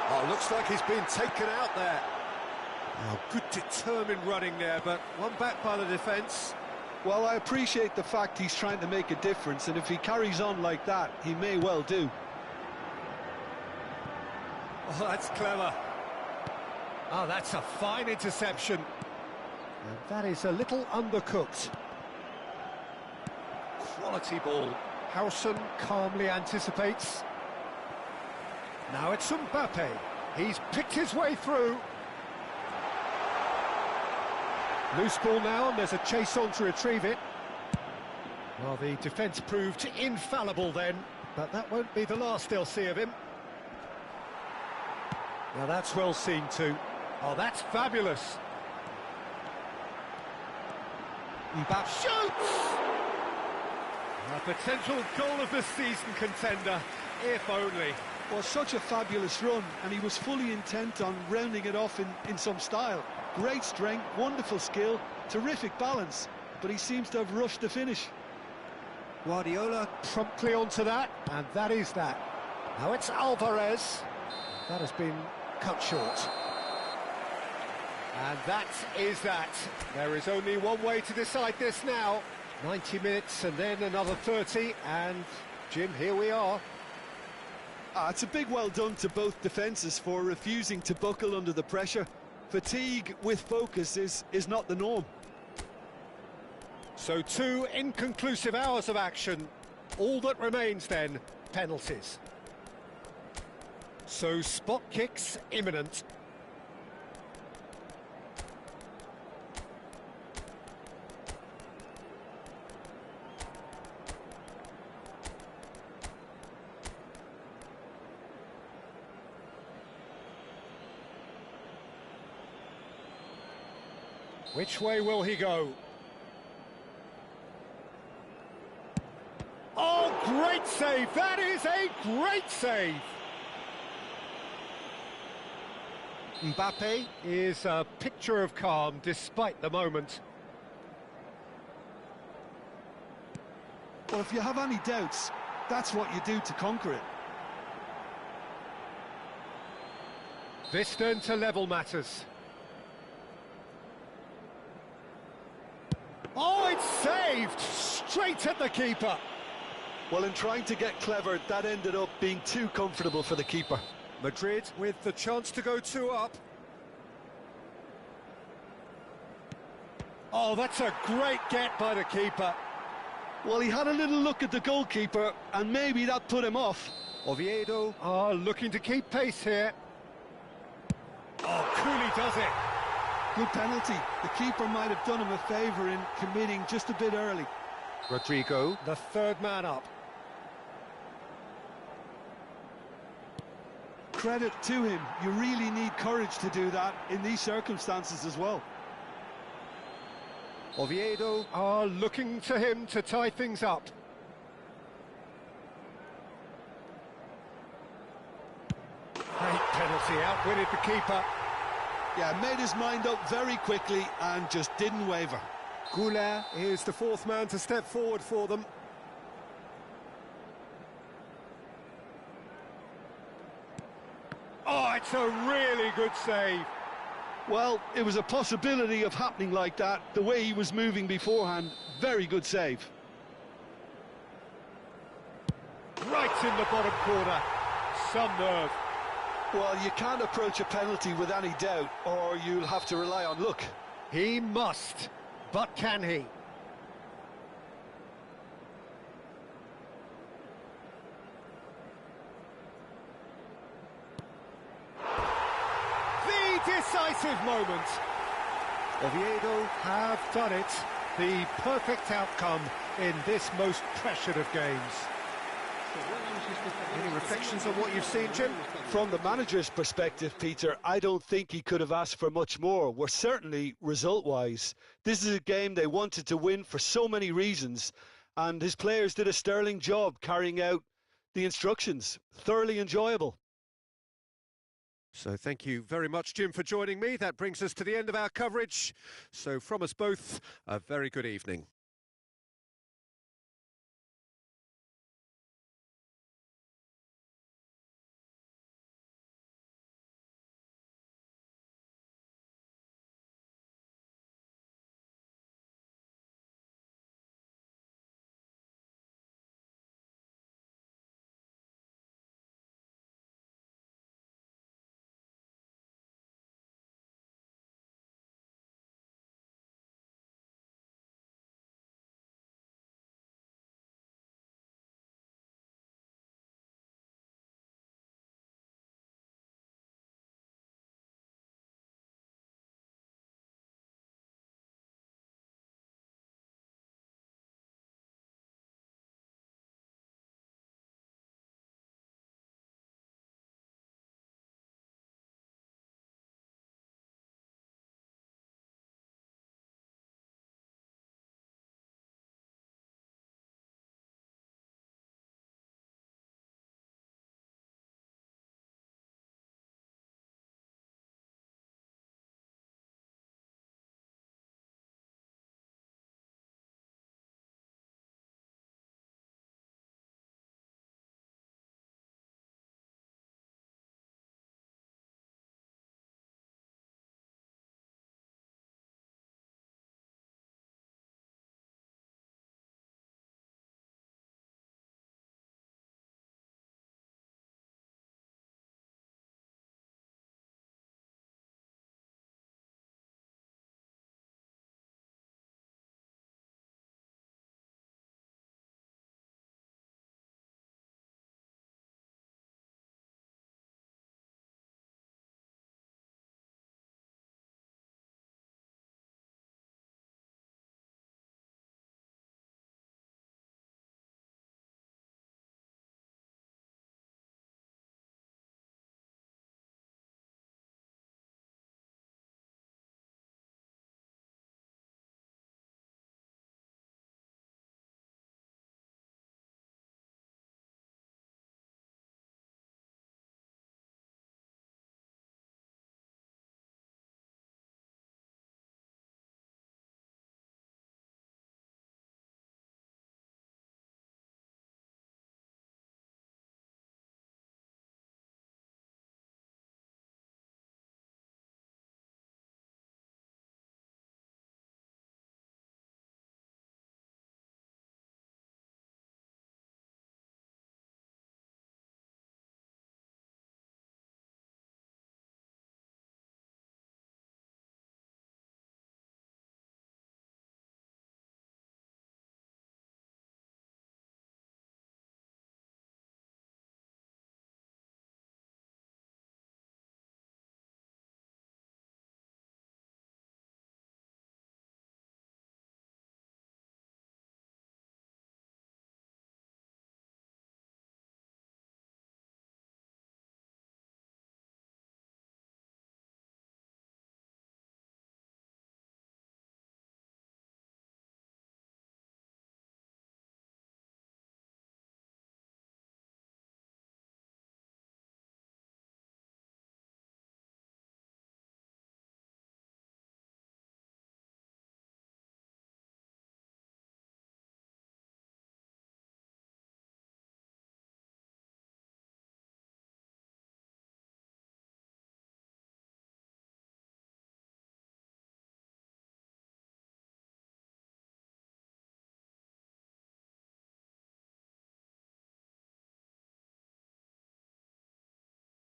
Oh, looks like he's been taken out there. Oh, good determined running there, but one back by the defence. Well, I appreciate the fact he's trying to make a difference, and if he carries on like that, he may well do. Oh, that's clever. Oh, that's a fine interception. And that is a little undercooked. Quality ball. Howson calmly anticipates. Now it's Mbappe. He's picked his way through. Loose ball now, and there's a chase on to retrieve it. Well, the defence proved infallible then, but that won't be the last they'll see of him. Now that's well seen too. Oh, that's fabulous. Mbappe shoots! A potential goal of the season contender, if only. Well, such a fabulous run, and he was fully intent on rounding it off in some style. Great strength, wonderful skill, terrific balance, but he seems to have rushed the finish. Guardiola promptly onto that, and that is that. Now it's Alvarez. That has been cut short. And that is that. There is only one way to decide this now. 90 minutes and then another 30, and Jim, here we are. It's a big well done to both defences for refusing to buckle under the pressure. Fatigue with focus is not the norm. So 2 inconclusive hours of action. All that remains then, penalties. So spot kicks imminent. Which way will he go? Oh, great save! That is a great save! Mbappe is a picture of calm despite the moment. Well, if you have any doubts, that's what you do to conquer it. This then to level matters. Oh, it's saved! Straight at the keeper. Well, in trying to get clever, that ended up being too comfortable for the keeper. Madrid with the chance to go 2 up. Oh, that's a great get by the keeper. Well, he had a little look at the goalkeeper, and maybe that put him off. Oviedo are looking to keep pace here. Oh, coolly does it. Good penalty. The keeper might have done him a favour in committing just a bit early. Rodrigo, the 3rd man up. Credit to him. You really need courage to do that in these circumstances as well. Oviedo are looking to him to tie things up. Great penalty, outwitted the keeper. Yeah, made his mind up very quickly and just didn't waver. Güler is the 4th man to step forward for them. Oh, it's a really good save. Well, it was a possibility of happening like that, the way he was moving beforehand. Very good save. Right in the bottom corner. Some nerve. Well, you can't approach a penalty with any doubt, or you'll have to rely on luck. He must, but can he? The decisive moment. Oviedo have done it. The perfect outcome in this most pressured of games. Any reflections on what you've seen, Jim? From the manager's perspective, Peter, I don't think he could have asked for much more. We're certainly result-wise. This is a game they wanted to win for so many reasons, and his players did a sterling job carrying out the instructions. Thoroughly enjoyable. So thank you very much, Jim, for joining me. That brings us to the end of our coverage. So from us both, a very good evening.